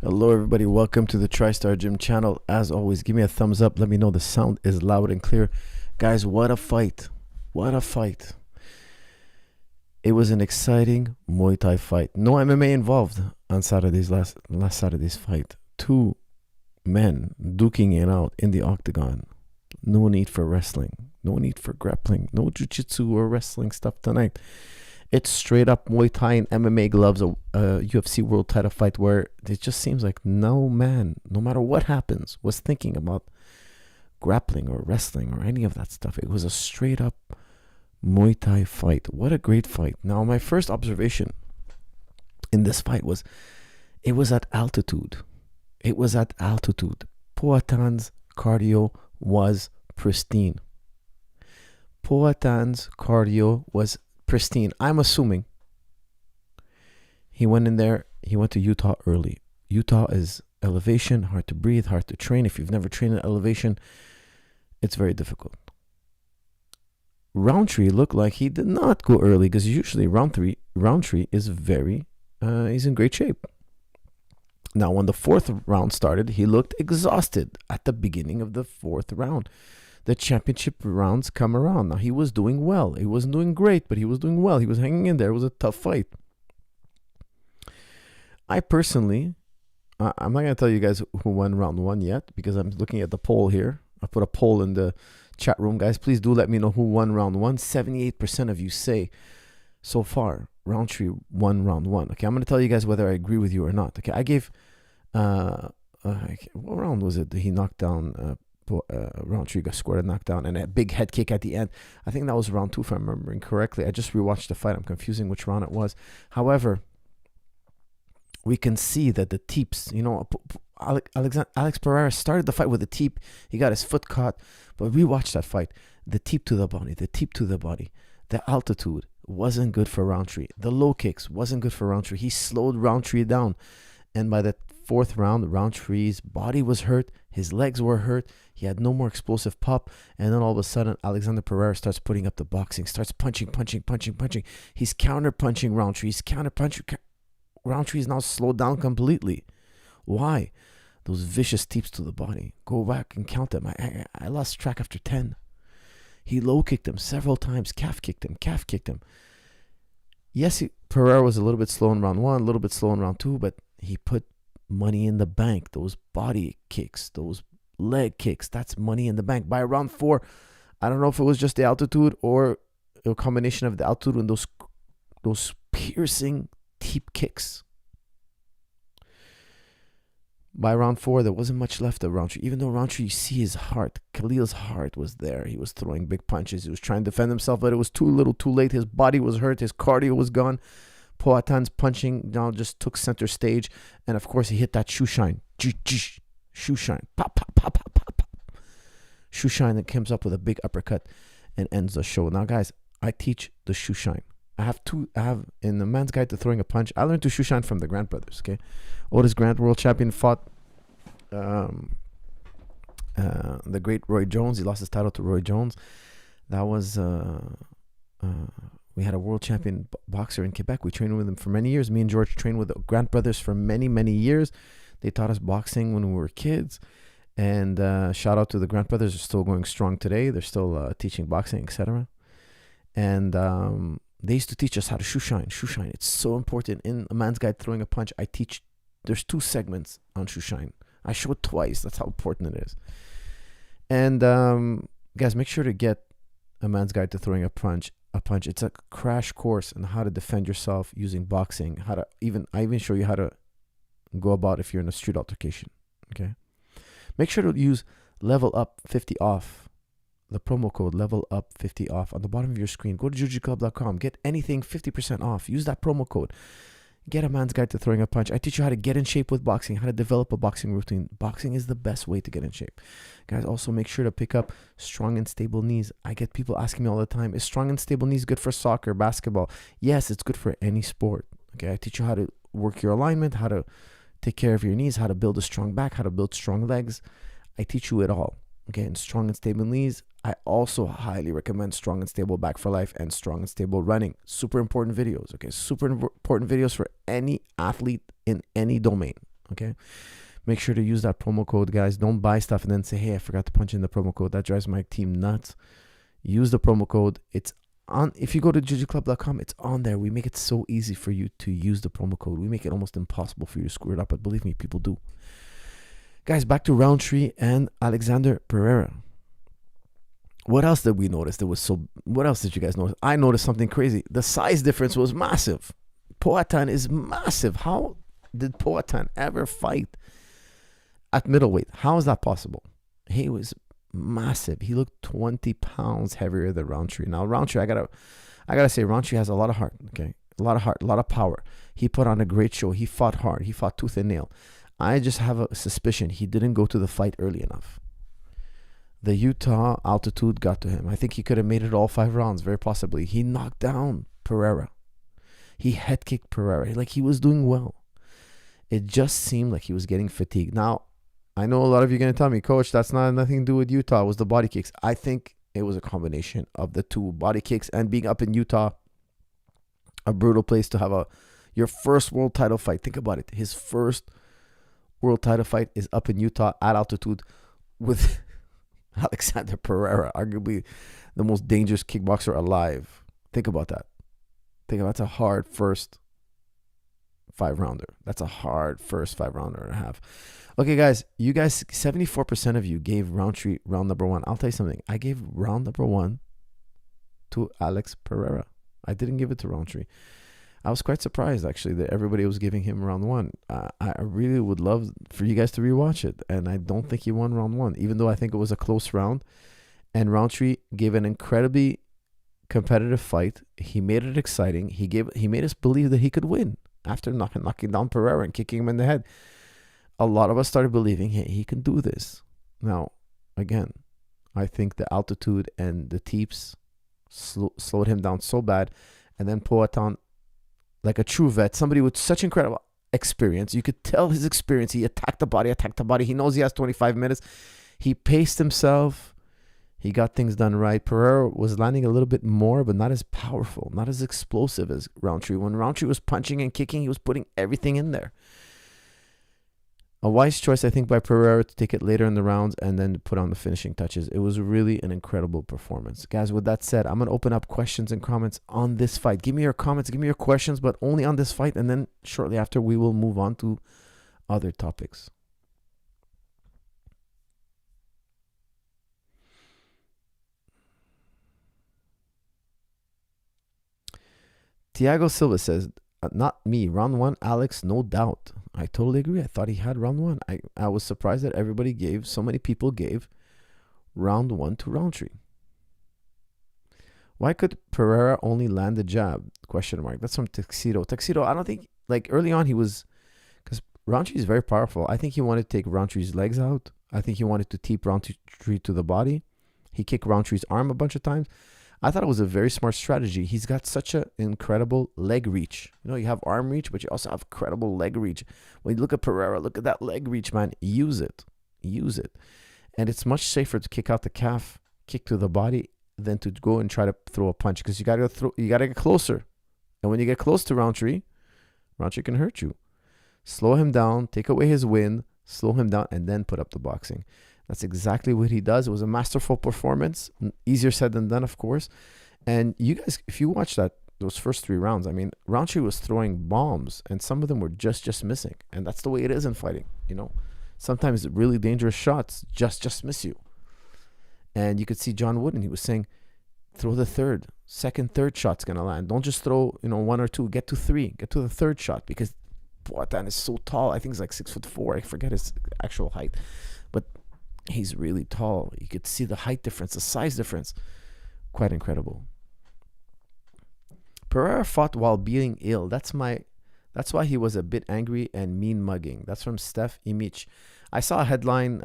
Hello everybody, welcome to the TriStar Gym channel. As always, give me a thumbs up, let me know the sound is loud and clear. Guys, what a fight. What a fight. It was an exciting Muay Thai fight. No MMA involved on Saturday's last Saturday's fight. Two men duking it out in the octagon. No need for wrestling. No need for grappling. No jiu-jitsu or wrestling stuff tonight. It's straight up Muay Thai and MMA gloves, a UFC world title fight where it just seems like no man, no matter what happens, was thinking about grappling or wrestling or any of that stuff. It was a straight up Muay Thai fight. What a great fight. Now, my first observation in this fight was it was at altitude. It was at altitude. Poatan's cardio was pristine. Poatan's cardio was pristine. I'm assuming he went in there, he went to Utah early. Utah is elevation, hard to breathe, hard to train. If you've never trained at elevation, it's very difficult. Rountree looked like he did not go early because usually Rountree is he's in great shape. Now, when the fourth round started, he looked exhausted at the beginning of the fourth round. The championship rounds come around. Now, he was doing well. He wasn't doing great, but he was doing well. He was hanging in there. It was a tough fight. I personally, I'm not going to tell you guys who won round one yet because I'm looking at the poll here. I put a poll in the chat room. Guys, please do let me know who won round one. 78% of you say so far Rountree won round one. Okay, I'm going to tell you guys whether I agree with you or not. Okay, I gave, what round was it? He knocked down Rountree got scored a knockdown and a big head kick at the end. I think that was round two if I'm remembering correctly. I just rewatched the fight. I'm confusing which round it was. However, we can see that the teeps, Alex Pereira started the fight with a teep. He got his foot caught, but we watched that fight. The teep to the body, the altitude wasn't good for Rountree. The low kicks wasn't good for Rountree. He slowed Rountree down. And by the fourth round, Rountree's body was hurt. His legs were hurt. He had no more explosive pop. And then all of a sudden, Alexander Pereira starts putting up the boxing, starts punching. He's counter-punching Rountree. Rountree is now slowed down completely. Why? Those vicious teeps to the body. Go back and count them. I lost track after 10. He low-kicked him several times. Calf kicked him. Yes, Pereira was a little bit slow in round one, a little bit slow in round two, but he put money in the bank. Those body kicks, those leg kicks, that's money in the bank. By round four, I don't know if it was just the altitude or a combination of the altitude and those piercing teep kicks. By round four, there wasn't much left of Rountree. Even though Rountree, you see his heart. Khalil's heart was there. He was throwing big punches. He was trying to defend himself, but it was too little, too late. His body was hurt. His cardio was gone. Poatan's punching now just took center stage. And of course, he hit that shoe shine. Shoe shine. Pop. Shoe shine that comes up with a big uppercut and ends the show. Now, guys, I teach the shoe shine. I have in the Man's Guide to Throwing a Punch, I learned to shoe shine from the Grant brothers, okay? Otis Grant, world champion, fought the great Roy Jones. He lost his title to Roy Jones. That was, we had a world champion boxer in Quebec. We trained with him for many years. Me and George trained with the Grant brothers for many, many years. They taught us boxing when we were kids. And shout out to the Grant brothers. They're still going strong today. They're still teaching boxing, etc. And they used to teach us how to shoe shine. It's so important. In A Man's Guide Throwing a Punch, I teach, there's 2 segments on shoe shine. I show it twice. That's how important it is. And guys, make sure to get A Man's Guide to Throwing a Punch. It's a crash course on how to defend yourself using boxing. I even show you how to go about if you're in a street altercation. Okay. Make sure to use Level Up 50 off. The promo code Level Up 50 off on the bottom of your screen. Go to jujiclub.com. Get anything 50% off. Use that promo code. Get A Man's Guide to Throwing a Punch. I teach you how to get in shape with boxing, how to develop a boxing routine. Boxing is the best way to get in shape. Guys, also make sure to pick up Strong and Stable Knees. I get people asking me all the time, is Strong and Stable Knees good for soccer, basketball? Yes, it's good for any sport. Okay, I teach you how to work your alignment, how to take care of your knees, how to build a strong back, how to build strong legs. I teach you it all. Okay, and Strong and Stable Knees, I also highly recommend Strong and Stable Back for Life and Strong and Stable Running. Super important videos, okay? Super important videos for any athlete in any domain. Okay. Make sure to use that promo code, guys. Don't buy stuff and then say, hey, I forgot to punch in the promo code. That drives my team nuts. Use the promo code. It's on. If you go to jujiclub.com, it's on there. We make it so easy for you to use the promo code. We make it almost impossible for you to screw it up, but believe me, people do. Guys, back to Rountree and Alexander Pereira. What else did we notice? What else did you guys notice? I noticed something crazy. The size difference was massive. Poatan is massive. How did Poatan ever fight at middleweight? How is that possible? He was massive. He looked 20 pounds heavier than Rountree. Now, Rountree, I gotta say, Rountree has a lot of heart. Okay, a lot of heart, a lot of power. He put on a great show. He fought hard. He fought tooth and nail. I just have a suspicion he didn't go to the fight early enough. The Utah altitude got to him. I think he could have made it all 5 rounds, very possibly. He knocked down Pereira. He head kicked Pereira. Like, he was doing well. It just seemed like he was getting fatigued. Now, I know a lot of you are going to tell me, Coach, that's nothing to do with Utah. It was the body kicks. I think it was a combination of the two, body kicks and being up in Utah, a brutal place to have your first world title fight. Think about it. His first world title fight is up in Utah at altitude with Alexander Pereira, arguably the most dangerous kickboxer alive. Think about that. That's a hard first 5-rounder. That's a hard first 5-rounder and a half. Okay, guys, you guys, 74% of you gave Rountree round number 1. I'll tell you something. I gave round number 1 to Alex Pereira. I didn't give it to Rountree. I was quite surprised, actually, that everybody was giving him round 1. I really would love for you guys to rewatch it, and I don't think he won round 1, even though I think it was a close round. And Rountree gave an incredibly competitive fight. He made it exciting. He made us believe that he could win after knocking down Pereira and kicking him in the head. A lot of us started believing, hey, he can do this. Now, again, I think the altitude and the teeps slowed him down so bad. And then Poatan, like a true vet, somebody with such incredible experience. You could tell his experience. He attacked the body. He knows he has 25 minutes. He paced himself. He got things done right. Pereira was landing a little bit more, but not as powerful, not as explosive as Rountree. When Rountree was punching and kicking, he was putting everything in there. A wise choice, I think, by Pereira to take it later in the rounds and then put on the finishing touches. It was really an incredible performance. Guys, with that said, I'm going to open up questions and comments on this fight. Give me your comments, give me your questions, but only on this fight. And then shortly after, we will move on to other topics. Tiago Silva says, not me. Round 1, Alex, no doubt. I totally agree. I thought he had round 1. I was surprised that so many people gave round 1 to Rountree. Why could Pereira only land a jab? Question mark. That's from Tuxedo. Tuxedo, I don't think, like early on because Rountree is very powerful. I think he wanted to take Rountree's legs out. I think he wanted to teep Rountree to the body. He kicked Rountree's arm a bunch of times. I thought it was a very smart strategy. He's got such an incredible leg reach. You know, you have arm reach, but you also have incredible leg reach. When you look at Pereira, look at that leg reach, man. Use it. And it's much safer to kick out the calf, kick to the body, than to go and try to throw a punch, because you gotta get closer. And when you get close to Rountree can hurt you. Slow him down, take away his wind, slow him down, and then put up the boxing. That's exactly what he does. It was a masterful performance. Easier said than done, of course. And you guys, if you watch those first 3 rounds, I mean, Rountree was throwing bombs, and some of them were just missing. And that's the way it is in fighting, you know. Sometimes really dangerous shots just miss you. And you could see John Wooden, he was saying, throw the third shot's going to land. Don't just throw, 1 or 2. Get to 3. Get to the third shot, because Poatan is so tall. I think he's like 6'4". I forget his actual height. But he's really tall. You could see the height difference, the size difference. Quite incredible. Pereira fought while being ill. That's why he was a bit angry and mean mugging. That's from Steph Imich. I saw a headline,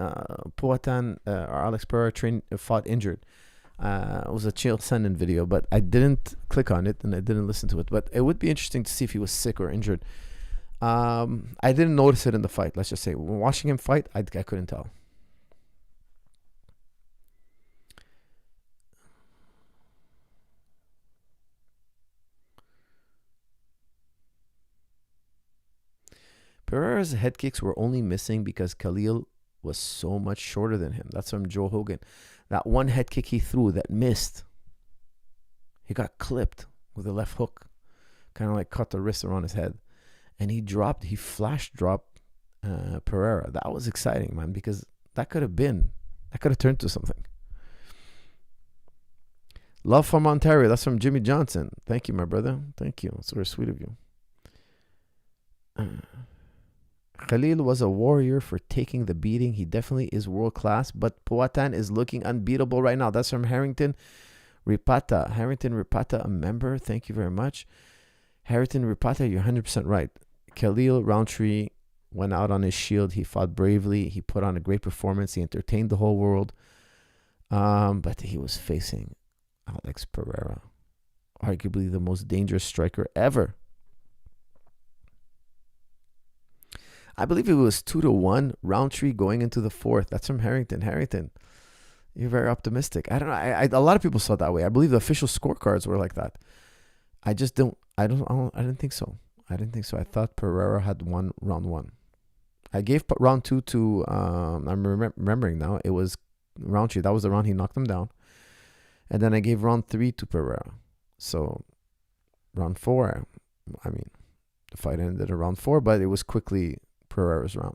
Poatan or Alex Pereira fought injured. It was a Chael Sonnen video, but I didn't click on it and I didn't listen to it. But it would be interesting to see if he was sick or injured. I didn't notice it in the fight, let's just say. When watching him fight, I couldn't tell. Pereira's head kicks were only missing because Khalil was so much shorter than him. That's from Joe Hogan. That one head kick he threw that missed, he got clipped with a left hook, kind of like cut the wrist around his head. And he flash dropped Pereira. That was exciting, man, because that could have turned to something. Love from Ontario. That's from Jimmy Johnson. Thank you, my brother. Thank you. That's very sweet of you. Khalil was a warrior for taking the beating. He definitely is world class, but Powhatan is looking unbeatable right now. That's from Harrington Ripata. Harrington Ripata, a member. Thank you very much. Harrington Ripata, you're 100% right. Khalil Rountree went out on his shield. He fought bravely. He put on a great performance. He entertained the whole world. But he was facing Alex Pereira, arguably the most dangerous striker ever. I believe it was 2-1 Rountree going into the fourth. That's from Harrington. Harrington, you're very optimistic. I don't know. A lot of people saw it that way. I believe the official scorecards were like that. I didn't think so. I thought Pereira had won round one. I gave round two to, I'm remembering now, it was Rountree. That was the round he knocked him down. And then I gave round 3 to Pereira. So round 4, the fight ended at round 4, but it was quickly Pereira's round.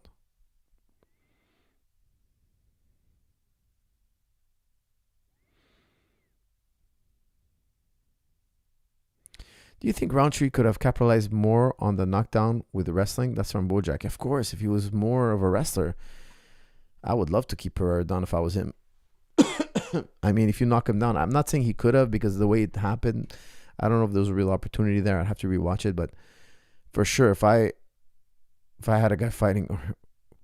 Do you think Rountree could have capitalized more on the knockdown with the wrestling? That's from Bojack. Of course, if he was more of a wrestler, I would love to keep Pereira down if I was him. If you knock him down, I'm not saying he could have, because the way it happened, I don't know if there was a real opportunity there. I'd have to rewatch it, but for sure, if I had a guy fighting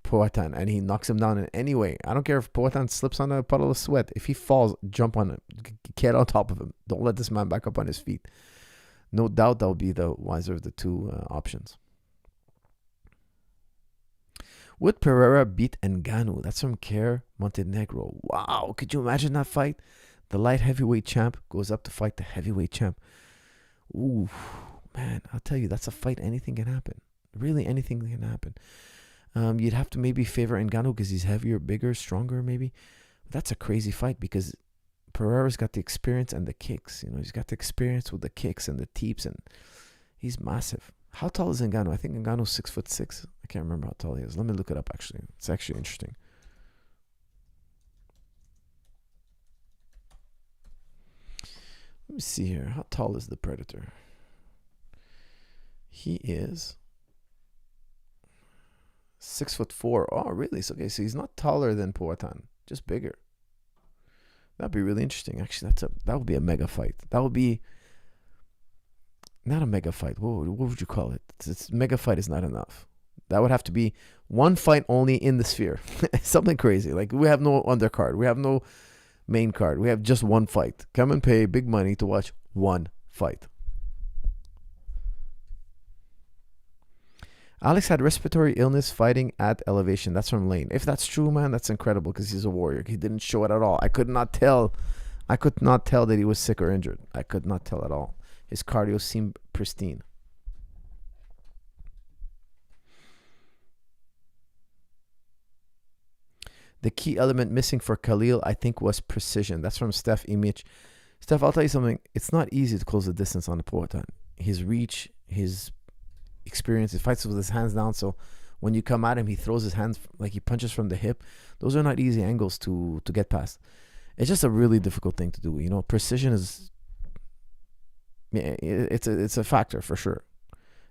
Powhatan and he knocks him down in any way, I don't care if Powhatan slips on a puddle of sweat. If he falls, jump on him, get on top of him. Don't let this man back up on his feet. No doubt that will be the wiser of the two options. Would Pereira beat Ngannou? That's from Care Montenegro. Wow, could you imagine that fight? The light heavyweight champ goes up to fight the heavyweight champ. Ooh, man, I'll tell you, that's a fight. Anything can happen. Really, anything can happen. You'd have to maybe favor Ngannou because he's heavier, bigger, stronger, maybe. That's a crazy fight because Pereira's got the experience and the kicks. He's got the experience with the kicks and the teeps, and he's massive. How tall is Ngannou? I think Ngannou's 6'6". I can't remember how tall he is. Let me look it up, actually. It's actually interesting. Let me see here. How tall is the Predator? He is 6'4". Oh, really? So, okay, so he's not taller than Powhatan, just bigger. That'd be really interesting. Actually, that would be a mega fight. That would be not a mega fight. What would you call it? Mega fight is not enough. That would have to be one fight only in the sphere. Something crazy. Like, we have no undercard. We have no main card. We have just one fight. Come and pay big money to watch one fight. Alex had respiratory illness fighting at elevation. That's from Lane. If that's true, man, that's incredible because he's a warrior. He didn't show it at all. I could not tell that he was sick or injured. I could not tell at all. His cardio seemed pristine. The key element missing for Khalil, I think, was precision. That's from Steph Imich. Steph, I'll tell you something. It's not easy to close the distance on a Powhatan. His reach, his experience, he fights with his hands down. So when you come at him, he throws his hands like he punches from the hip. Those are not easy angles to get past. It's just a really difficult thing to do. Precision is, it's a factor for sure.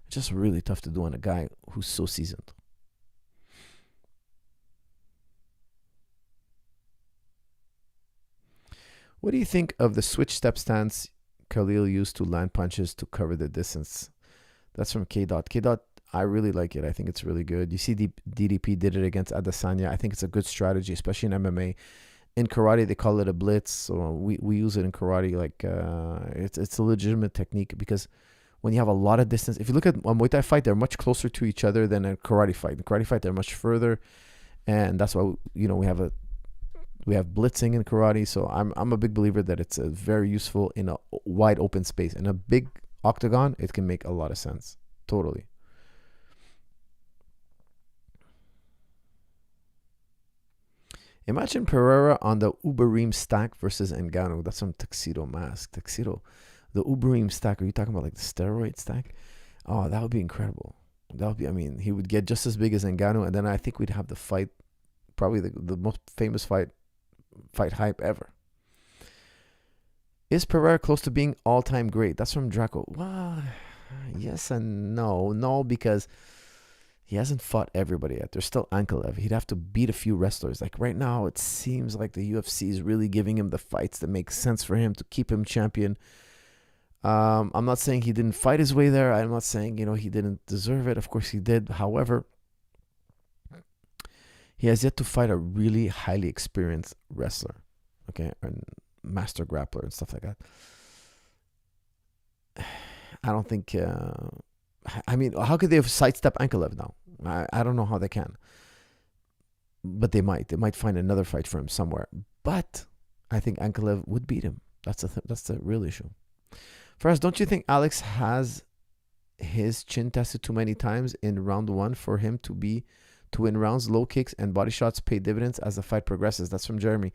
It's just really tough to do on a guy who's so seasoned. What do you think of the switch step stance Khalil used to land punches to cover the distance? That's from K. K. I really like it. I think it's really good. You see, DDP did it against Adesanya. I think it's a good strategy, especially in MMA. In karate, they call it a blitz. So we use it in karate. Like it's a legitimate technique because when you have a lot of distance, if you look at a Muay Thai fight, they're much closer to each other than a karate fight. In karate fight, they're much further, and that's why we have blitzing in karate. So I'm a big believer that it's very useful in a wide open space. In a big octagon, it can make a lot of sense. Totally. Imagine Pereira on the Uberim stack versus Ngannou. That's some tuxedo mask. Tuxedo. The Uberim stack. Are you talking about like the steroid stack? Oh, that would be incredible. That would be, I mean, he would get just as big as Ngannou, and then I think we'd have the fight, probably the most famous fight hype ever. Is Pereira close to being all-time great? That's from Draco. Well, yes and no. No, because he hasn't fought everybody yet. There's still Ankalaev. He'd have to beat a few wrestlers. Like right now, it seems like the UFC is really giving him the fights that make sense for him to keep him champion. I'm not saying he didn't fight his way there. I'm not saying, he didn't deserve it. Of course he did. However, he has yet to fight a really highly experienced wrestler, okay, and master grappler and stuff like that. I don't think. I mean, how could they have sidestep Ankalaev now? I don't know how they can. But they might. They might find another fight for him somewhere. But I think Ankalaev would beat him. That's the real issue. First, don't you think Alex has his chin tested too many times in round 1 for him to win rounds? Low kicks and body shots pay dividends as the fight progresses. That's from Jeremy.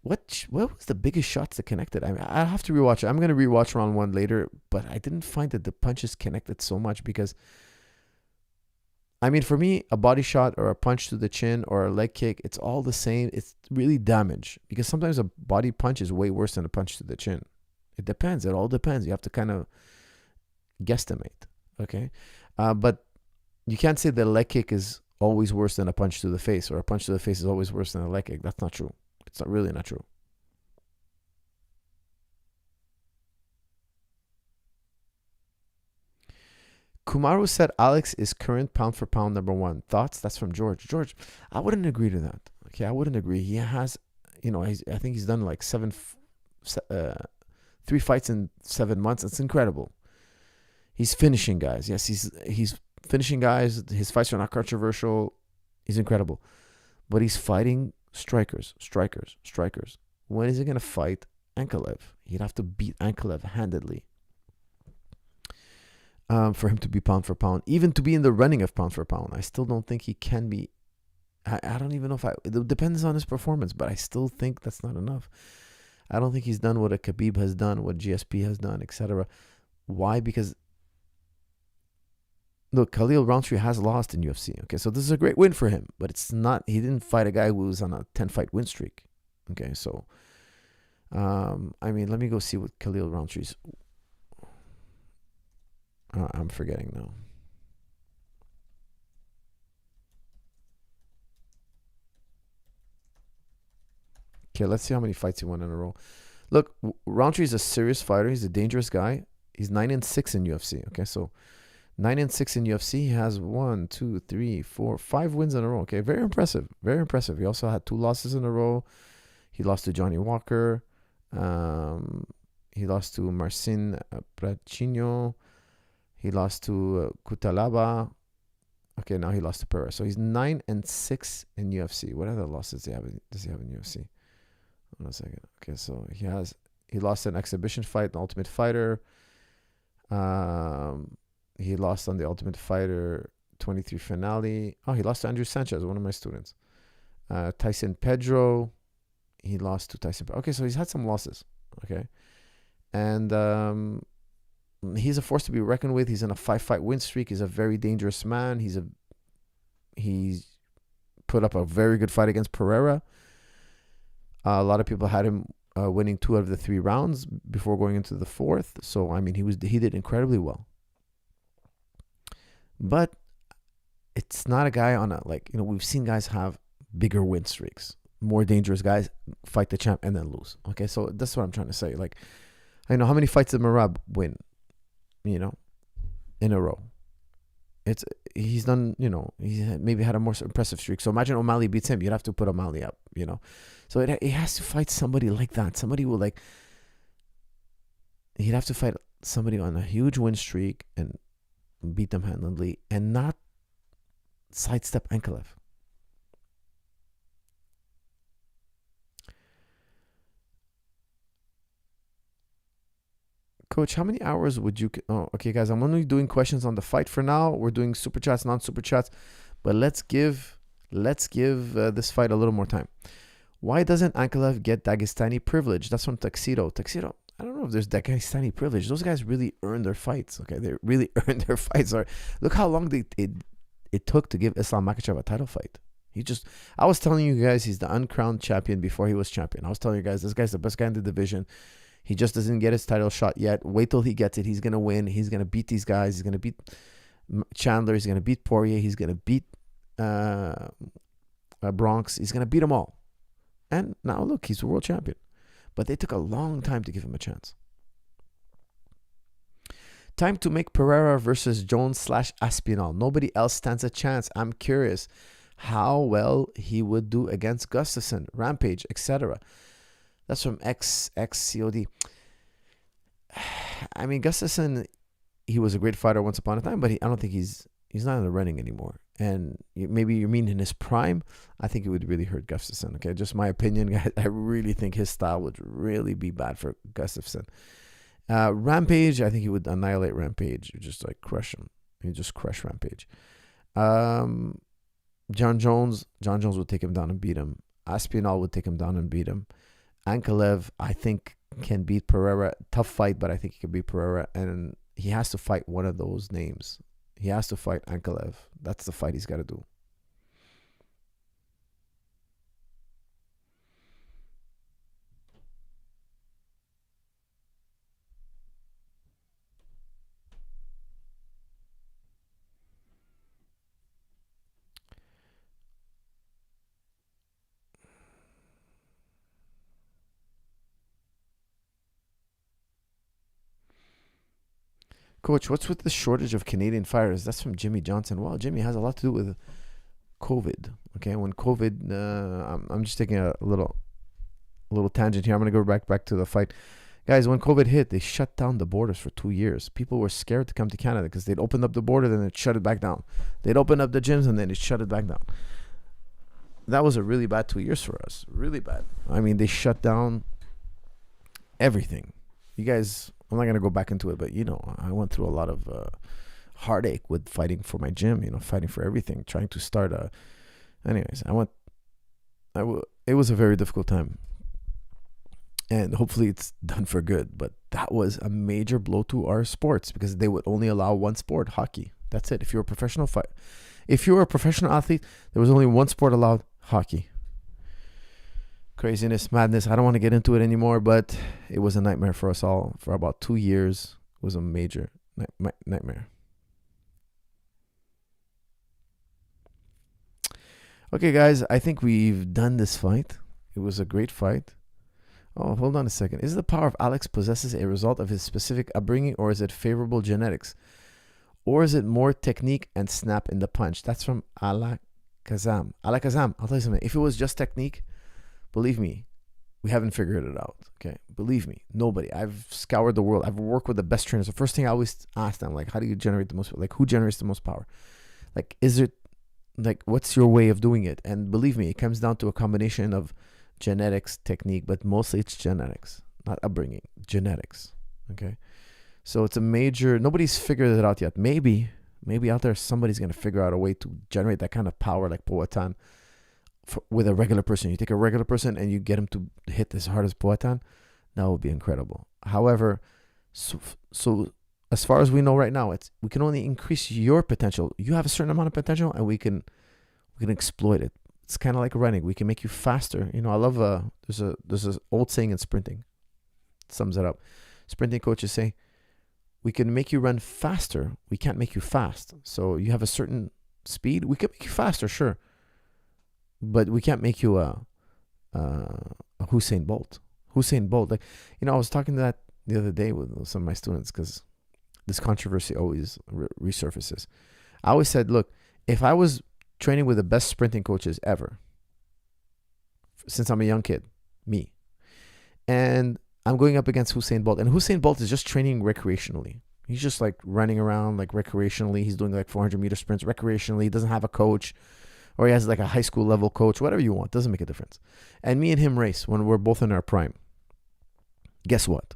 What was the biggest shots that connected? I mean, I have to rewatch it. I'm going to rewatch round 1 later, but I didn't find that the punches connected so much because, I mean, for me, a body shot or a punch to the chin or a leg kick, it's all the same. It's really damage because sometimes a body punch is way worse than a punch to the chin. It depends. It all depends. You have to kind of guesstimate, okay? But you can't say the leg kick is always worse than a punch to the face or a punch to the face is always worse than a leg kick. That's not true. It's not really not true. Kumaru said Alex is current pound for pound number 1. Thoughts? That's from George. George, I wouldn't agree to that. Okay, I wouldn't agree. He has, I think he's done like 3 fights in 7 months. It's incredible. He's finishing guys. Yes, he's finishing guys. His fights are not controversial. He's incredible. But he's fighting strikers. When is he going to fight Ankalaev? He'd have to beat Ankalaev handedly for him to be pound for pound. Even to be in the running of pound for pound. I still don't think he can be. I don't even know it depends on his performance, but I still think that's not enough. I don't think he's done what a Khabib has done, what GSP has done, etc. Why? Because, look, Khalil Rountree has lost in UFC. Okay, so this is a great win for him, but it's not. He didn't fight a guy who was on a 10-fight win streak. Okay, so, I mean, let me go see what Khalil Rountree's. I'm forgetting now. Okay, let's see how many fights he won in a row. Look, Rountree is a serious fighter. He's a dangerous guy. He's 9-6 in UFC. Okay, so 9-6 in UFC. He has 1, 2, 3, 4, 5 wins in a row. Okay, very impressive. Very impressive. He also had 2 losses in a row. He lost to Johnny Walker. He lost to Marcin Prachinho. He lost to Kutalaba. Okay, now he lost to Pereira. So he's 9-6 in UFC. What other losses does he have in UFC? Hold on a second. Okay, so he lost an exhibition fight, an Ultimate Fighter. He lost on the Ultimate Fighter 23 finale. Oh, he lost to Andrew Sanchez, one of my students. Tyson Pedro. He lost to Tyson. Okay, so he's had some losses. Okay, and he's a force to be reckoned with. He's in a 5-fight win streak. He's a very dangerous man. He's put up a very good fight against Pereira. A lot of people had him winning 2 out of the 3 rounds before going into the 4th. So I mean, he did incredibly well. But it's not a guy on we've seen guys have bigger win streaks, more dangerous guys fight the champ and then lose. Okay, so that's what I'm trying to say. Like, I know how many fights did Merab win, in a row. He's done, he maybe had a more impressive streak. So imagine O'Malley beats him. You'd have to put O'Malley up, So it has to fight somebody like that. Somebody will he'd have to fight somebody on a huge win streak and beat them handily and not sidestep Ankalaev. Coach, how many hours would you... Oh, okay, guys, I'm only doing questions on the fight for now. We're doing super chats, non-super chats. But let's give this fight a little more time. Why doesn't Ankalaev get Dagestani privilege? That's from Tuxedo. Tuxedo, I don't know if there's Dagestani privilege. Those guys really earn their fights. Okay, they really earn their fights. Look how long it took to give Islam Makhachev a title fight. I was telling you guys he's the uncrowned champion before he was champion. I was telling you guys this guy's the best guy in the division. He just doesn't get his title shot yet. Wait till he gets it. He's going to win. He's going to beat these guys. He's going to beat Chandler. He's going to beat Poirier. He's going to beat Bronx. He's going to beat them all. And now look, he's a world champion. But they took a long time to give him a chance. Time to make Pereira versus Jones/Aspinall. Nobody else stands a chance. I'm curious how well he would do against Gustafsson, Rampage, etc. That's from XCOD. I mean, Gustafsson, he was a great fighter once upon a time, but I don't think he's not in the running anymore. And maybe you mean in his prime, I think it would really hurt Gustafsson. Okay, just my opinion, guys. I really think his style would really be bad for Gustafsson. Rampage, I think he would annihilate Rampage. Just like crush him. He'd just crush Rampage. John Jones would take him down and beat him. Aspinall would take him down and beat him. Ankalaev, I think, can beat Pereira. Tough fight, but I think he can beat Pereira. And he has to fight one of those names. He has to fight Ankalaev. That's the fight he's got to do. Coach, what's with the shortage of Canadian fighters? That's from Jimmy Johnson. Well, Jimmy has a lot to do with COVID. Okay, when COVID, I'm just taking a little tangent here. I'm gonna go back to the fight, guys. When COVID hit, they shut down the borders for 2 years. People were scared to come to Canada because they'd open up the border, then they'd shut it back down. They'd open up the gyms and then they'd shut it back down. That was a really bad 2 years for us. Really bad. I mean, they shut down everything. You guys, I'm not going to go back into it, but, I went through a lot of heartache with fighting for my gym, fighting for everything, trying to start anyways, it was a very difficult time. And hopefully it's done for good. But that was a major blow to our sports because they would only allow one sport, hockey. That's it. If you're a professional athlete, there was only one sport allowed, hockey. Craziness, madness. I don't want to get into it anymore, but it was a nightmare for us all for about 2 years. It was a major nightmare. Okay, guys, I think we've done this fight. It was a great fight. Oh, hold on a second. Is the power of Alex possesses a result of his specific upbringing, or is it favorable genetics? Or is it more technique and snap in the punch? That's from Alakazam. Alakazam, I'll tell you something. If it was just technique, believe me, we haven't figured it out. Okay, believe me, nobody. I've scoured the world. I've worked with the best trainers. The first thing I always ask them, like, how do you generate the most? Like, who generates the most power? Like, is it like, what's your way of doing it? And believe me, it comes down to a combination of genetics, technique, but mostly it's genetics, not upbringing. Genetics. Okay, so it's a major. Nobody's figured it out yet. Maybe out there somebody's gonna figure out a way to generate that kind of power, like Poatan. With a regular person, you take a regular person and you get him to hit as hard as Poatan, that would be incredible. However, so as far as we know right now, we can only increase your potential. You have a certain amount of potential, and we can exploit it. It's kind of like running. We can make you faster. I love there's a old saying in sprinting. It sums it up. Sprinting coaches say, we can make you run faster. We can't make you fast. So you have a certain speed. We can make you faster, sure. But we can't make you a Usain Bolt. Usain Bolt. Like, I was talking to that the other day with some of my students because this controversy always resurfaces. I always said, look, if I was training with the best sprinting coaches ever, since I'm a young kid, me, and I'm going up against Usain Bolt, and Usain Bolt is just training recreationally. He's just like running around like recreationally. He's doing like 400-meter sprints recreationally. He doesn't have a coach. Or he has like a high school level coach, whatever you want. Doesn't make a difference. And me and him race when we're both in our prime. Guess what?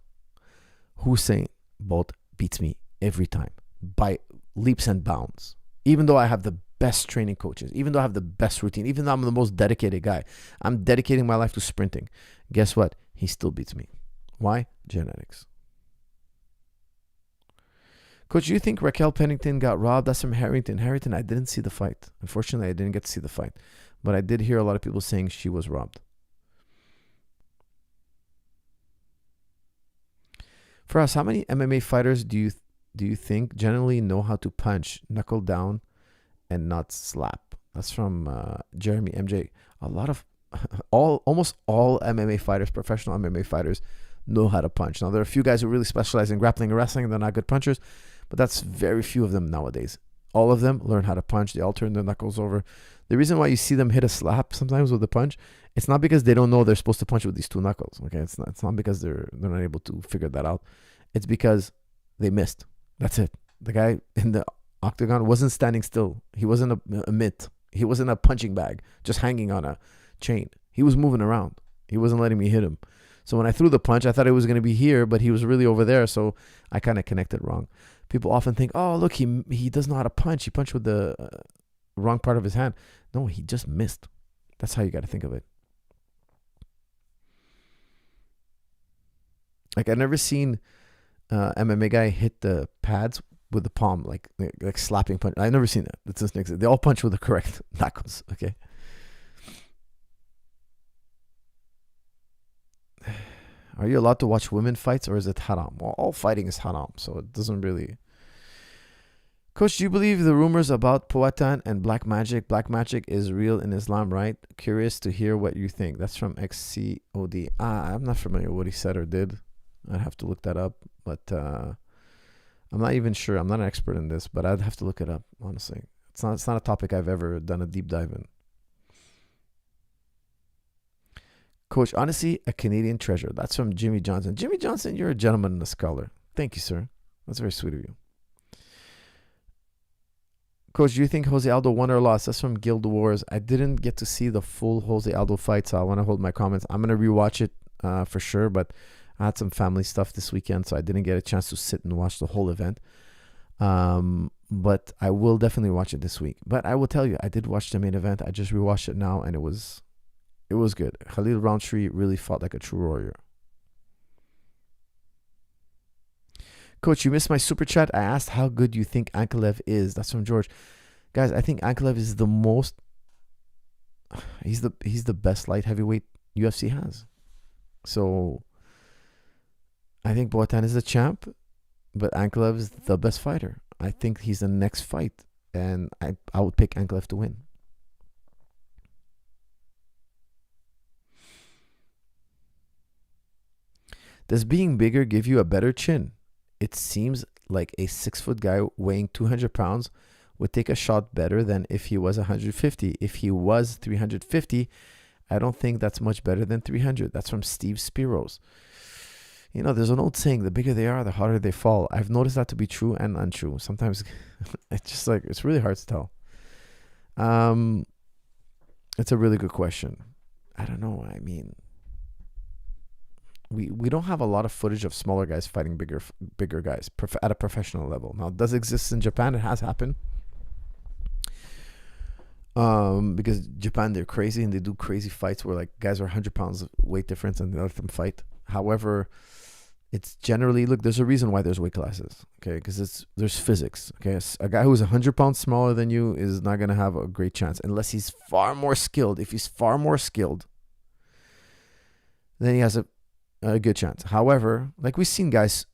Usain Bolt beats me every time by leaps and bounds. Even though I have the best training coaches, even though I have the best routine, even though I'm the most dedicated guy, I'm dedicating my life to sprinting. Guess what? He still beats me. Why? Genetics. Coach, do you think Raquel Pennington got robbed? That's from Harrington. Harrington, I didn't see the fight. Unfortunately, I didn't get to see the fight. But I did hear a lot of people saying she was robbed. For us, how many MMA fighters do you think generally know how to punch, knuckle down, and not slap? That's from Jeremy MJ. A lot of almost all MMA fighters, professional MMA fighters, know how to punch. Now there are a few guys who really specialize in grappling and wrestling, and they're not good punchers, but that's very few of them nowadays. All of them learn how to punch. They all turn their knuckles over. The reason why you see them hit a slap sometimes with the punch, it's not because they don't know they're supposed to punch with these two knuckles. Okay, it's not because they're not able to figure that out. It's because they missed. That's it. The guy in the octagon wasn't standing still. He wasn't a mitt. He wasn't a punching bag just hanging on a chain. He was moving around. He wasn't letting me hit him. So when I threw the punch, I thought it was going to be here, but he was really over there. So I kind of connected wrong. People often think, oh, look, he doesn't know how to punch. He punched with the wrong part of his hand. No, he just missed. That's how you got to think of it. Like, I've never seen MMA guy hit the pads with the palm, like slapping punch. I've never seen that. That's just next. They all punch with the correct knuckles. Okay. Are you allowed to watch women fights, or is it haram? Well, all fighting is haram, so it doesn't really. Coach, do you believe the rumors about Powhatan and black magic? Black magic is real in Islam, right? Curious to hear what you think. That's from XCOD. I'm not familiar with what he said or did. I'd have to look that up, but I'm not even sure. I'm not an expert in this, but I'd have to look it up, honestly. It's not a topic I've ever done a deep dive in. Coach, honestly, a Canadian treasure. That's from Jimmy Johnson. Jimmy Johnson, you're a gentleman and a scholar. Thank you, sir. That's very sweet of you. Coach, do you think Jose Aldo won or lost? That's from Guild Wars. I didn't get to see the full Jose Aldo fight, so I want to hold my comments. I'm going to rewatch it for sure, but I had some family stuff this weekend, so I didn't get a chance to sit and watch the whole event. But I will definitely watch it this week. But I will tell you, I did watch the main event. I just rewatched it now, and it was good. Khalil Rountree really fought like a true warrior. Coach, you missed my super chat. I asked how good you think Ankalaev is. That's from George. Guys, I think Ankalaev is the most. He's the best light heavyweight UFC has. So I think Powhatan is the champ, but Ankalaev is the best fighter. I think he's the next fight, and I would pick Ankalaev to win. Does being bigger give you a better chin? It seems like a 6-foot guy weighing 200 pounds would take a shot better than if he was 150. If he was 350, I don't think that's much better than 300. That's from Steve Spiros. You know, there's an old saying, the bigger they are, the harder they fall. I've noticed that to be true and untrue. Sometimes it's just like, it's really hard to tell. It's a really good question. I don't know. I mean, we don't have a lot of footage of smaller guys fighting bigger guys at a professional level. Now, it does exist in Japan. It has happened. Because Japan, they're crazy and they do crazy fights where like guys are 100 pounds weight difference and they let them fight. However, it's generally, look, there's a reason why there's weight classes, okay? Because there's physics, okay? A guy who's 100 pounds smaller than you is not going to have a great chance unless he's far more skilled. If he's far more skilled, then he has a good chance. However, like we've seen guys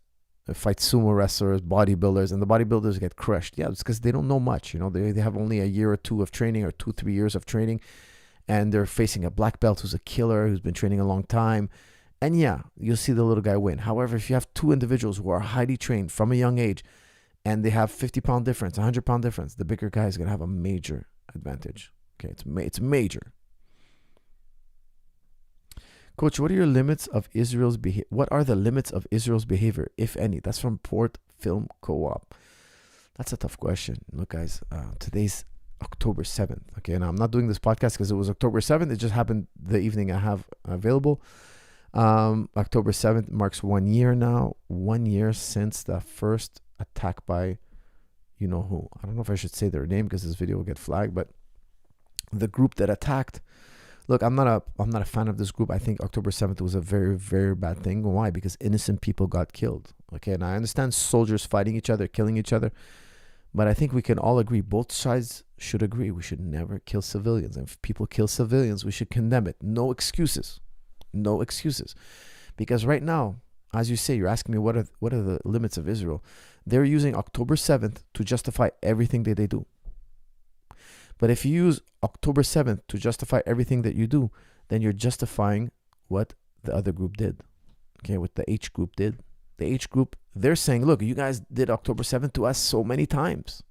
fight sumo wrestlers, bodybuilders, and the bodybuilders get crushed. Yeah, it's because they don't know much. You know, they have only a year or two of training or 2-3 years of training, and they're facing a black belt who's a killer, who's been training a long time. And yeah, you'll see the little guy win. However, if you have two individuals who are highly trained from a young age and they have 50-pound difference, 100-pound difference, the bigger guy is going to have a major advantage. Okay, it's major. Coach, what are the limits of Israel's behavior, if any? That's from Port Film Co-op. That's a tough question. Look, guys, today's October 7th. Okay, and I'm not doing this podcast because it was October 7th. It just happened the evening I have available. October 7th marks 1 year now. 1 year since the first attack by you know who. I don't know if I should say their name because this video will get flagged, but the group that attacked. Look, I'm not a fan of this group. I think October 7th was a very, very bad thing. Why? Because innocent people got killed. Okay, and I understand soldiers fighting each other, killing each other, but I think we can all agree, both sides should agree, we should never kill civilians. And if people kill civilians, we should condemn it. No excuses. No excuses. Because right now, as you say, you're asking me what are the limits of Israel. They're using October 7th to justify everything that they do. But if you use October 7th to justify everything that you do, then you're justifying what the other group did. Okay, what the H group did. The H group, they're saying, look, you guys did October 7th to us so many times.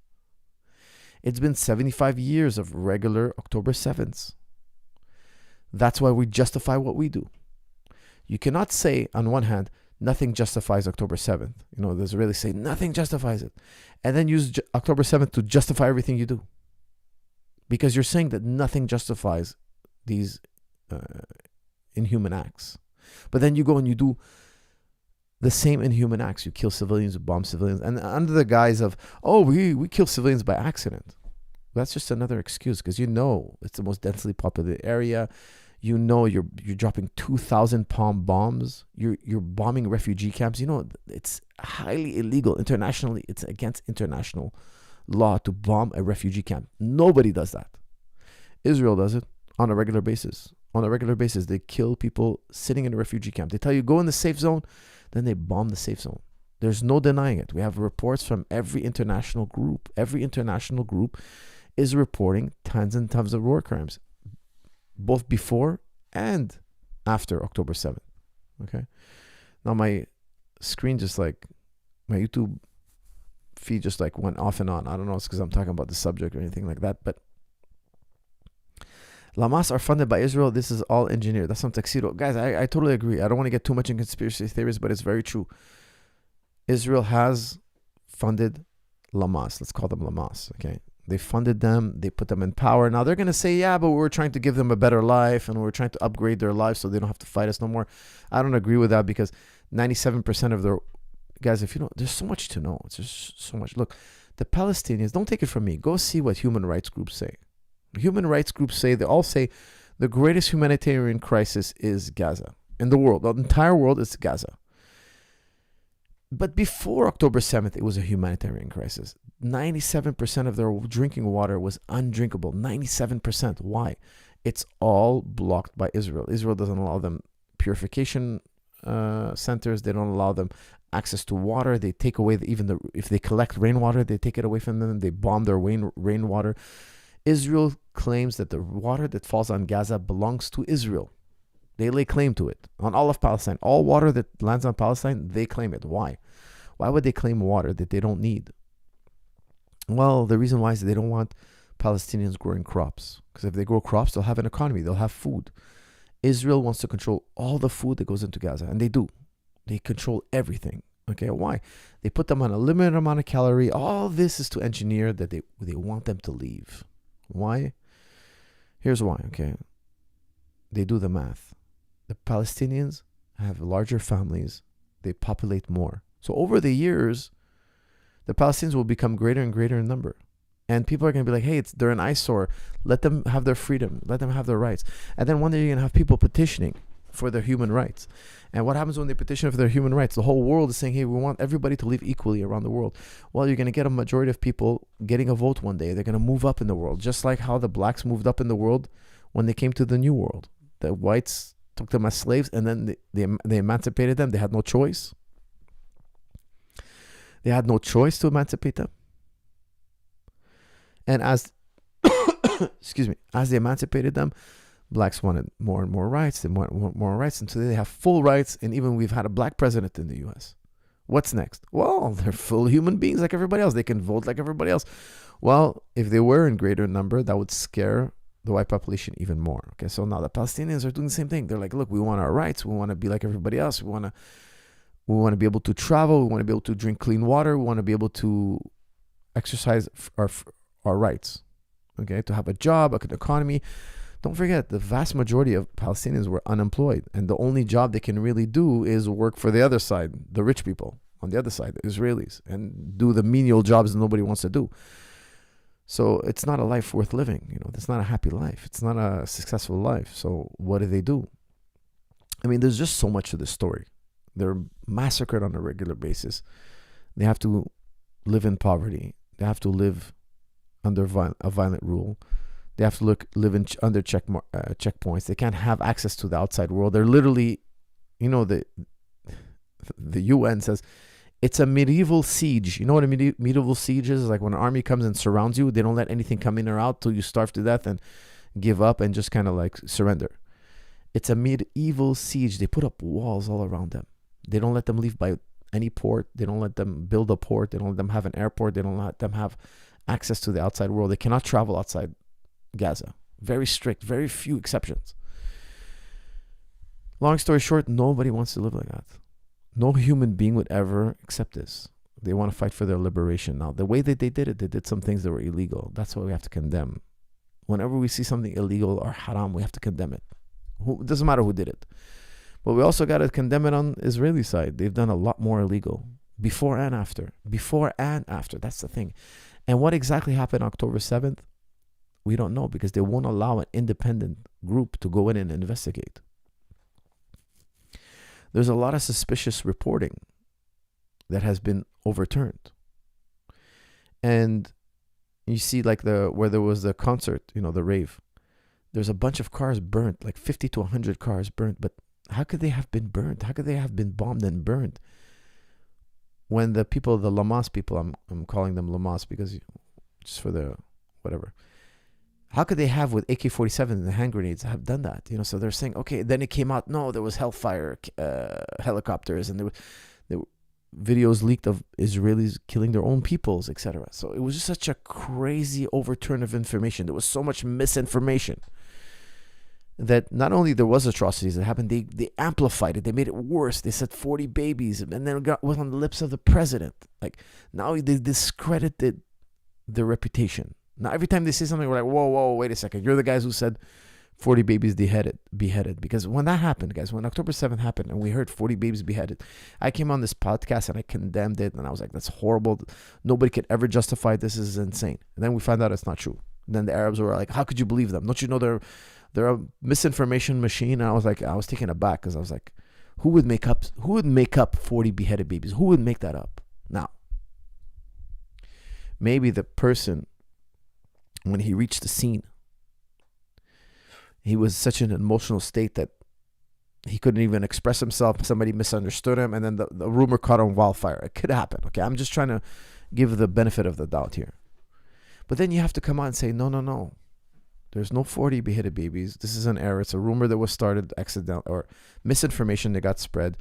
It's been 75 years of regular October 7ths. That's why we justify what we do. You cannot say, on one hand, nothing justifies October 7th. You know, there's really say nothing justifies it. And then use October 7th to justify everything you do. Because you're saying that nothing justifies these inhuman acts. But then you go and you do the same inhuman acts. You kill civilians, you bomb civilians. And under the guise of, oh, we kill civilians by accident. That's just another excuse because you know it's the most densely populated area. You know you're dropping 2,000 pound bombs. You're bombing refugee camps. You know it's highly illegal internationally. It's against international law to bomb a refugee camp. Nobody does that. Israel does it on a regular basis. On a regular basis, they kill people sitting in a refugee camp. They tell you go in the safe zone, then they bomb the safe zone. There's no denying it. We have reports from every international group. Every international group is reporting tons and tons of war crimes, both before and after October 7th. Okay. Now my screen just like, my YouTube feed just like went off and on. I don't know, it's because I'm talking about the subject or anything like that, but Hamas are funded by Israel. This is all engineered. That's some tuxedo. Guys, I totally agree. I don't want to get too much in conspiracy theories, but it's very true. Israel has funded Hamas. Let's call them Hamas, okay? They funded them. They put them in power. Now they're going to say, yeah, but we're trying to give them a better life and we're trying to upgrade their lives so they don't have to fight us no more. I don't agree with that because 97% of their... Guys, if you know, there's so much to know. It's just so much. Look, the Palestinians, don't take it from me. Go see what human rights groups say. Human rights groups say, they all say the greatest humanitarian crisis is Gaza. In the world, the entire world is Gaza. But before October 7th, it was a humanitarian crisis. 97% of their drinking water was undrinkable. 97%. Why? It's all blocked by Israel. Israel doesn't allow them purification centers. They don't allow them access to water. They take away if they collect rainwater, they take it away from them. They bomb their rainwater. Israel claims that the water that falls on Gaza belongs to Israel. They lay claim to it on all of Palestine. All water that lands on Palestine, they claim it. Why? Why would they claim water that they don't need? Well, the reason why is they don't want Palestinians growing crops. Because if they grow crops, they'll have an economy. They'll have food. Israel wants to control all the food that goes into Gaza. And they do. They control everything. Okay, why? They put them on a limited amount of calorie. All this is to engineer that they want them to leave. Why? Here's why, okay? They do the math. The Palestinians have larger families. They populate more. So over the years, the Palestinians will become greater and greater in number. And people are going to be like, hey, they're an eyesore. Let them have their freedom. Let them have their rights. And then one day you're going to have people petitioning for their human rights. And what happens when they petition for their human rights? The whole world is saying, hey, we want everybody to live equally around the world. Well, you're going to get a majority of people getting a vote one day. They're going to move up in the world, just like how the blacks moved up in the world when they came to the New World. The whites took them as slaves, and then they emancipated them. They had no choice. They had no choice to emancipate them. And as they emancipated them, blacks wanted more and more rights. They want more rights. And today they have full rights. And even we've had a black president in the U.S. What's next? Well, they're full human beings like everybody else. They can vote like everybody else. Well, if they were in greater number, that would scare the white population even more. Okay, so now the Palestinians are doing the same thing. They're like, look, we want our rights. We want to be like everybody else. We want to be able to travel. We want to be able to drink clean water. We want to be able to exercise our rights. Okay, to have a job, an economy. Don't forget, the vast majority of Palestinians were unemployed. And the only job they can really do is work for the other side, the rich people. on the other side, the Israelis, and do the menial jobs that nobody wants to do. So it's not a life worth living. It's not a happy life. It's not a successful life. So what do? I mean, there's just so much to this story. They're massacred on a regular basis. They have to live in poverty. They have to live under a violent rule. They have to live under checkpoints. They can't have access to the outside world. They're literally, the UN says it's a medieval siege. You know what a medieval siege is? It's like when an army comes and surrounds you, they don't let anything come in or out till you starve to death and give up and just kind of like surrender. It's a medieval siege. They put up walls all around them. They don't let them leave by any port. They don't let them build a port. They don't let them have an airport. They don't let them have access to the outside world. They cannot travel outside Gaza. Very strict, very few exceptions. Long story short, nobody wants to live like that. No human being would ever accept this. They want to fight for their liberation. Now, the way that they did it, they did some things that were illegal. That's what we have to condemn. Whenever we see something illegal or haram, we have to condemn it. It doesn't matter who did it. But we also got to condemn it on the Israeli side. They've done a lot more illegal before and after. Before and after. That's the thing. And what exactly happened October 7th? We don't know, because they won't allow an independent group to go in and investigate. There's a lot of suspicious reporting that has been overturned. And you see, like where there was the concert, the rave, there's a bunch of cars burnt, like 50 to 100 cars burnt. But how could they have been burnt? How could they have been bombed and burnt? When the people, the Lamas people, I'm calling them Lamas because just for the whatever. How could they have, with AK-47 and the hand grenades, have done that? So they're saying, okay, then it came out, no, there was Hellfire helicopters, and there were videos leaked of Israelis killing their own peoples, etc. So it was just such a crazy overturn of information. There was so much misinformation that not only there was atrocities that happened, they amplified it. They made it worse. They said 40 babies, and then it was on the lips of the president. Like, now they discredited their reputation. Now, every time they say something, we're like, whoa, wait a second. You're the guys who said 40 babies beheaded. Because when that happened, guys, when October 7th happened and we heard 40 babies beheaded, I came on this podcast and I condemned it. And I was like, that's horrible. Nobody could ever justify this. This is insane. And then we found out it's not true. And then the Arabs were like, how could you believe them? Don't you know they're a misinformation machine? And I was taken aback, because I was like, who would make up 40 beheaded babies? Who would make that up? Now, maybe the person, when he reached the scene, he was such an emotional state that he couldn't even express himself. Somebody misunderstood him, and then the rumor caught on wildfire. It could happen. Okay, I'm just trying to give the benefit of the doubt here. But then you have to come out and say, no. There's no 40 beheaded babies. This is an error. It's a rumor that was started accidentally, or misinformation that got spread.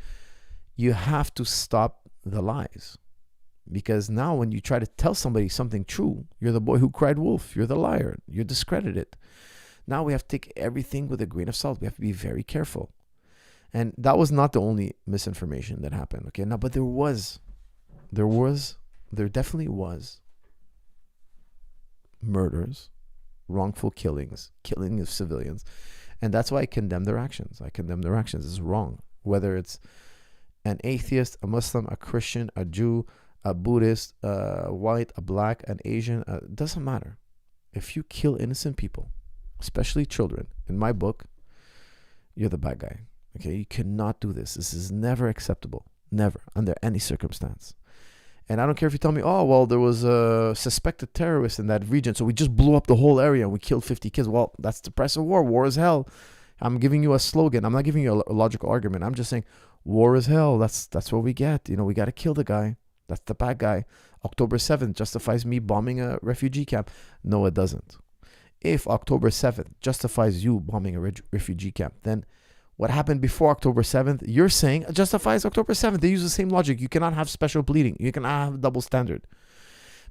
You have to stop the lies. Because now when you try to tell somebody something true, you're the boy who cried wolf. You're the liar. You're discredited. Now we have to take everything with a grain of salt. We have to be very careful. And that was not the only misinformation that happened. Okay, now, but there definitely was murders, wrongful killings, killing of civilians. And that's why I condemn their actions. It's wrong. Whether it's an atheist, a Muslim, a Christian, a Jew, a Buddhist, a white, a black, an Asian, doesn't matter. If you kill innocent people, especially children, in my book, you're the bad guy. Okay, you cannot do this. This is never acceptable. Never, under any circumstance. And I don't care if you tell me, oh, well, there was a suspected terrorist in that region, so we just blew up the whole area and we killed 50 kids. Well, that's the price of war. War is hell. I'm giving you a slogan. I'm not giving you a logical argument. I'm just saying, war is hell. That's what we get. We got to kill the guy. That's the bad guy. October 7th justifies me bombing a refugee camp. No, it doesn't. If October 7th justifies you bombing a refugee camp, then what happened before October 7th, you're saying justifies October 7th. They use the same logic. You cannot have special pleading. You cannot have double standard.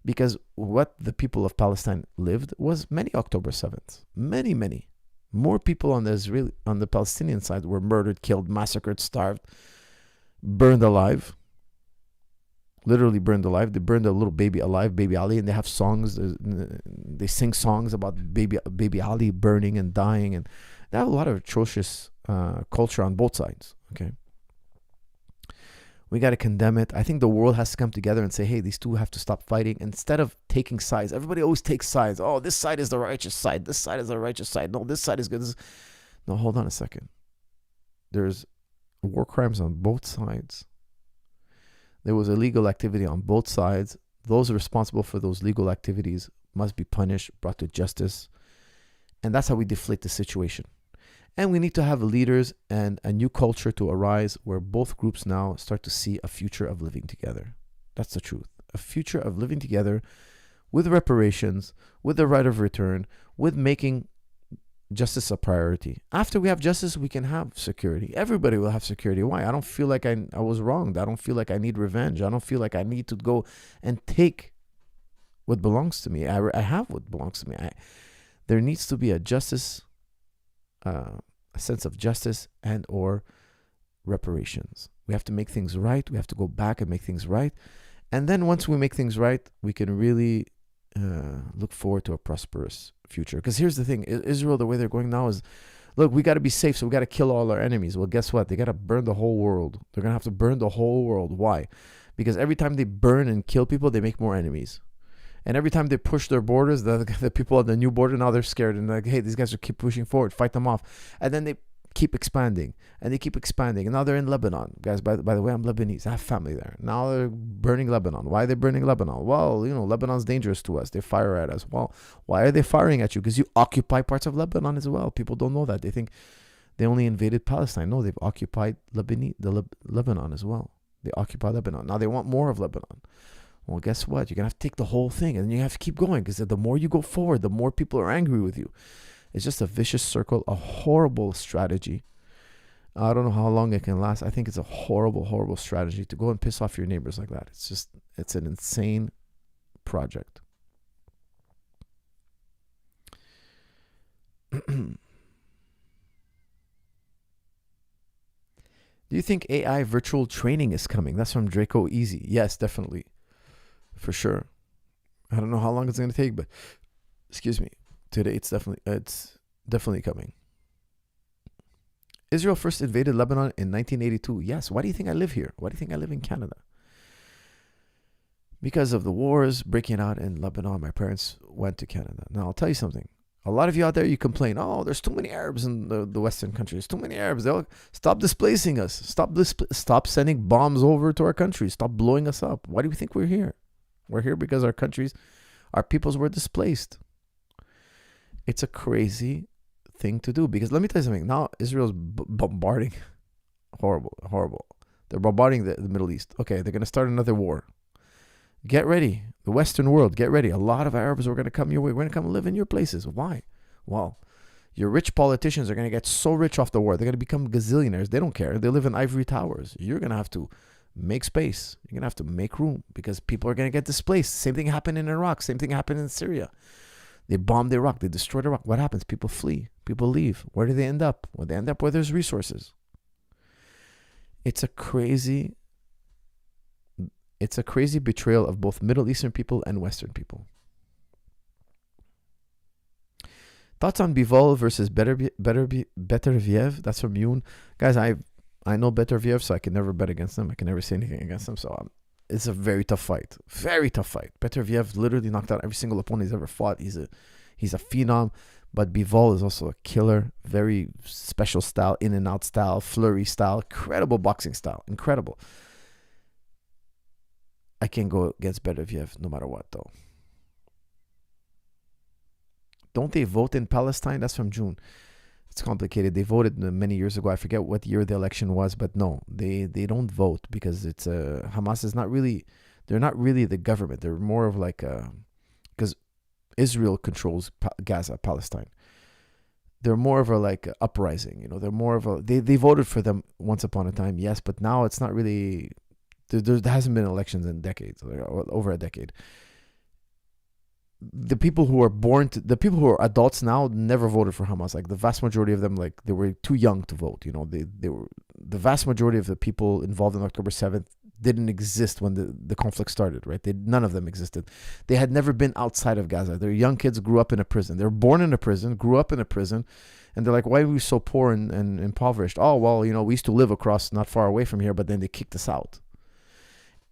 Because what the people of Palestine lived was many October 7th. Many. More people on the Palestinian side were murdered, killed, massacred, starved, burned alive. Literally burned alive. They burned a little baby alive, baby Ali, and they have songs. They sing songs about baby Ali burning and dying, and they have a lot of atrocious culture on both sides. Okay, We got to condemn it. I think the world has to come together and say, hey, these two have to stop fighting. Instead of taking sides, everybody always takes sides. Oh, this side is the righteous side. This side is the righteous side. No, this side is good. No, hold on a second. There's war crimes on both sides. There was illegal activity on both sides. Those responsible for those legal activities must be punished, brought to justice. And that's how we deflate the situation. And we need to have leaders and a new culture to arise where both groups now start to see a future of living together. That's the truth. A future of living together with reparations, with the right of return, with making justice a priority. After we have justice, we can have security. Everybody will have security. Why? I don't feel like I was wronged. I don't feel like I need revenge. I don't feel like I need to go and take what belongs to me. I have what belongs to me. There needs to be a justice, a sense of justice and or reparations. We have to make things right. We have to go back and make things right. And then once we make things right, we can really look forward to a prosperous future. Because here's the thing, Israel, the way they're going now is, look, we got to be safe, so we got to kill all our enemies. Well, guess what? They got to burn the whole world. They're going to have to burn the whole world. Why? Because every time they burn and kill people, they make more enemies. And every time they push their borders, the people at the new border, now they're scared. And like, hey, these guys will keep pushing forward, fight them off. And then they keep expanding. And they keep expanding. And now they're in Lebanon. Guys, by the way, I'm Lebanese. I have family there. Now they're burning Lebanon. Why are they burning Lebanon? Well, Lebanon's dangerous to us. They fire at us. Well, why are they firing at you? Because you occupy parts of Lebanon as well. People don't know that. They think they only invaded Palestine. No, they've occupied Lebanon as well. They occupy Lebanon. Now they want more of Lebanon. Well, guess what? You're going to have to take the whole thing, and you have to keep going, because the more you go forward, the more people are angry with you. It's just a vicious circle, a horrible strategy. I don't know how long it can last. I think it's a horrible, horrible strategy to go and piss off your neighbors like that. It's an insane project. Do you think AI virtual training is coming? That's from Draco Easy. Yes, definitely. For sure. I don't know how long it's going to take, but excuse me. Today it's definitely coming. Israel first invaded Lebanon in 1982. Yes. Why do you think I live here? Why do you think I live in Canada? Because of the wars breaking out in Lebanon, my parents went to Canada. Now, I'll tell you something. A lot of you out there, you complain, oh, there's too many Arabs in the Western countries. Too many Arabs. They'll stop displacing us. Stop sending bombs over to our countries. Stop blowing us up. Why do we think we're here? We're here because our peoples were displaced. It's a crazy thing to do, because let me tell you something. Now Israel's bombarding. Horrible. They're bombarding the Middle East. Okay, they're going to start another war. Get ready. The Western world, get ready. A lot of Arabs are going to come your way. We're going to come live in your places. Why? Well, your rich politicians are going to get so rich off the war. They're going to become gazillionaires. They don't care. They live in ivory towers. You're going to have to make space. You're going to have to make room, because people are going to get displaced. Same thing happened in Iraq. Same thing happened in Syria. They bombed Iraq. They destroyed Iraq. What happens? People flee. People leave. Where do they end up? Well, they end up where there's resources. It's a crazy betrayal of both Middle Eastern people and Western people. Thoughts on Bival versus Beterbiev? That's from Yoon. Guys, I know Beterbiev, so I can never bet against him. I can never say anything against him. So it's a very tough fight. Very tough fight. Beterbiev literally knocked out every single opponent he's ever fought. He's a phenom. But Bival is also a killer. Very special style, in and out style, flurry style, incredible boxing style. Incredible. I can't go against Beterbiev no matter what, though. Don't they vote in Palestine? That's from June. It's complicated. They voted many years ago. I forget what year the election was, but no, they don't vote, because it's Hamas is not really, they're not really the government. They're more of like because Israel controls Gaza, Palestine. They're more of a like uprising. They're more of a they voted for them once upon a time, yes, but now it's not really. There hasn't been elections in decades, over a decade. The people who are adults now never voted for Hamas. Like the vast majority of them, like they were too young to vote. They were the vast majority of the people involved in October 7th didn't exist when the conflict started, right? None of them existed. They had never been outside of Gaza. Their young kids grew up in a prison. They were born in a prison, grew up in a prison, and they're like, why are we so poor and impoverished? Oh, well, we used to live across, not far away from here, but then they kicked us out.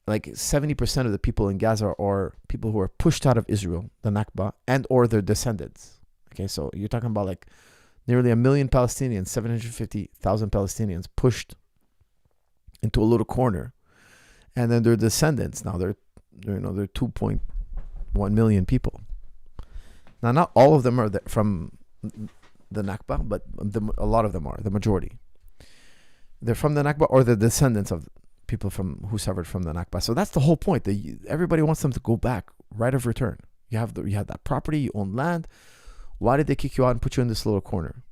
like 70% of the people in Gaza are people who are pushed out of Israel, the Nakba, and or their descendants. Okay, so you're talking about like nearly 1 million Palestinians, 750,000 Palestinians pushed into a little corner, and then their descendants. Now they're 2.1 million people. Now, not all of them are from the Nakba, but a lot of them are, the majority. They're from the Nakba or the descendants of people who suffered from the Nakba. So that's the whole point. Everybody wants them to go back, right of return. You have that property, you own land. Why did they kick you out and put you in this little corner?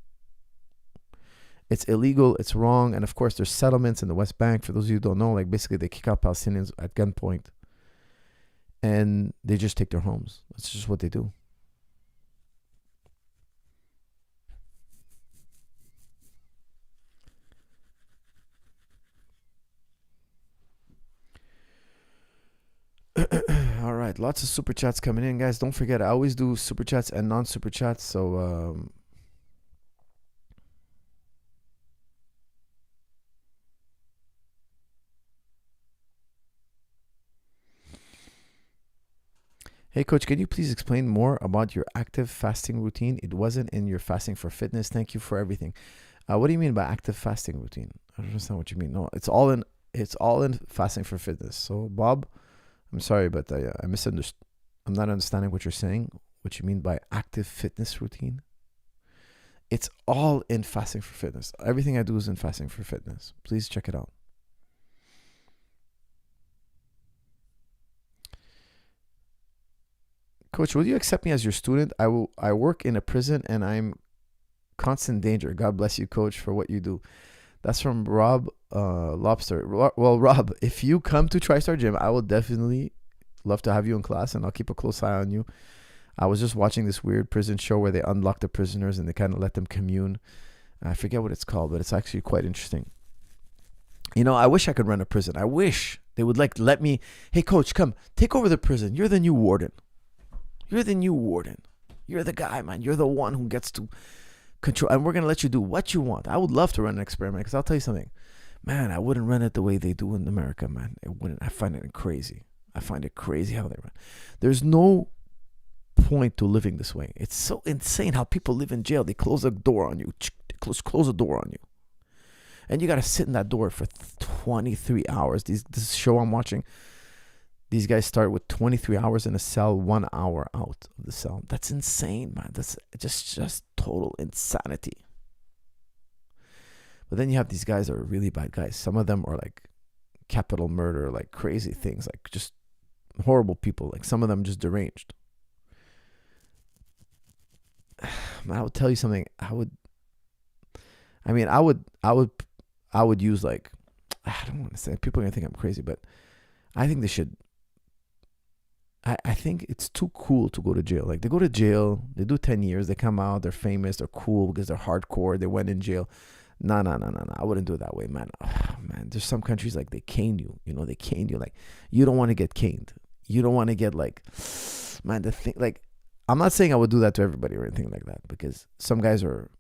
It's illegal, it's wrong, and of course there's settlements in the West Bank. For those of you who don't know, like basically they kick out Palestinians at gunpoint and they just take their homes. That's just what they do. All right, lots of super chats coming in, guys. Don't forget, I always do super chats and non-super chats. So hey, Coach, can you please explain more about your active fasting routine? It wasn't in your fasting for fitness. Thank you for everything. What do you mean by active fasting routine? I don't understand what you mean. No, it's all in fasting for fitness. So, Bob, I'm sorry, but I misunderstood. I'm not understanding what you're saying. What you mean by active fitness routine? It's all in fasting for fitness. Everything I do is in fasting for fitness. Please check it out. Coach, will you accept me as your student? I work in a prison and I'm constant danger. God bless you, Coach, for what you do. That's from Rob Lobster. Well, Rob, if you come to TriStar Gym, I will definitely love to have you in class, and I'll keep a close eye on you. I was just watching this weird prison show where they unlock the prisoners and they kind of let them commune. I forget what it's called, but it's actually quite interesting. You know, I wish I could run a prison. I wish they would let me. Hey, Coach, come take over the prison. You're the new warden. You're the new warden. You're the guy, man. You're the one who gets to control. And we're going to let you do what you want. I would love to run an experiment because I'll tell you something. Man, I wouldn't run it the way they do in America, man. It wouldn't. I find it crazy. I find it crazy how they run. There's no point to living this way. It's so insane how people live in jail. They close a door on you. They close a door on you. And you got to sit in that door for 23 hours. This show I'm watching, these guys start with 23 hours in a cell, 1 hour out of the cell. That's insane, man. That's just total insanity. But then you have these guys that are really bad guys. Some of them are like capital murder, like crazy things, like just horrible people. Like some of them just deranged. Man, I would tell you something. I would use like, I don't want to say, people are going to think I'm crazy, but I think they should. I think it's too cool to go to jail. Like they go to jail, they do 10 years, they come out, they're famous, they're cool because they're hardcore, they went in jail. No. I wouldn't do it that way, man. Oh, man, there's some countries like they cane you. You know, they cane you. Like you don't want to get caned. You don't want to get like, man, the thing. Like I'm not saying I would do that to everybody or anything like that because some guys are,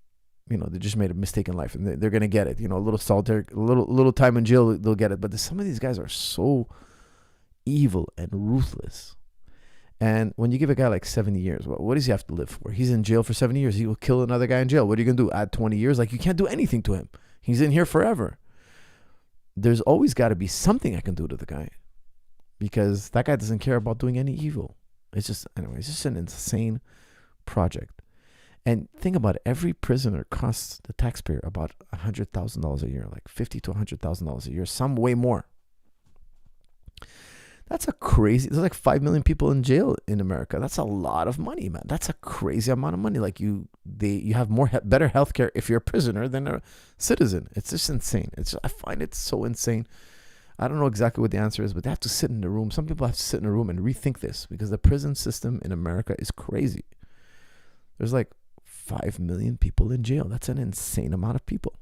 you know, they just made a mistake in life and they're gonna get it. You know, a little solitary, a little time in jail, they'll get it. But some of these guys are so evil and ruthless. And when you give a guy like 70 years, what does he have to live for? He's in jail for 70 years. He will kill another guy in jail. What are you going to do? Add 20 years? Like, you can't do anything to him. He's in here forever. There's always got to be something I can do to the guy because that guy doesn't care about doing any evil. It's just an insane project. And think about it. Every prisoner costs the taxpayer about $100,000 a year, like $50,000 to $100,000 a year, some way more. That's a crazy. There's like 5 million people in jail in America. That's a lot of money, man. That's a crazy amount of money. Like you have better healthcare if you're a prisoner than a citizen. It's just insane. I find it so insane. I don't know exactly what the answer is, but they have to sit in the room. Some people have to sit in a room and rethink this because the prison system in America is crazy. There's like 5 million people in jail. That's an insane amount of people.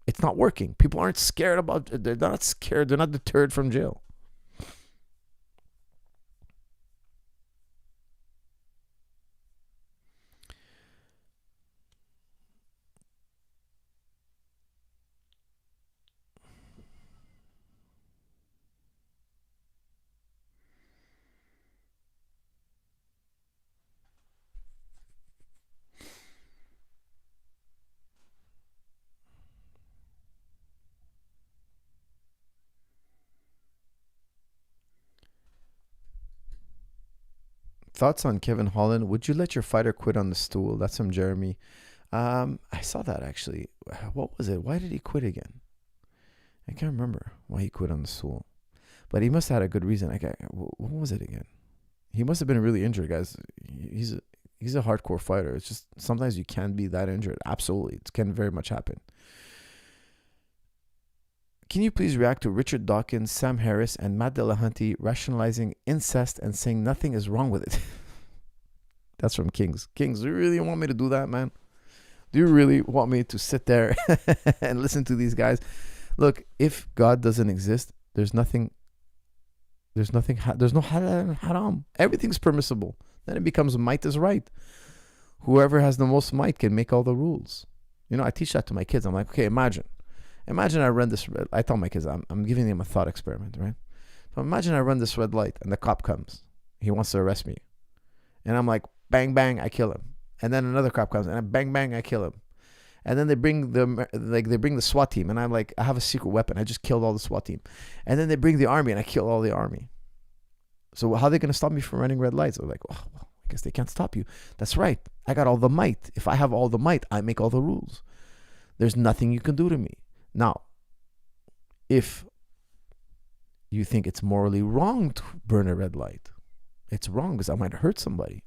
It's not working. People aren't scared about. They're not scared. They're not deterred from jail. Thoughts on Kevin Holland? Would you let your fighter quit on the stool? That's from Jeremy. I saw that actually. What was it? Why did he quit again? I can't remember why he quit on the stool. But he must have had a good reason. What was it again? He must have been really injured, guys. He's a hardcore fighter. It's just sometimes you can be that injured. Absolutely. It can very much happen. Can you please react to Richard Dawkins, Sam Harris, and Matt Dillahunty rationalizing incest and saying nothing is wrong with it? That's from Kings. Kings, do you really want me to do that, man? Do you really want me to sit there and listen to these guys? Look, if God doesn't exist, there's no haram. Everything's permissible. Then it becomes might is right. Whoever has the most might can make all the rules. I teach that to my kids. I'm like, okay, imagine I run this red. I tell my kids, I'm giving them a thought experiment, right? So imagine I run this red light and the cop comes. He wants to arrest me. And I'm like, bang, bang, I kill him. And then another cop comes and I bang, bang, I kill him. And then they bring the SWAT team and I'm like, I have a secret weapon. I just killed all the SWAT team. And then they bring the army and I kill all the army. So how are they going to stop me from running red lights? They're like, oh, well, I guess they can't stop you. That's right. I got all the might. If I have all the might, I make all the rules. There's nothing you can do to me. Now, if you think it's morally wrong to burn a red light, it's wrong because I might hurt somebody.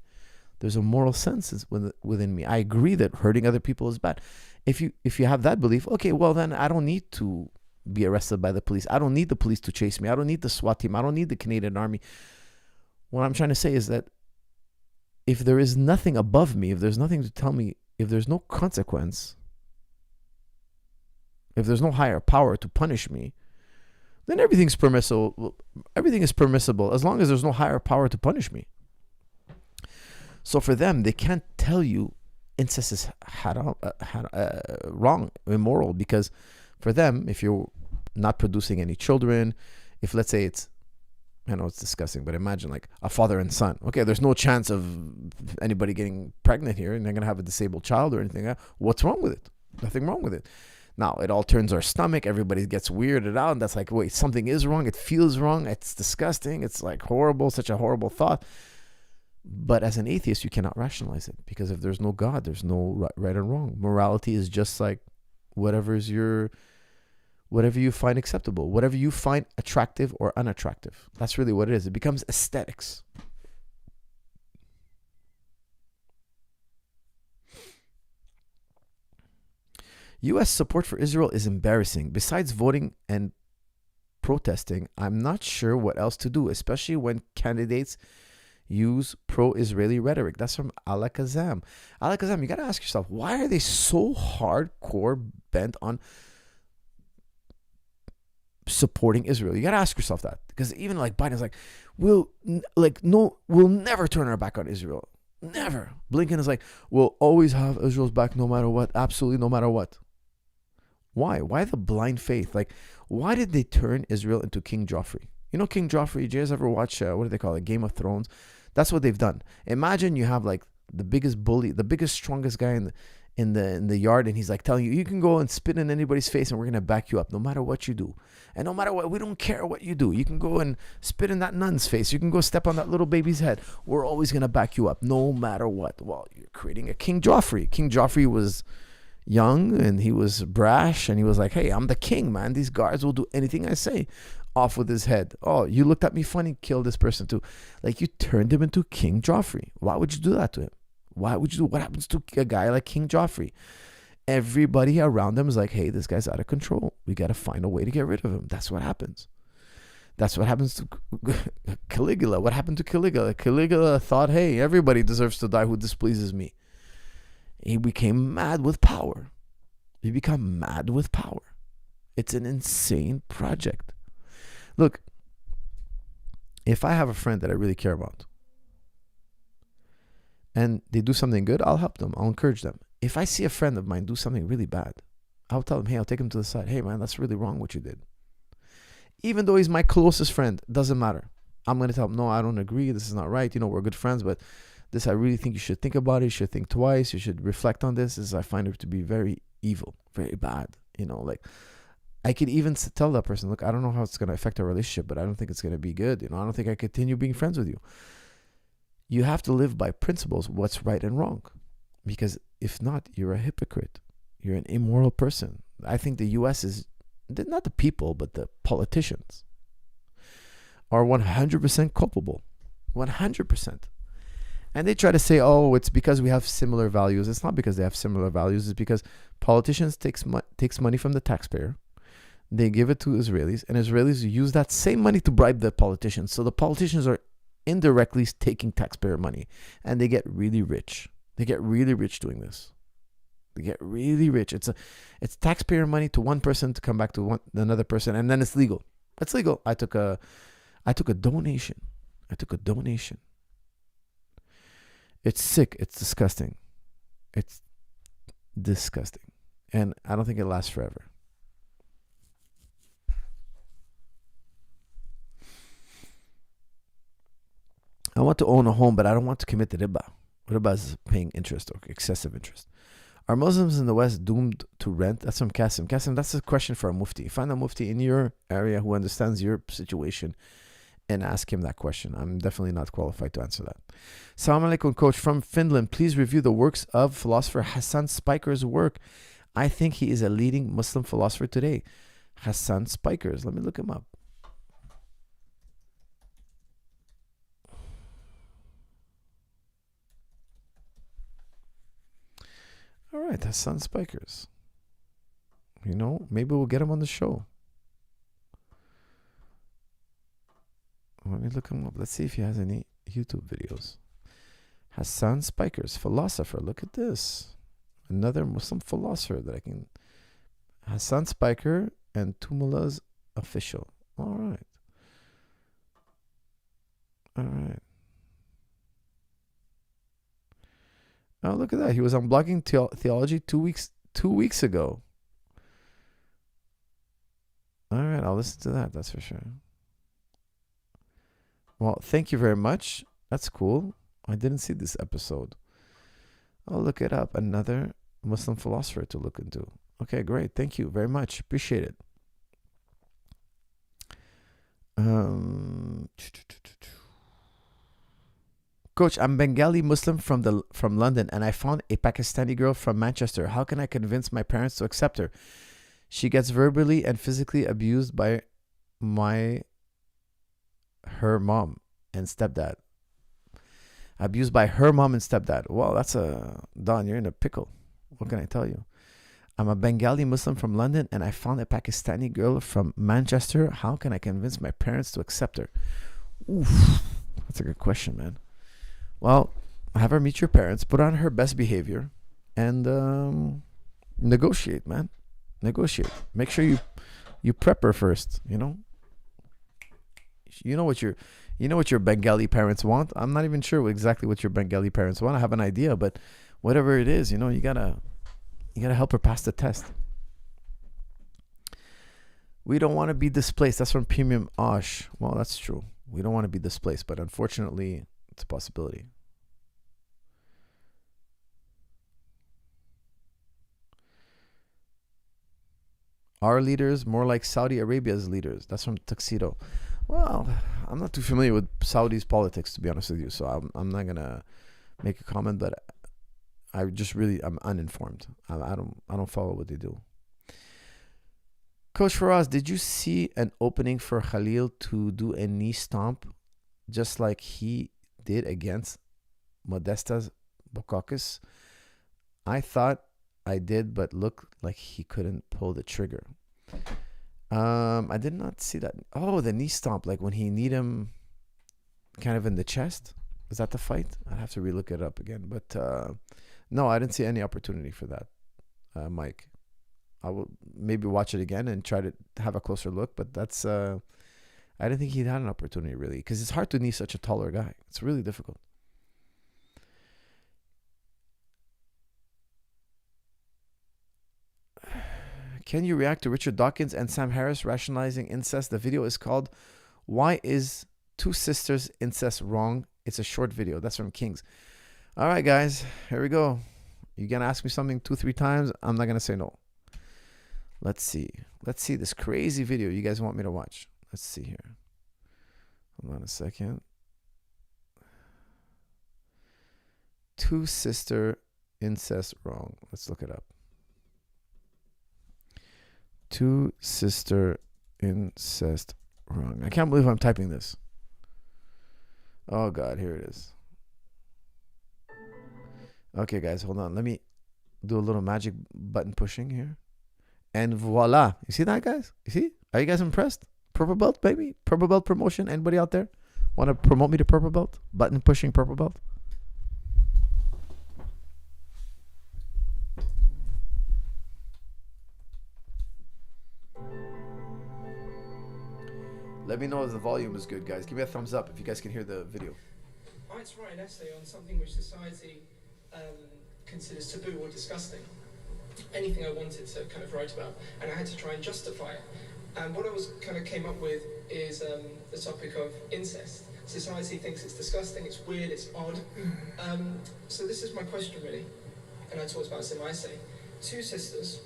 There's a moral sense within me. I agree that hurting other people is bad. If you have that belief, okay, well then I don't need to be arrested by the police. I don't need the police to chase me. I don't need the SWAT team. I don't need the Canadian Army. What I'm trying to say is that if there is nothing above me, if there's nothing to tell me, if there's no consequence, if there's no higher power to punish me, then everything's permissible. Everything is permissible as long as there's no higher power to punish me. So for them, they can't tell you incest is wrong, immoral, because for them, if you're not producing any children, if let's say I know it's disgusting, but imagine like a father and son. Okay, there's no chance of anybody getting pregnant here and they're going to have a disabled child or anything. What's wrong with it? Nothing wrong with it. Now, it all turns our stomach. Everybody gets weirded out. And that's like, wait, something is wrong. It feels wrong. It's disgusting. It's like horrible, such a horrible thought. But as an atheist, you cannot rationalize it because if there's no God, there's no right and wrong. Morality is just like whatever you find acceptable, whatever you find attractive or unattractive. That's really what it is. It becomes aesthetics. U.S. support for Israel is embarrassing. Besides voting and protesting, I'm not sure what else to do, especially when candidates use pro-Israeli rhetoric. That's from Alakazam. Alakazam, you got to ask yourself, why are they so hardcore bent on supporting Israel? You got to ask yourself that. Because even like Biden's like, we'll never turn our back on Israel. Never. Blinken is like, we'll always have Israel's back no matter what. Absolutely no matter what. Why? Why the blind faith? Like, why did they turn Israel into King Joffrey? You know King Joffrey? Did you guys ever watch, what do they call it? Game of Thrones? That's what they've done. Imagine you have like the biggest bully, the biggest, strongest guy in the yard, and he's like telling you, you can go and spit in anybody's face and we're going to back you up no matter what you do. And no matter what, we don't care what you do. You can go and spit in that nun's face. You can go step on that little baby's head. We're always going to back you up no matter what. Well, you're creating a King Joffrey. King Joffrey was young and he was brash and he was like, hey, I'm the king, man. These guards will do anything I say. Off with his head. Oh, you looked at me funny, kill this person too. Like, you turned him into King Joffrey. Why would you do that to him? Why would you do? What happens to a guy like King Joffrey? Everybody around him is like, hey, this guy's out of control. We got to find a way to get rid of him. That's what happens. That's what happens to Caligula. What happened to Caligula? Caligula thought, hey, everybody deserves to die who displeases me. He became mad with power. You become mad with power. It's an insane project. Look, if I have a friend that I really care about and they do something good, I'll help them. I'll encourage them. If I see a friend of mine do something really bad, I'll tell him, hey, I'll take him to the side. Hey, man, that's really wrong what you did. Even though he's my closest friend, doesn't matter. I'm going to tell him, no, I don't agree. This is not right. We're good friends, but this, I really think you should think about it. You should think twice. You should reflect on this. I find it to be very evil, very bad. I could even tell that person, look, I don't know how it's going to affect our relationship, but I don't think it's going to be good. I don't think I continue being friends with you. You have to live by principles, what's right and wrong. Because if not, you're a hypocrite. You're an immoral person. I think the US is, not the people, but the politicians are 100% culpable. 100%. And they try to say, oh, it's because we have similar values. It's not because they have similar values. It's because politicians takes money from the taxpayer. They give it to Israelis, and Israelis use that same money to bribe the politicians. So the politicians are indirectly taking taxpayer money, and they get really rich. They get really rich doing this. They get really rich. It's taxpayer money to one person to come back to another person, and then it's legal. It's legal. I took a donation. It's sick. It's disgusting. It's disgusting. And I don't think it lasts forever. I want to own a home, but I don't want to commit the riba. Riba is paying interest or excessive interest. Are Muslims in the West doomed to rent? That's from Qasim. Qasim, that's a question for a mufti. Find a mufti in your area who understands your situation and ask him that question. I'm definitely not qualified to answer that. Assalamu alaikum, coach. From Finland, please review the works of philosopher Hassan Spiker's work. I think he is a leading Muslim philosopher today. Hassan Spikers. Let me look him up. All right, Hassan Spikers. Maybe we'll get him on the show. Let me look him up. Let's see if he has any YouTube videos. Hassan Spikers, philosopher. Look at this. Another Muslim philosopher that I can... Hassan Spiker and Tumula's official. All right. Oh, look at that. He was on Blogging Theology 2 weeks ago. All right, I'll listen to that. That's for sure. Well, thank you very much. That's cool. I didn't see this episode. I'll look it up. Another Muslim philosopher to look into. Okay, great. Thank you very much. Appreciate it. Coach, I'm Bengali Muslim from London, and I found a Pakistani girl from Manchester. How can I convince my parents to accept her? She gets verbally and physically abused by her mom and stepdad. Abused by her mom and stepdad. Well, that's Don, you're in a pickle. What can I tell you? I'm a Bengali Muslim from London, and I found a Pakistani girl from Manchester. How can I convince my parents to accept her? Oof, that's a good question, man. Well, have her meet your parents, put on her best behavior, and negotiate, man. Negotiate. Make sure you prep her first. You know what your Bengali parents want. I'm not even sure exactly what your Bengali parents want. I have an idea, but whatever it is, you gotta help her pass the test. We don't want to be displaced. That's from Premium Osh. Well, that's true. We don't want to be displaced, but unfortunately, it's a possibility. Our leaders more like Saudi Arabia's leaders. That's from Tuxedo. Well, I'm not too familiar with Saudi's politics, to be honest with you, so I'm not gonna make a comment. But I'm uninformed. I don't follow what they do. Coach Faraz, did you see an opening for Khalil to do a knee stomp, just like he did against Modestas Bokakis? I thought I did, but looked like he couldn't pull the trigger. I did not see that. Oh, the knee stomp, like when he kneed him kind of in the chest. Was that the fight? I'd have to relook it up again. But no, I didn't see any opportunity for that, Mike. I will maybe watch it again and try to have a closer look. But that's, I didn't think he'd had an opportunity really, because it's hard to knee such a taller guy. It's really difficult. Can you react to Richard Dawkins and Sam Harris rationalizing incest? The video is called "Why is Two Sisters Incest Wrong?" It's a short video. That's from Kings. All right, guys, here we go. You're going to ask me something 2-3 times. I'm not going to say no. Let's see. Let's see this crazy video you guys want me to watch. Let's see here. Hold on a second. two sister incest wrong? Let's look it up. Two sister incest wrong. I can't believe I'm typing this. Oh God, here it is. Okay, guys, hold on. Let me do a little magic button pushing here. And voila. You see that, guys? You see? Are you guys impressed? Purple belt, baby. Purple belt promotion. Anybody out there want to promote me to purple belt? Button pushing purple belt. Let me know if the volume is good, guys. Give me a thumbs up if you guys can hear the video. I had to write an essay on something which society considers taboo or disgusting. Anything I wanted to kind of write about, and I had to try and justify it. And what I was kind of came up with is the topic of incest. Society thinks it's disgusting, it's weird, it's odd. So this is my question really, and I talked about this in my essay. Two sisters.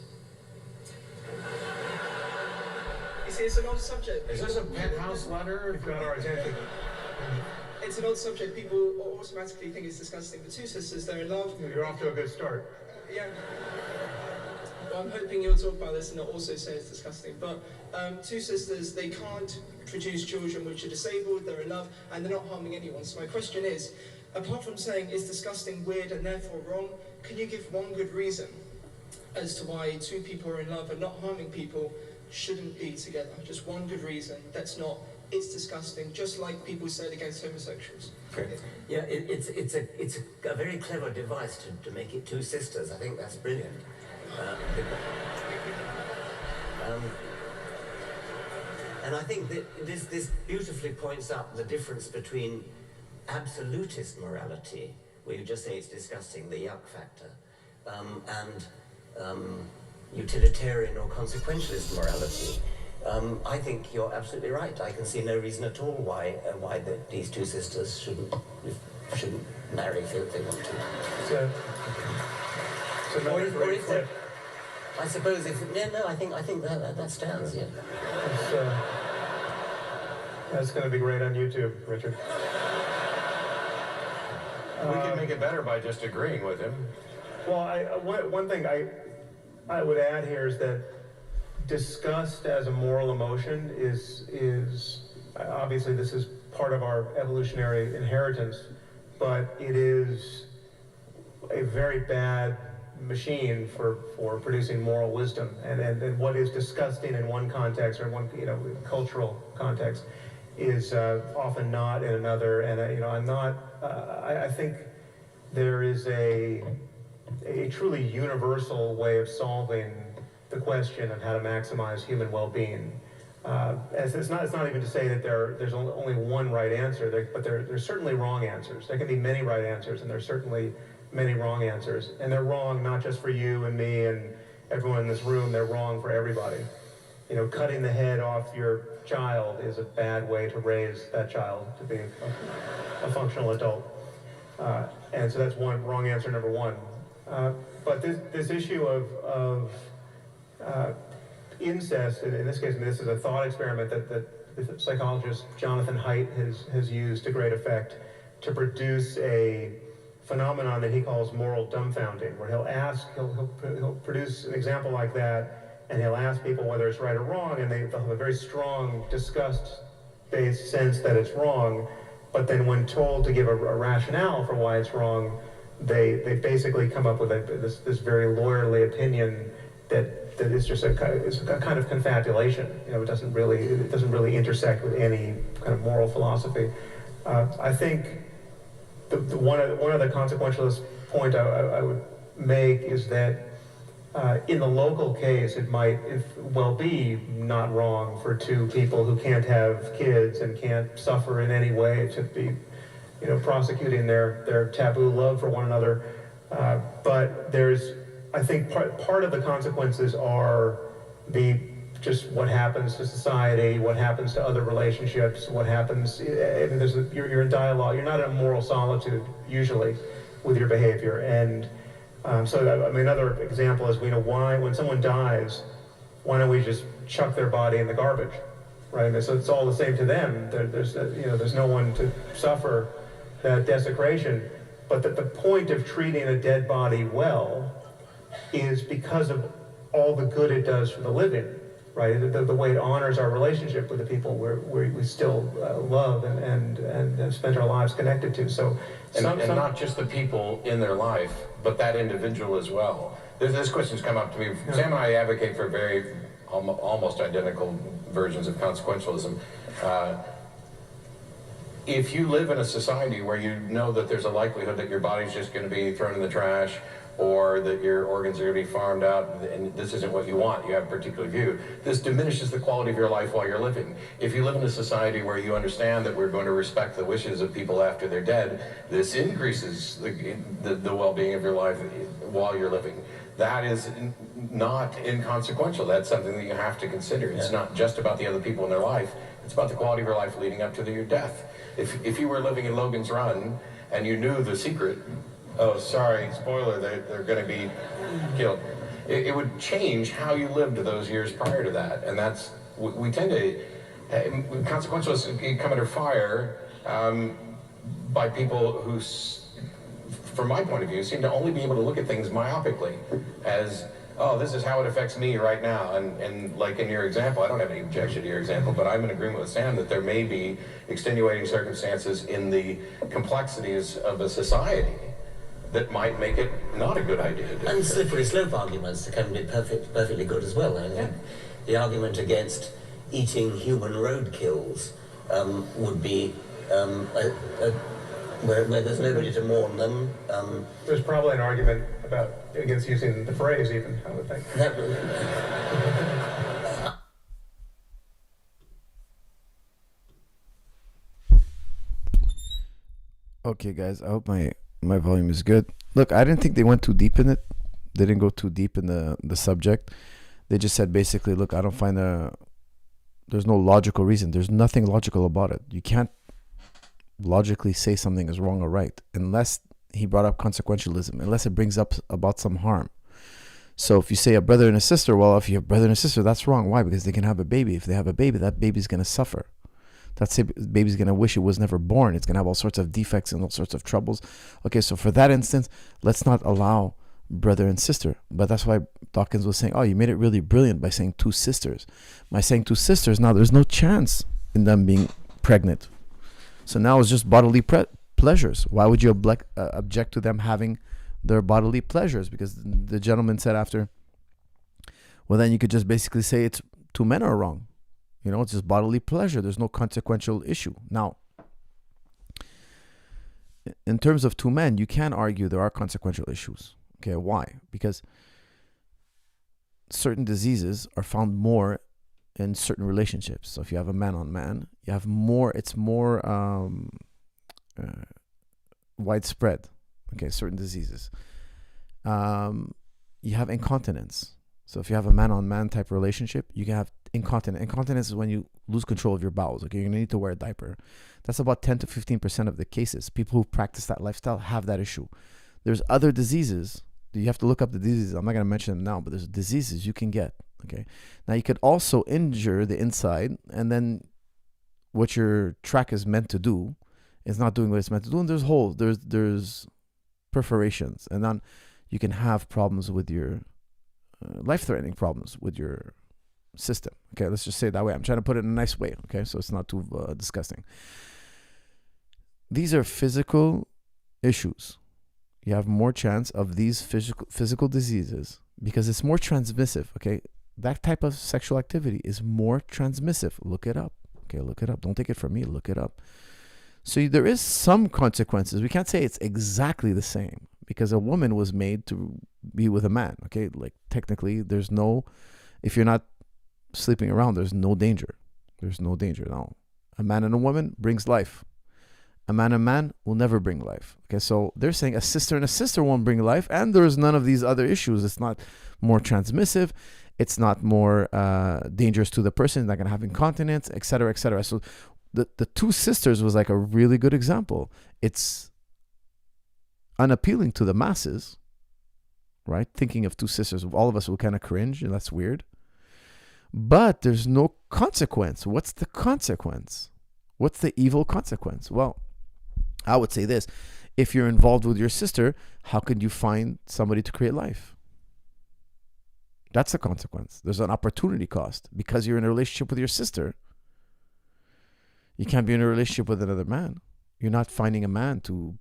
You see, it's an odd subject. Is this a penthouse letter? You've got our attention. It's an odd subject. People automatically think it's disgusting. The two sisters, they're in love. You're off to a good start. Yeah. Well, I'm hoping you'll talk about this and not also say it's disgusting. But two sisters, they can't produce children which are disabled, they're in love, and they're not harming anyone. So my question is, apart from saying it's disgusting, weird, and therefore wrong, can you give one good reason as to why two people who are in love and not harming people shouldn't be together? Just one good reason that's not, it's disgusting, just like people said against homosexuals. Okay. Yeah, it's a very clever device to make it two sisters. I think that's brilliant. And I think that this beautifully points out the difference between absolutist morality, where you just say it's disgusting, the yuck factor, and utilitarian or consequentialist morality. I think you're absolutely right. I can see no reason at all why these two sisters shouldn't marry if they want to. So Or if I suppose if I think that stands. Yeah. That's going to be great on YouTube, Richard. We can make it better by just agreeing with him. Well, one thing I would add here is that disgust as a moral emotion is obviously this is part of our evolutionary inheritance, but it is a very bad machine for producing moral wisdom. And what is disgusting in one context or one cultural context is often not in another. And I'm not. I think there is a truly universal way of solving the question of how to maximize human well-being. As it's not even to say that there's only one right answer, but there's certainly wrong answers. There can be many right answers, and there's certainly many wrong answers. And they're wrong not just for you and me and everyone in this room, they're wrong for everybody. Cutting the head off your child is a bad way to raise that child to be a functional adult. And so that's one wrong answer, number one. But this issue of incest, in this case, this is a thought experiment that the psychologist Jonathan Haidt has used to great effect to produce a phenomenon that he calls moral dumbfounding, where he'll produce an example like that, and he'll ask people whether it's right or wrong, and they'll have a very strong disgust-based sense that it's wrong, but then when told to give a rationale for why it's wrong, they basically come up with this very lawyerly opinion that is just a kind of confabulation. It doesn't really intersect with any kind of moral philosophy. I think one of the consequentialist point I would make is that in the local case, it might well be not wrong for two people who can't have kids and can't suffer in any way to be, prosecuting their taboo love for one another. But I think part of the consequences are just what happens to society, what happens to other relationships, what happens. You're in dialogue. You're not in a moral solitude usually with your behavior. And another example is why when someone dies, why don't we just chuck their body in the garbage, right? So it's all the same to them. There's no one to suffer that desecration. but that the point of treating a dead body well is because of all the good it does for the living, right? The way it honors our relationship with the people we still love and have spent our lives connected to. So, and not just the people in their life, but that individual as well. This question's come up to me. Sam and I advocate for very almost identical versions of consequentialism. If you live in a society where you know that there's a likelihood that your body's just going to be thrown in the trash, or that your organs are going to be farmed out, and this isn't what you want, you have a particular view, this diminishes the quality of your life while you're living. If you live in a society where you understand that we're going to respect the wishes of people after they're dead, this increases the well-being of your life while you're living. That is not inconsequential. That's something that you have to consider. It's not just about the other people in their life, it's about the quality of your life leading up to your death. If you were living in Logan's Run and you knew the secret, oh, sorry, spoiler, they're going to be killed. It would change how you lived those years prior to that. And that's, we tend to, consequentialists come under fire by people who, from my point of view, seem to only be able to look at things myopically as, oh, this is how it affects me right now. And like in your example, I don't have any objection to your example, but I'm in agreement with Sam that there may be extenuating circumstances in the complexities of a society that might make it not a good idea. And slippery slope arguments can be perfectly good as well. I think the argument against eating human roadkills would be where there's nobody to mourn them. There's probably an argument against using the phrase even, I would think. Okay, guys, I hope my volume is good. Look, I didn't think they went too deep in it. They didn't go too deep in the subject. They just said basically, look, I don't find there's no logical reason. There's nothing logical about it. You can't logically say something is wrong or right unless he brought up consequentialism, unless it brings up about some harm. So if you say a brother and a sister, well, if you have a brother and a sister, that's wrong. Why? Because they can have a baby. If they have a baby, that baby's going to suffer. That baby's going to wish it was never born. It's going to have all sorts of defects and all sorts of troubles. Okay, so for that instance, let's not allow brother and sister. But that's why Dawkins was saying, oh, you made it really brilliant by saying two sisters. By saying two sisters, now there's no chance in them being pregnant. So now it's just bodily pleasures. Why would you object to them having their bodily pleasures? Because the gentleman said after, well, then you could just basically say it's two men are wrong. You know, it's just bodily pleasure. There's no consequential issue. Now, in terms of two men, you can argue there are consequential issues. Okay, why? Because certain diseases are found more in certain relationships. So if you have a man on man, you have more, it's more widespread. Okay, certain diseases. You have incontinence. So if you have a man on man type relationship, you can have incontinence. Incontinence is when you lose control of your bowels. Okay, you're going to need to wear a diaper. That's about 10 to 15% of the cases. People who practice that lifestyle have that issue. There's other diseases. You have to look up the diseases. I'm not going to mention them now, but there's diseases you can get. Okay. Now you could also injure the inside, and then what your tract is meant to do is not doing what it's meant to do. And there's holes, there's perforations, and then you can have problems with your life-threatening problems with your system. Okay, let's just say it that way. I'm trying to put it in a nice way. Okay, so it's not too disgusting. These are physical issues. You have more chance of these physical diseases because it's more transmissive. Okay, that type of sexual activity is more transmissive. Look it up. Okay, look it up. Don't take it from me. Look it up. So there is some consequences. We can't say it's exactly the same because a woman was made to be with a man. Okay, like technically, there's no, if you're not sleeping around, there's no danger. There's no danger. No, a man and a woman brings life. A man and a man will never bring life. Okay, so they're saying a sister and a sister won't bring life, and there's none of these other issues. It's not more transmissive. It's not more dangerous to the person. They're not gonna have incontinence, etc., etc. So the two sisters was like a really good example. It's unappealing to the masses, right? Thinking of two sisters, all of us will kind of cringe, and that's weird. But there's no consequence. What's the consequence? What's the evil consequence? Well, I would say this. if you're involved with your sister, how could you find somebody to create life? That's a consequence. There's an opportunity cost. Because you're in a relationship with your sister, you can't be in a relationship with another man. You're not finding a man to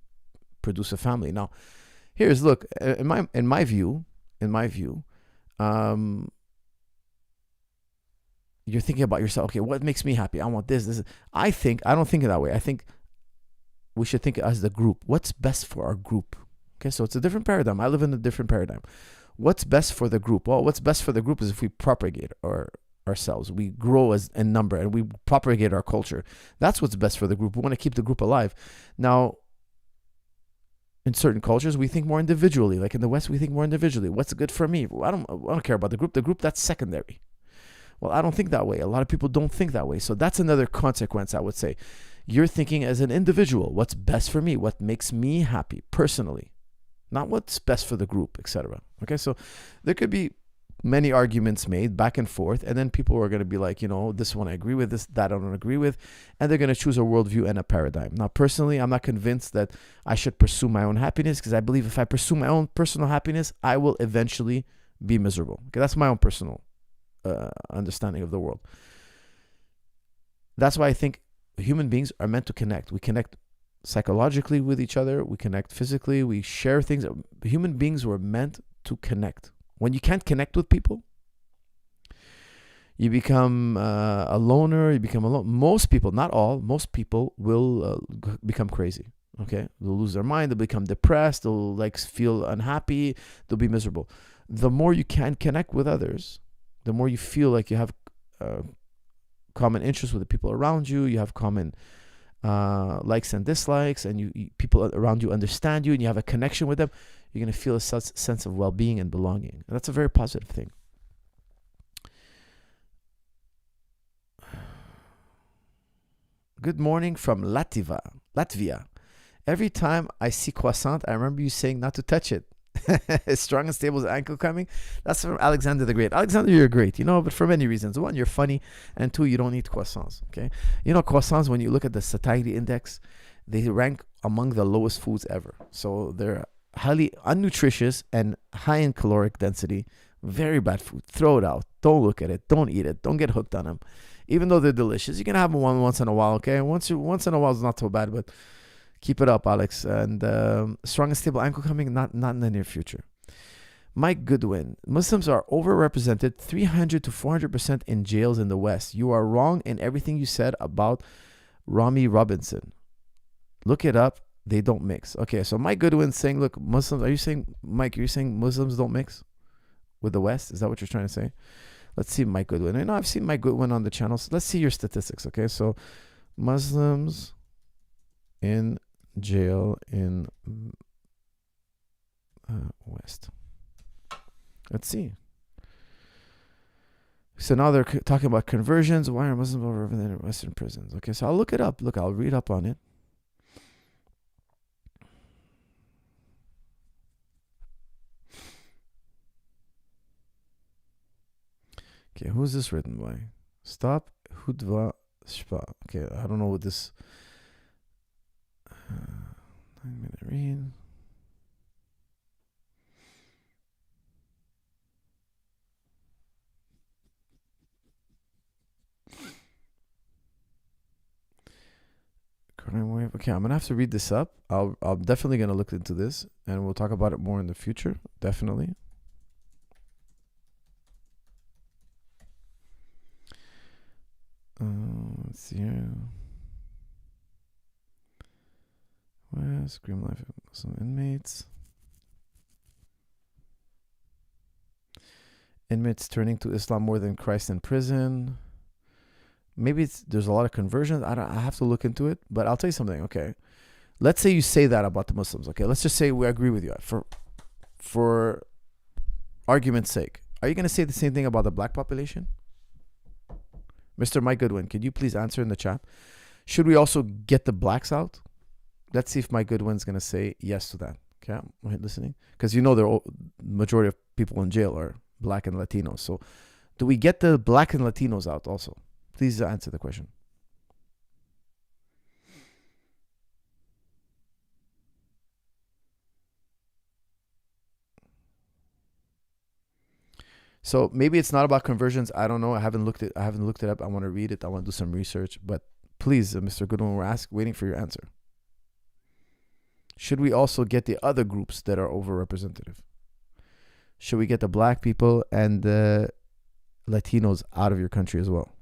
produce a family. Now, look, in my view, you're thinking about yourself. Okay, what makes me happy? I want this. I don't think that way. I think we should think as the group. What's best for our group? Okay, so it's a different paradigm. I live in a different paradigm. What's best for the group? Well, what's best for the group is if we propagate ourselves. We grow in number and we propagate our culture. That's what's best for the group. We want to keep the group alive. Now, in certain cultures, we think more individually. Like in the West, we think more individually. What's good for me? Well, I don't care about the group. The group, that's secondary. Well, I don't think that way. A lot of people don't think that way. So that's another consequence, I would say. You're thinking as an individual. What's best for me? What makes me happy personally? Not what's best for the group, etc. Okay, so there could be many arguments made back and forth, and then people are going to be like, this one I agree with, that I don't agree with, and they're going to choose a worldview and a paradigm. Now, personally, I'm not convinced that I should pursue my own happiness, because I believe if I pursue my own personal happiness, I will eventually be miserable. Okay, that's my own personal understanding of the world. That's why I think human beings are meant to connect. We connect psychologically with each other. We connect physically. We share things. Human beings were meant to connect. When you can't connect with people, you become a loner. You become alone. Most people, not all, most people will become crazy. Okay, they'll lose their mind. They'll become depressed. They'll feel unhappy. They'll be miserable. The more you can connect with others, the more you feel like you have common interests with the people around you. You have common likes and dislikes, and you people around you understand you, and you have a connection with them. You're going to feel a sense of well-being and belonging. And that's a very positive thing. Good morning from Latvia. Every time I see croissant, I remember you saying not to touch it. Strong and stable as ankle coming. That's from Alexander the Great. Alexander, you're great, but for many reasons. One, you're funny, and two, you don't eat croissants. Okay, croissants, when you look at the satiety index, they rank among the lowest foods ever. So they're highly unnutritious and high in caloric density. Very bad food. Throw it out. Don't look at it. Don't eat it. Don't get hooked on them. Even though they're delicious, you can have them once in a while. Okay, once in a while is not so bad, but keep it up, Alex. And strong and stable ankle coming, not in the near future. Mike Goodwin. Muslims are overrepresented 300 to 400% in jails in the West. You are wrong in everything you said about Rami Robinson. Look it up. They don't mix. Okay, so Mike Goodwin's saying, look, Muslims, are you saying Muslims don't mix with the West? Is that what you're trying to say? Let's see Mike Goodwin. I've seen Mike Goodwin on the channel. So let's see your statistics, okay? So Muslims in jail in West. Let's see. So now they're talking about conversions. Why are Muslims overrepresented in Western prisons? Okay, so I'll look it up. Look, I'll read up on it. Okay, who's this written by? Stop Hudva Shpa. Okay, I don't know what this 9-minute read. Crime wave. Okay, I'm gonna have to read this up. I'm definitely gonna look into this, and we'll talk about it more in the future. Definitely. Let's see here. Scream life of Muslim inmates. Inmates turning to Islam more than Christ in prison. Maybe there's a lot of conversions. I have to look into it, but I'll tell you something. Okay, let's say you say that about the Muslims. Okay, let's just say we agree with you for argument's sake. Are you going to say the same thing about the black population? Mr. Mike Goodwin, could you please answer in the chat? Should we also get the blacks out? Let's see if Mike Goodwin's going to say yes to that. Okay, I'm listening. Because the majority of people in jail are black and Latinos. So do we get the black and Latinos out also? Please answer the question. So maybe it's not about conversions. I don't know. I haven't looked it up. I want to read it. I want to do some research. But please, Mr. Goodwin, we're waiting for your answer. Should we also get the other groups that are overrepresented? Should we get the black people and the Latinos out of your country as well?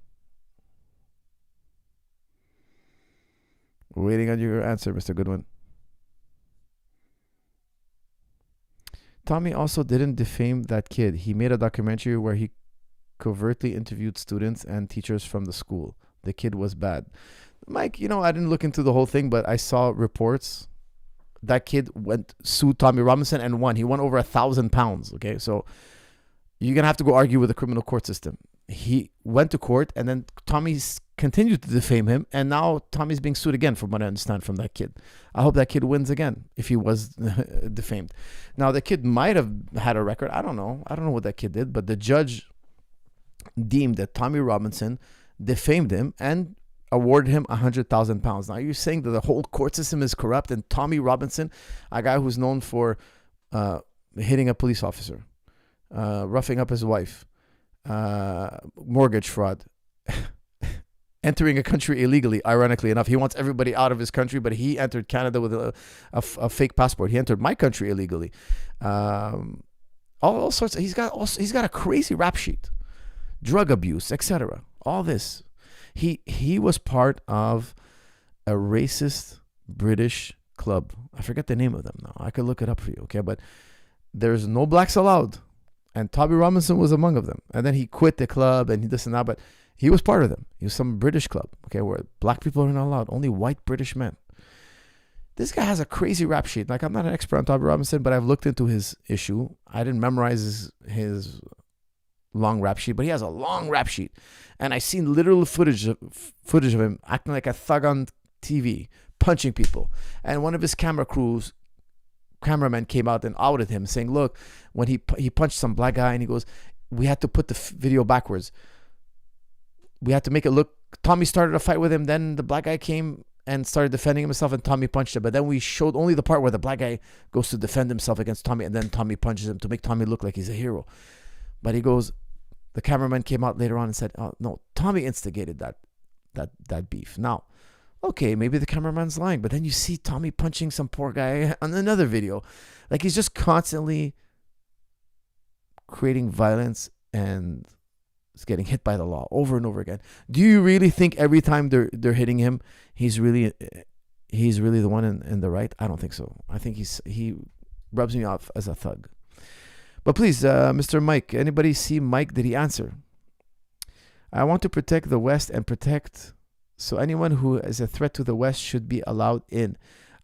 We're waiting on your answer, Mr. Goodwin. Tommy also didn't defame that kid. He made a documentary where he covertly interviewed students and teachers from the school. The kid was bad. Mike, I didn't look into the whole thing, but I saw reports. That kid sued Tommy Robinson and won. He won over 1,000 pounds. Okay, so you're going to have to go argue with the criminal court system. He went to court, and then Tommy's continued to defame him, and now Tommy's being sued again, from what I understand from that kid. I hope that kid wins again if he was defamed. Now, the kid might have had a record. I don't know what that kid did, but the judge deemed that Tommy Robinson defamed him and awarded him 100,000 pounds. Now, you're saying that the whole court system is corrupt, and Tommy Robinson, a guy who's known for hitting a police officer, roughing up his wife, mortgage fraud, entering a country illegally, ironically enough. He wants everybody out of his country, but he entered Canada with a fake passport. He entered my country illegally. All sorts. He's got a crazy rap sheet, drug abuse, etc. All this. He was part of a racist British club. I forget the name of them now. I could look it up for you, okay? But there's no blacks allowed. And Tommy Robinson was among of them. And then he quit the club and this and that, but he was part of them. He was some British club, okay, where black people are not allowed, only white British men. This guy has a crazy rap sheet. Like, I'm not an expert on Tommy Robinson, but I've looked into his issue. I didn't memorize his long rap sheet, but he has a long rap sheet. And I seen literal footage of him acting like a thug on TV, punching people. And one of his cameramen came out and outed him, saying, look, when he punched some black guy, and he goes, we had to put the video backwards. We had to make it look, Tommy started a fight with him, then the black guy came and started defending himself, and Tommy punched him. But then we showed only the part where the black guy goes to defend himself against Tommy, and then Tommy punches him to make Tommy look like he's a hero. But he goes, the cameraman came out later on and said, oh, no, Tommy instigated that beef. Now, okay, maybe the cameraman's lying, but then you see Tommy punching some poor guy on another video. Like, he's just constantly creating violence and is getting hit by the law over and over again. Do you really think every time they're hitting him, he's really the one in the right? I don't think so. I think he rubs me off as a thug. But please, Mr. Mike, anybody see Mike? Did he answer? I want to protect the West and protect, so anyone who is a threat to the West should be allowed in.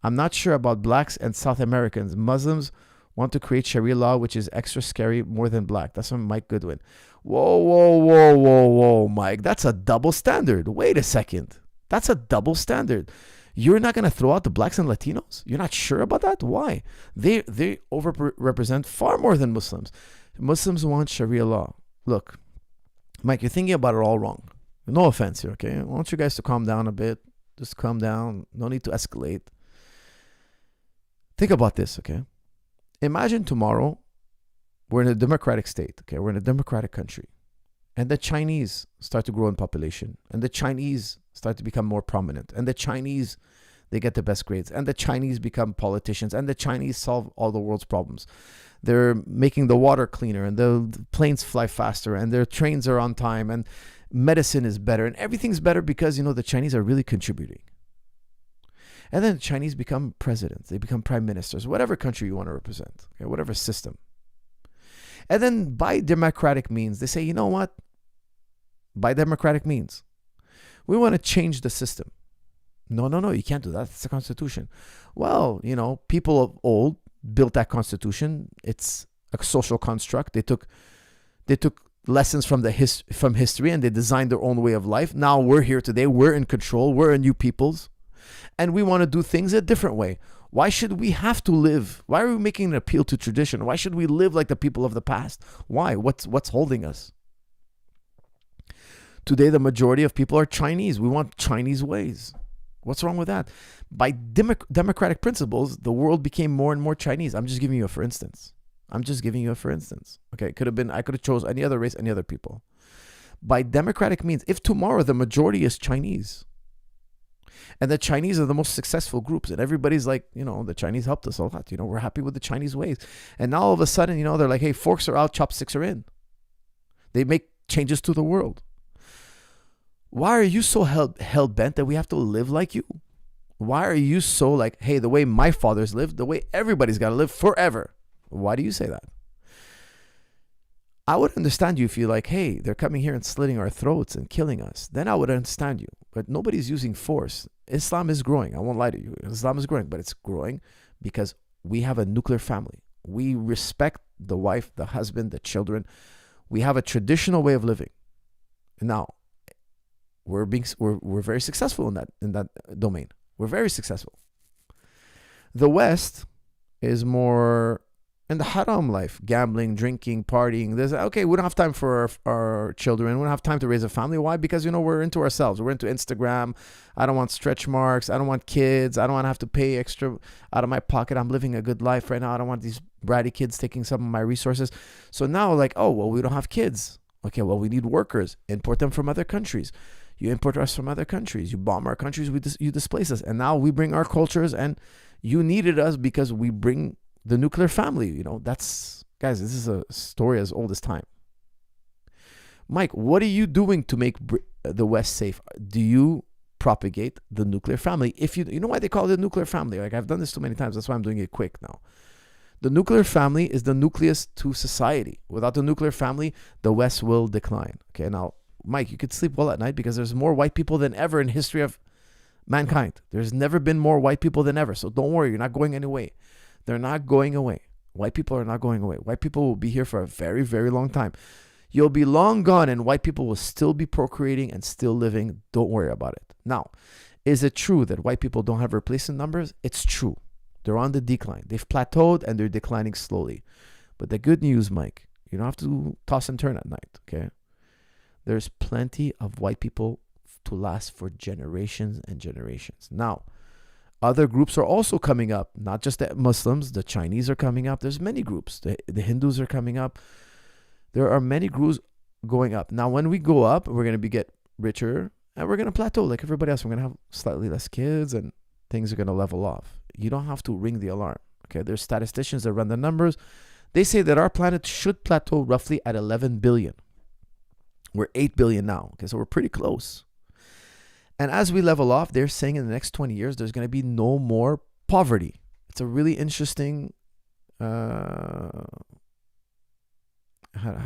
I'm not sure about blacks and South Americans. Muslims want to create Sharia law, which is extra scary more than black. That's from Mike Goodwin. Whoa, Mike. That's a double standard. Wait a second. That's a double standard. You're not going to throw out the blacks and Latinos? You're not sure about that? Why? They overrepresent far more than Muslims. Muslims want Sharia law. Look, Mike, you're thinking about it all wrong. No offense here, okay? I want you guys to calm down a bit. Just calm down. No need to escalate. Think about this, okay? Imagine tomorrow we're in a democratic state, okay? We're in a democratic country. And the Chinese start to grow in population. And the Chinese start to become more prominent. And the Chinese, they get the best grades. And the Chinese become politicians. And the Chinese solve all the world's problems. They're making the water cleaner. And the planes fly faster. And their trains are on time. And medicine is better. And everything's better because, the Chinese are really contributing. And then the Chinese become presidents. They become prime ministers. Whatever country you want to represent. Okay, whatever system. And then by democratic means, they say, you know what? By democratic means, we want to change the system. No, you can't do that. It's the Constitution. Well, people of old built that Constitution. It's a social construct. They took lessons from history and they designed their own way of life. Now we're here today. We're in control. We're a new peoples. And we want to do things a different way. Why should we have to live? Why are we making an appeal to tradition? Why should we live like the people of the past? Why? What's holding us? Today, the majority of people are Chinese. We want Chinese ways. What's wrong with that? By democratic principles, the world became more and more Chinese. I'm just giving you a for instance. I'm just giving you a for instance. Okay, it could have been, I could have chose any other race, any other people. By democratic means, if tomorrow the majority is Chinese, and the Chinese are the most successful groups, and everybody's like, the Chinese helped us a lot. We're happy with the Chinese ways. And now all of a sudden, they're like, hey, forks are out, chopsticks are in. They make changes to the world. Why are you so hell bent that we have to live like you? Why are you so like, hey, the way my fathers lived, the way everybody's got to live forever? Why do you say that? I would understand you if you're like, hey, they're coming here and slitting our throats and killing us. Then I would understand you. But nobody's using force. Islam is growing. I won't lie to you. Islam is growing, but it's growing because we have a nuclear family. We respect the wife, the husband, the children. We have a traditional way of living. Now, we're very successful in that domain. We're very successful. The West is more in the haram life, gambling, drinking, partying. We don't have time for our children. We don't have time to raise a family. Why? Because, we're into ourselves. We're into Instagram. I don't want stretch marks. I don't want kids. I don't want to have to pay extra out of my pocket. I'm living a good life right now. I don't want these bratty kids taking some of my resources. So now we don't have kids. Okay, well, we need workers. Import them from other countries. You import us from other countries. You bomb our countries. You displace us. And now we bring our cultures, and you needed us because we bring the nuclear family. Guys, this is a story as old as time. Mike, what are you doing to make the West safe? Do you propagate the nuclear family? If you know why they call it the nuclear family? Like, I've done this too many times. That's why I'm doing it quick now. The nuclear family is the nucleus to society. Without the nuclear family, the West will decline. Okay, now, Mike, you could sleep well at night because there's more white people than ever in history of mankind. There's never been more white people than ever. So don't worry, you're not going anywhere. They're not going away. White people are not going away. White people will be here for a very, very long time. You'll be long gone and white people will still be procreating and still living. Don't worry about it. Now, is it true that white people don't have replacement numbers? It's true. They're on the decline. They've plateaued and they're declining slowly. But the good news, Mike, you don't have to toss and turn at night, okay? There's plenty of white people to last for generations and generations. Now, other groups are also coming up, not just the Muslims. The Chinese are coming up. There's many groups. The Hindus are coming up. There are many groups going up. Now, when we go up, we're going to get richer and we're going to plateau like everybody else. We're going to have slightly less kids and things are going to level off. You don't have to ring the alarm. Okay, there's statisticians that run the numbers. They say that our planet should plateau roughly at 11 billion. We're 8 billion now. Okay, so we're pretty close. And as we level off, they're saying in the next 20 years, there's going to be no more poverty. It's a really interesting, how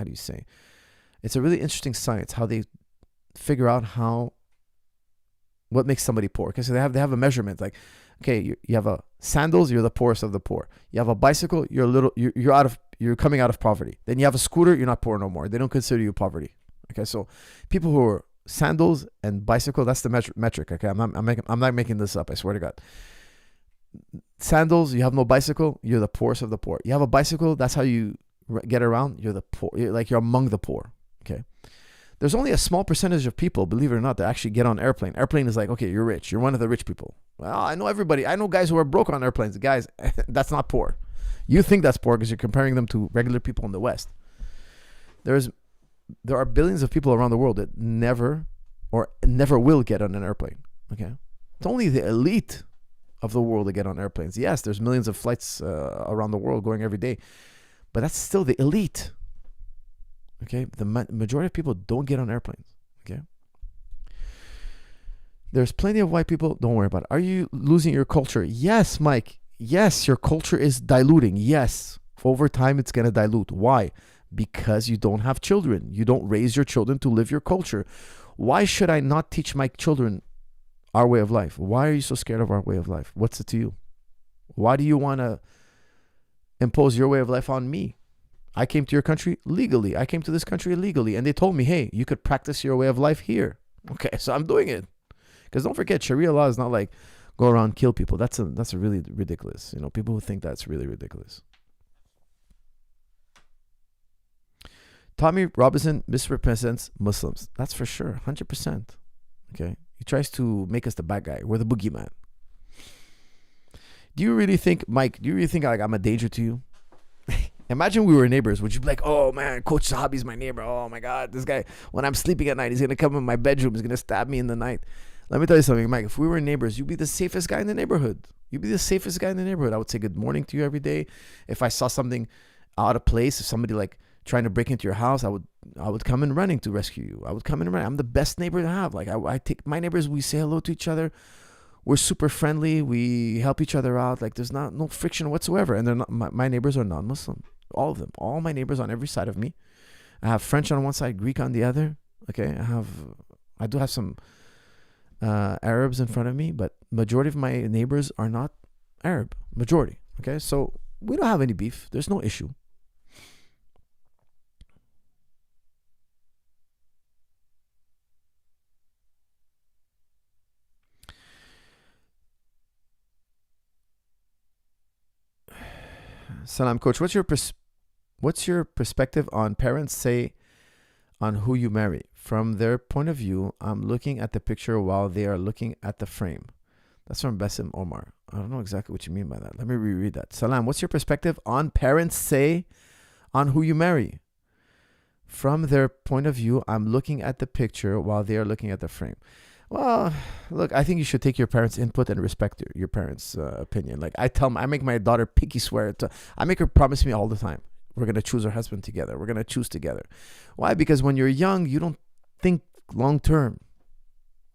do you say? It's a really interesting science, how they figure out what makes somebody poor. Okay, so they have a measurement. Like, okay, you have a sandals, you're the poorest of the poor. You have a bicycle, you're coming out of poverty. Then you have a scooter, you're not poor no more. They don't consider you poverty. Okay, so people who are sandals and bicycle, that's the metric. Okay, I'm not making this up. I swear to God. Sandals, you have no bicycle, you're the poorest of the poor. You have a bicycle, that's how you get around. You're the poor. You're among the poor. Okay. There's only a small percentage of people, believe it or not, that actually get on airplane. Airplane is like, okay, you're rich. You're one of the rich people. Well, I know everybody. I know guys who are broke on airplanes. Guys, that's not poor. You think that's poor because you're comparing them to regular people in the West. There are billions of people around the world that never will get on an airplane. Okay, it's only the elite of the world that get on airplanes. Yes, there's millions of flights around the world going every day, but that's still the elite. Okay, the majority of people don't get on airplanes. Okay, there's plenty of white people. Don't worry about it. Are you losing your culture? Yes, Mike. Yes, your culture is diluting. Yes, over time it's gonna dilute. Why? Because you don't have children. You don't raise your children to live your culture. Why should I not teach my children our way of life? Why are you so scared of our way of life? What's it to you? Why do you want to impose your way of life on me? I came to your country legally. I came to this country illegally. And they told me, hey, you could practice your way of life here. Okay, so I'm doing it. Because don't forget, Sharia law is not like go around and kill people. That's a really ridiculous. People who think that's really ridiculous. Tommy Robinson misrepresents Muslims. That's for sure. 100%. Okay. He tries to make us the bad guy. We're the boogeyman. Do you really think, Mike, like I'm a danger to you? Imagine we were neighbors. Would you be like, oh man, Coach Zahabi's my neighbor. Oh my God, this guy, when I'm sleeping at night, he's going to come in my bedroom. He's going to stab me in the night. Let me tell you something, Mike. If we were neighbors, you'd be the safest guy in the neighborhood. You'd be the safest guy in the neighborhood. I would say good morning to you every day. If I saw something out of place, if somebody like trying to break into your house, I would come in running to rescue you. I would come in running. I'm the best neighbor to have. Like I take my neighbors, we say hello to each other. We're super friendly. We help each other out. Like there's no friction whatsoever. And they're not, my neighbors are non-Muslim. All of them. All my neighbors on every side of me. I have French on one side, Greek on the other. Okay. I do have some Arabs in front of me, but majority of my neighbors are not Arab. Majority. Okay. So we don't have any beef. There's no issue. Salam, Coach. What's your perspective on parents say on who you marry? From their point of view, I'm looking at the picture while they are looking at the frame. That's from Basim Omar. I don't know exactly what you mean by that. Let me reread that. Salam, what's your perspective on parents say on who you marry? From their point of view, I'm looking at the picture while they are looking at the frame. Well, look, I think you should take your parents' input and respect your parents' opinion. Like I make my daughter picky swear. I make her promise me all the time. We're going to choose our husband together. We're going to choose together. Why? Because when you're young, you don't think long term.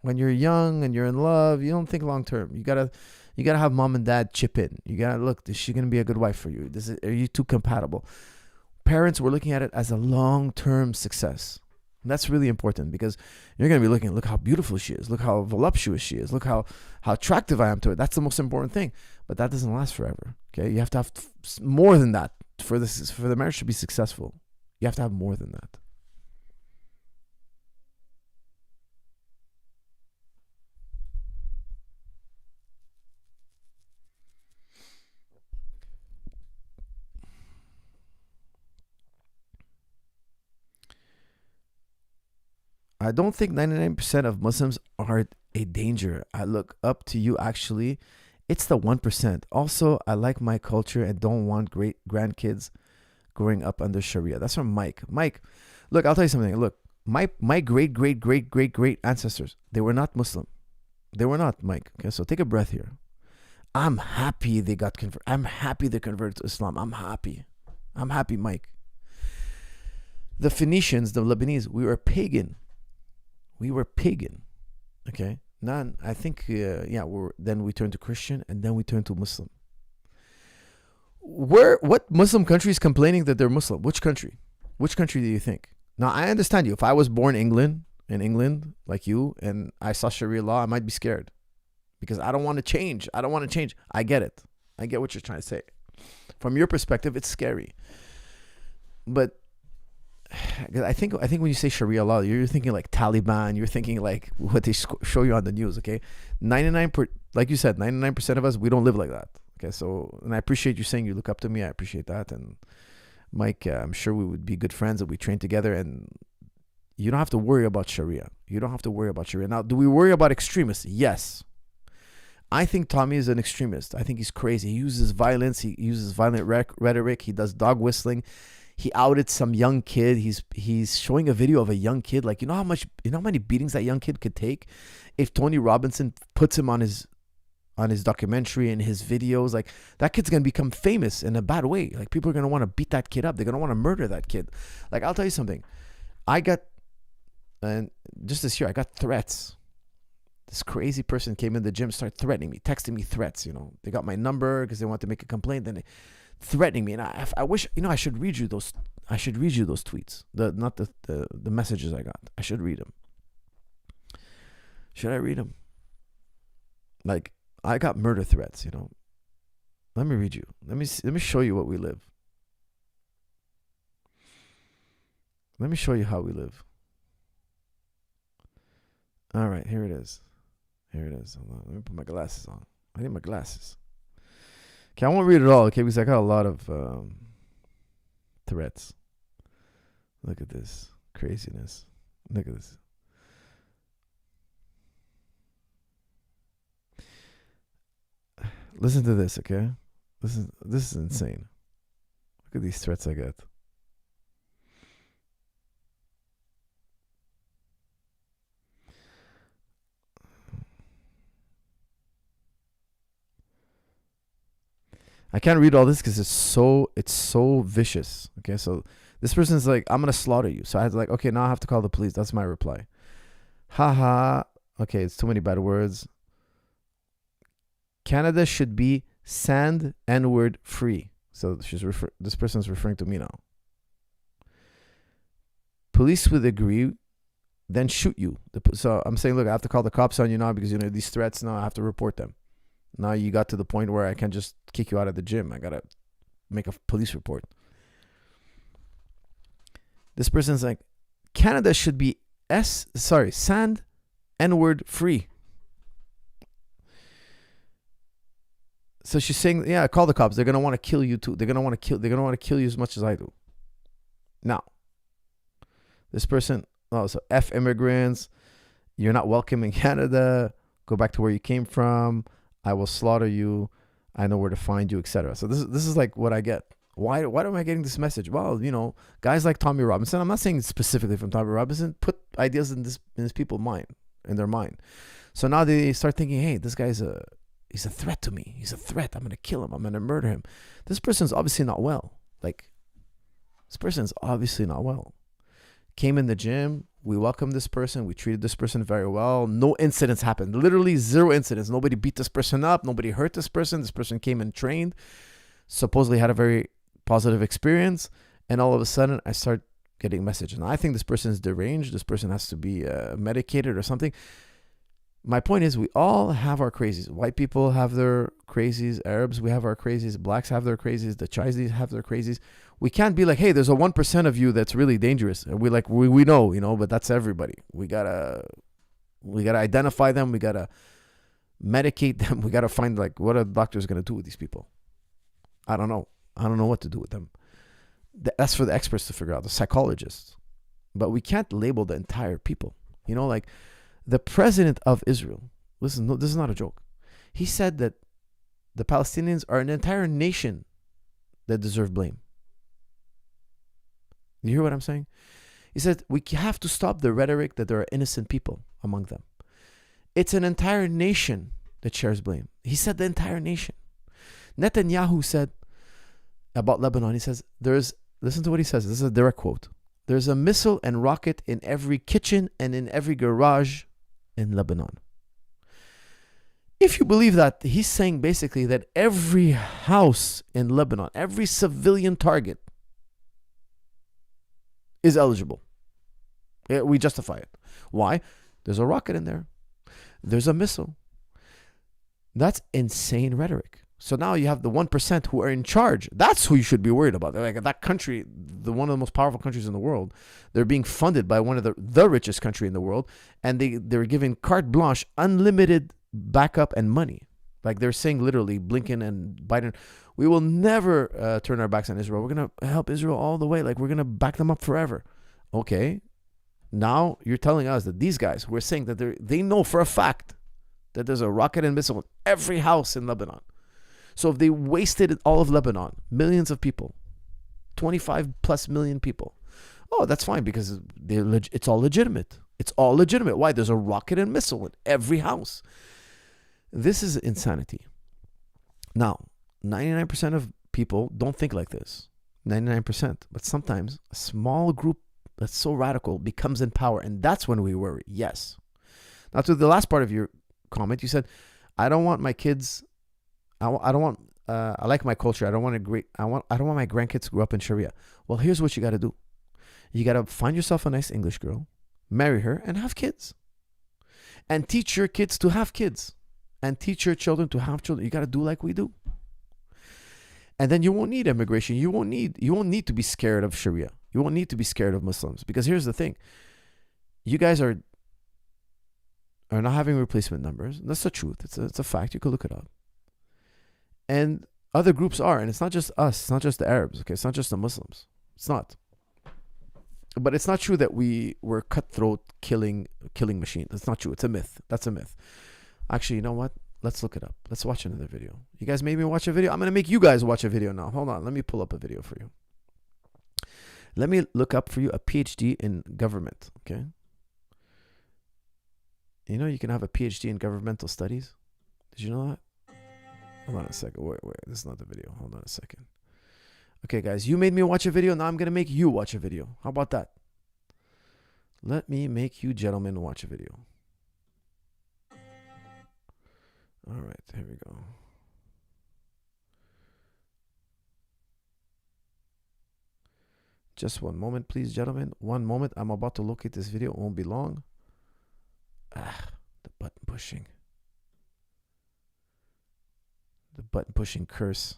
When you're young and you're in love, you don't think long term. You gotta have mom and dad chip in. You gotta look, is she going to be a good wife for you? Are you two compatible? Parents were looking at it as a long-term success. And that's really important because you're going to be looking, look how beautiful she is. Look how voluptuous she is. Look how attractive I am to her. That's the most important thing. But that doesn't last forever. Okay. You have to have more than that for the marriage to be successful. You have to have more than that. I don't think 99% of Muslims are a danger. I look up to you actually. It's the 1%. Also, I like my culture and don't want great grandkids growing up under Sharia. That's from Mike. Mike, look, I'll tell you something. Look, my great ancestors, they were not Muslim. They were not, Mike. Okay, so take a breath here. I'm happy they got converted. I'm happy they converted to Islam. I'm happy, Mike. The Phoenicians, the Lebanese, we were pagan. Okay. Then I think, then we turned to Christian and then we turned to Muslim. What Muslim country is complaining that they're Muslim? Which country? Which country do you think? Now, I understand you. If I was born in England, like you, and I saw Sharia law, I might be scared because I don't want to change. I get it. I get what you're trying to say. From your perspective, it's scary. But I think when you say Sharia law, you're thinking like Taliban. You're thinking like what they show you on the news. Okay, like you said, 99% of us, we don't live like that. Okay, so, and I appreciate you saying you look up to me. I appreciate that. And Mike, I'm sure we would be good friends if we train together. And you don't have to worry about Sharia. Now, do we worry about extremists? Yes. I think Tommy is an extremist. I think he's crazy. He uses violence. He uses violent rhetoric. He does dog whistling. He outed some young kid. He's showing a video of a young kid. Like, you know how many beatings that young kid could take if Tony Robinson puts him on his documentary and his videos. Like, that kid's gonna become famous in a bad way. Like, people are gonna want to beat that kid up. They're gonna want to murder that kid. Like, I'll tell you something. Just this year, I got threats. This crazy person came in the gym, started threatening me, texting me threats. They got my number because they want to make a complaint. Then they threatening me, and I wish I should read you those. I should read you those tweets. Not the messages I got. I should read them. Should I read them? Like, I got murder threats. Let me read you. Let me show you what we live. Let me show you how we live. All right, here it is. Hold on. Let me put my glasses on. I need my glasses. Okay, I won't read it all, okay, because I got a lot of threats. Look at this craziness. Look at this. Listen to this, okay? This is insane. Look at these threats I get. I can't read all this because it's so vicious. Okay, so this person's like, I'm gonna slaughter you. So I had to like, okay, now I have to call the police. That's my reply. Haha. Okay, it's too many bad words. Canada should be sand N-word free. So this person's referring to me now. Police would agree, then shoot you. So I'm saying, look, I have to call the cops on you now because these threats. Now I have to report them. Now you got to the point where I can't just kick you out of the gym. I gotta make a police report. This person's like, Canada should be sand N-word free. So she's saying, yeah, call the cops. They're gonna want to kill you too. They're gonna want to kill you as much as I do. Now, this person, so F immigrants, you're not welcome in Canada. Go back to where you came from. I will slaughter you. I know where to find you, etc. So this is like what I get. Why am I getting this message? Well, guys like Tommy Robinson. I'm not saying specifically from Tommy Robinson. Put ideas in this people's mind, in their mind. So now they start thinking, hey, this guy's he's a threat to me. He's a threat. I'm gonna kill him. I'm gonna murder him. This person's obviously not well. Came in the gym. We welcomed this person. We treated this person very well. No incidents happened. Literally 0 incidents. Nobody beat this person up. Nobody hurt this person. This person came and trained. Supposedly had a very positive experience. And all of a sudden, I start getting messages. And I think this person is deranged. This person has to be medicated or something. My point is, we all have our crazies. White people have their crazies. Arabs, we have our crazies. Blacks have their crazies. The Chinese have their crazies. We can't be like, hey, there's a 1% of you that's really dangerous. And we know, but that's everybody. We gotta identify them. We gotta medicate them. We gotta find what are doctors gonna do with these people? I don't know. I don't know what to do with them. That's for the experts to figure out, the psychologists. But we can't label the entire people. The president of Israel, listen, no, this is not a joke. He said that the Palestinians are an entire nation that deserve blame. You hear what I'm saying? He said, we have to stop the rhetoric that there are innocent people among them. It's an entire nation that shares blame. He said the entire nation. Netanyahu said about Lebanon, he says, listen to what he says. This is a direct quote. There's a missile and rocket in every kitchen and in every garage in Lebanon. If you believe that, he's saying basically that every house in Lebanon, every civilian target is eligible. We justify it. Why? There's a rocket in there. There's a missile. That's insane rhetoric. So now you have the 1% who are in charge. That's who you should be worried about. They're like that country, one of the most powerful countries in the world. They're being funded by one of the richest country in the world. And they're giving carte blanche, unlimited backup and money. Like they're saying literally, Blinken and Biden, we will never turn our backs on Israel. We're going to help Israel all the way. Like we're going to back them up forever. Okay. Now you're telling us that these guys who are saying that they know for a fact that there's a rocket and missile in every house in Lebanon. So if they wasted all of Lebanon, millions of people, 25 plus million people, oh, that's fine because it's all legitimate. It's all legitimate. Why? There's a rocket and missile in every house. This is insanity. Now, 99% of people don't think like this. 99%. But sometimes a small group that's so radical becomes in power. And that's when we worry. Yes. Now, to the last part of your comment, you said, I don't want my kids... I like my culture. I don't want my grandkids to grow up in Sharia. Well, here's what you got to do. You got to find yourself a nice English girl, marry her, and have kids. And teach your kids to have kids. And teach your children to have children. You got to do like we do. And then you won't need immigration. You won't need to be scared of Sharia. You won't need to be scared of Muslims. Because here's the thing. You guys are not having replacement numbers. That's the truth. It's a fact. You could look it up. And other groups are, and it's not just us, it's not just the Arabs, okay? It's not just the Muslims. It's not. But it's not true that we're cutthroat killing machine. That's not true. It's a myth. That's a myth. Actually, you know what? Let's look it up. Let's watch another video. You guys made me watch a video. I'm going to make you guys watch a video now. Hold on. Let me pull up a video for you. Let me look up for you a PhD in government, okay? You know you can have a PhD in governmental studies? Did you know that? Hold on a second. Wait. This is not the video. Hold on a second. Okay, guys. You made me watch a video. Now I'm going to make you watch a video. How about that? Let me make you gentlemen watch a video. All right. Here we go. Just one moment, please, gentlemen. One moment. I'm about to locate this video. It won't be long. The button pushing. The button pushing curse.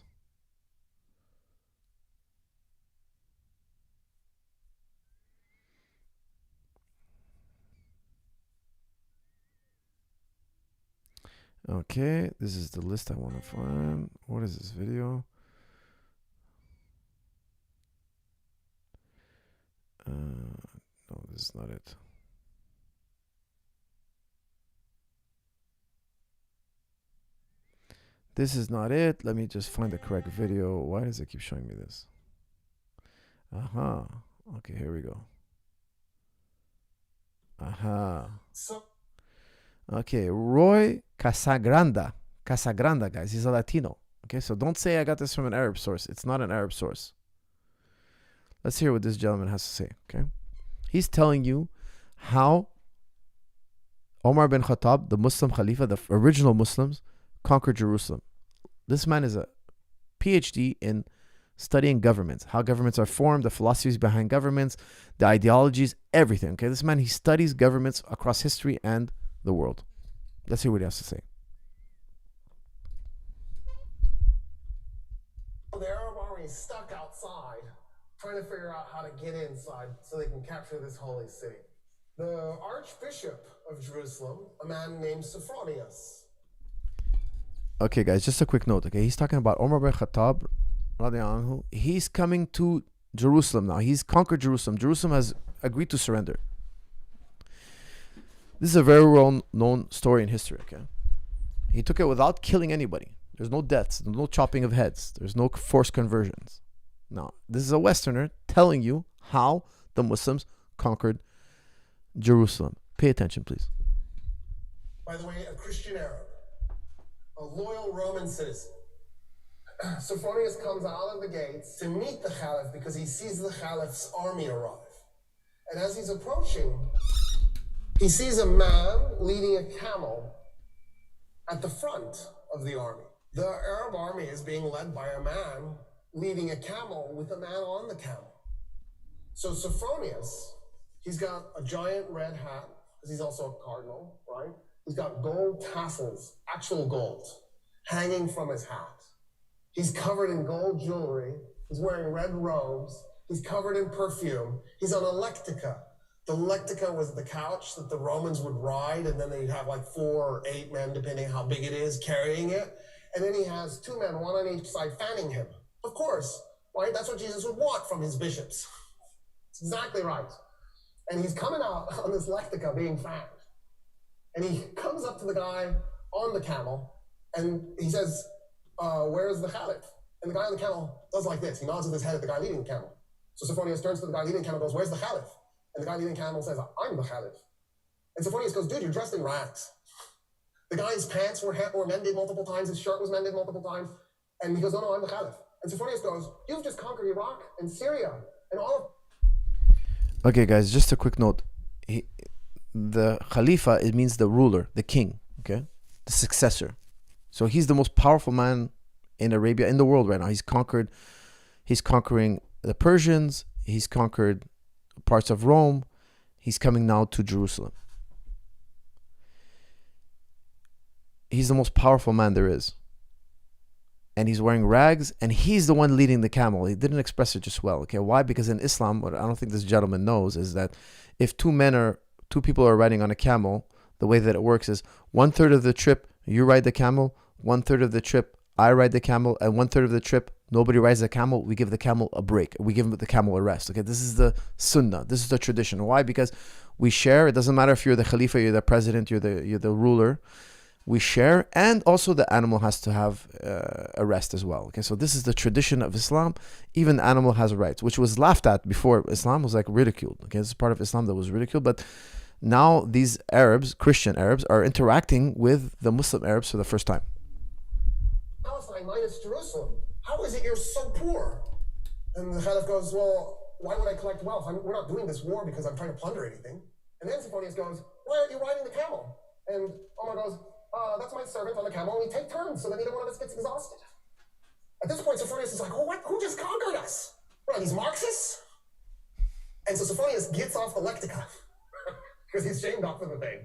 Okay, this is the list I want to find. What is this video? No, this is not it. This is not it. Let me just find the correct video. Why does it keep showing me this? Okay, here we go. Okay, Roy Casagranda. Casagranda, guys. He's a Latino. Okay, so don't say I got this from an Arab source. It's not an Arab source. Let's hear what this gentleman has to say, okay? He's telling you how Omar bin Khattab, the Muslim Khalifa, the original Muslims, conquered Jerusalem. This man is a PhD in studying governments, how governments are formed, the philosophies behind governments, the ideologies, everything. Okay, this man, he studies governments across history and the world. Let's hear what he has to say. The Arab army is stuck outside, trying to figure out how to get inside so they can capture this holy city. The Archbishop of Jerusalem, a man named Sophronius. Okay, guys, just a quick note. Okay, he's talking about Umar bin Khattab. He's coming to Jerusalem now. He's conquered Jerusalem. Jerusalem has agreed to surrender. This is a very well-known story in history. Okay, he took it without killing anybody. There's no deaths. There's no chopping of heads. There's no forced conversions. Now, this is a Westerner telling you how the Muslims conquered Jerusalem. Pay attention, please. By the way, a Christian Arab, a loyal Roman citizen. Sophronius comes out of the gates to meet the Caliph because he sees the Caliph's army arrive. And as he's approaching, he sees a man leading a camel at the front of the army. The Arab army is being led by a man leading a camel with a man on the camel. So Sophronius, he's got a giant red hat, because he's also a cardinal, right? He's got gold tassels, actual gold, hanging from his hat. He's covered in gold jewelry. He's wearing red robes. He's covered in perfume. He's on a lectica. The lectica was the couch that the Romans would ride, and then they'd have like 4 or 8 men, depending how big it is, carrying it. And then he has 2 men, one on each side, fanning him. Of course, right? That's what Jesus would want from his bishops. It's exactly right. And he's coming out on this lectica being fanned. And he comes up to the guy on the camel, and he says, where's the Caliph? And the guy on the camel does like this. He nods with his head at the guy leading the camel. So Sophronius turns to the guy leading the camel and goes, where's the Caliph? And the guy leading the camel says, I'm the Caliph. And Sophronius goes, dude, you're dressed in rags. The guy's pants were mended multiple times. His shirt was mended multiple times. And he goes, no, I'm the Caliph. And Sophronius goes, you've just conquered Iraq and Syria and all of... Okay, guys, just a quick note. The Khalifa, it means the ruler, the king, okay? The successor. So he's the most powerful man in Arabia, in the world right now. He's conquering the Persians. He's conquered parts of Rome. He's coming now to Jerusalem. He's the most powerful man there is. And he's wearing rags, and he's the one leading the camel. He didn't express it just well. Okay, why? Because in Islam, what I don't think this gentleman knows is that if two people are riding on a camel, the way that it works is 1/3 of the trip you ride the camel, 1/3 of the trip I ride the camel, and 1/3 of the trip nobody rides the camel. We give the camel a break. We give the camel a rest. Okay, this is the sunnah. This is the tradition. Why? Because we share. It doesn't matter if you're the Khalifa, you're the president, you're the ruler. we share, and also the animal has to have a rest as well. Okay, so this is the tradition of Islam. Even the animal has rights, which was laughed at before. Islam was like ridiculed. Okay, this is part of Islam that was ridiculed, but now these Arabs, Christian Arabs, are interacting with the Muslim Arabs for the first time. Palestine minus Jerusalem. How is it you're so poor? And the Khalif goes, well, why would I collect wealth? We're not doing this war because I'm trying to plunder anything. And then Sophronius goes, why aren't you riding the camel? And Omar goes, that's my servant on the camel, and we take turns so that neither one of us gets exhausted. At this point, Sophronius is like, oh, what? Who just conquered us? What are these Marxists? And so Sophronius gets off the lectica because he's shamed off of the thing.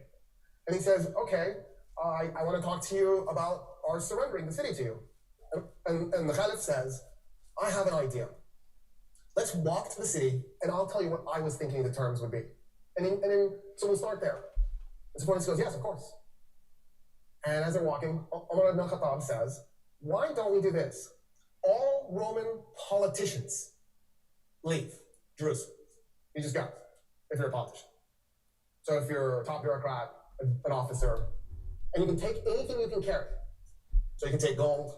And he says, okay, I want to talk to you about our surrendering the city to you. And the Khalif says, I have an idea. Let's walk to the city, and I'll tell you what I was thinking the terms would be. So we'll start there. And Sophronius goes, yes, of course. And as they're walking, Umar ibn al-Khattab says, why don't we do this? All Roman politicians leave Jerusalem. You just go, if you're a politician. So if you're a top bureaucrat, an officer, and you can take anything you can carry. So you can take gold,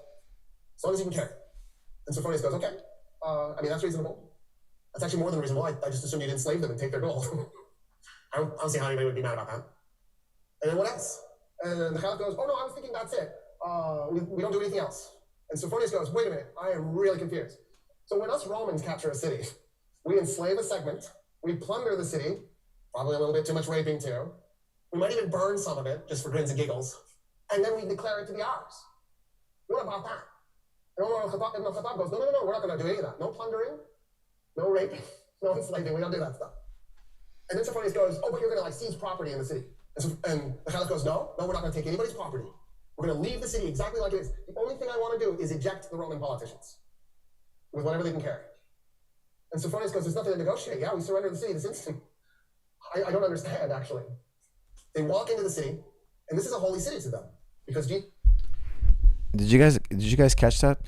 as long as you can carry. And Sophronius goes, okay, that's reasonable. That's actually more than reasonable. I just assumed you'd enslave them and take their gold. I don't see how anybody would be mad about that. And then what else? And the Khalif goes, oh no, I was thinking that's it. We don't do anything else. And Sophronius goes, wait a minute, I am really confused. So when us Romans capture a city, we enslave a segment, we plunder the city, probably a little bit too much raping too. We might even burn some of it, just for grins and giggles. And then we declare it to be ours. What about that? And Umar ibn al-Khattab goes, no, we're not going to do any of that. No plundering, no raping, no enslaving, we don't do that stuff. And then Sophronius goes, oh, but you're going to seize property in the city. And the Khalif goes, no, we're not going to take anybody's property. We're going to leave the city exactly like it is. The only thing I want to do is eject the Roman politicians with whatever they can carry. And Sophronius goes, there's nothing to negotiate. Yeah, we surrender the city this instant. I don't understand, actually. They walk into the city, and this is a holy city to them. Because Did you guys catch that?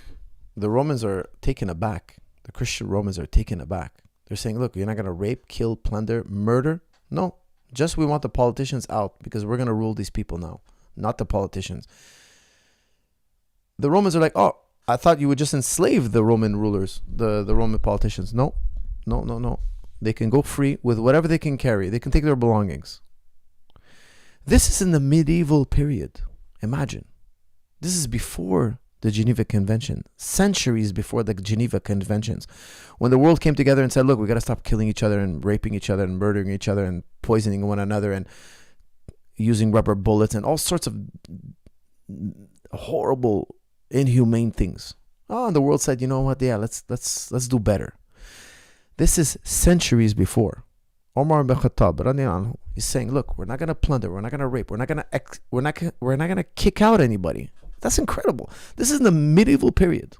The Romans are taken aback. The Christian Romans are taken aback. They're saying, look, you're not going to rape, kill, plunder, murder. No. Just we want the politicians out because we're going to rule these people now, not the politicians. The Romans are like, oh, I thought you would just enslave the Roman rulers, the Roman politicians. No. They can go free with whatever they can carry. They can take their belongings. This is in the medieval period. Imagine. This is before the Geneva Convention, centuries before the Geneva Conventions, when the world came together and said, look, we got to stop killing each other and raping each other and murdering each other and poisoning one another and using rubber bullets and all sorts of horrible, inhumane things. Oh, and the world said, you know what? Yeah, let's do better. This is centuries before. Omar ibn Khattab, he's saying, look, we're not going to plunder, we're not going to rape, we're not going to kick out anybody. That's incredible. This is in the medieval period.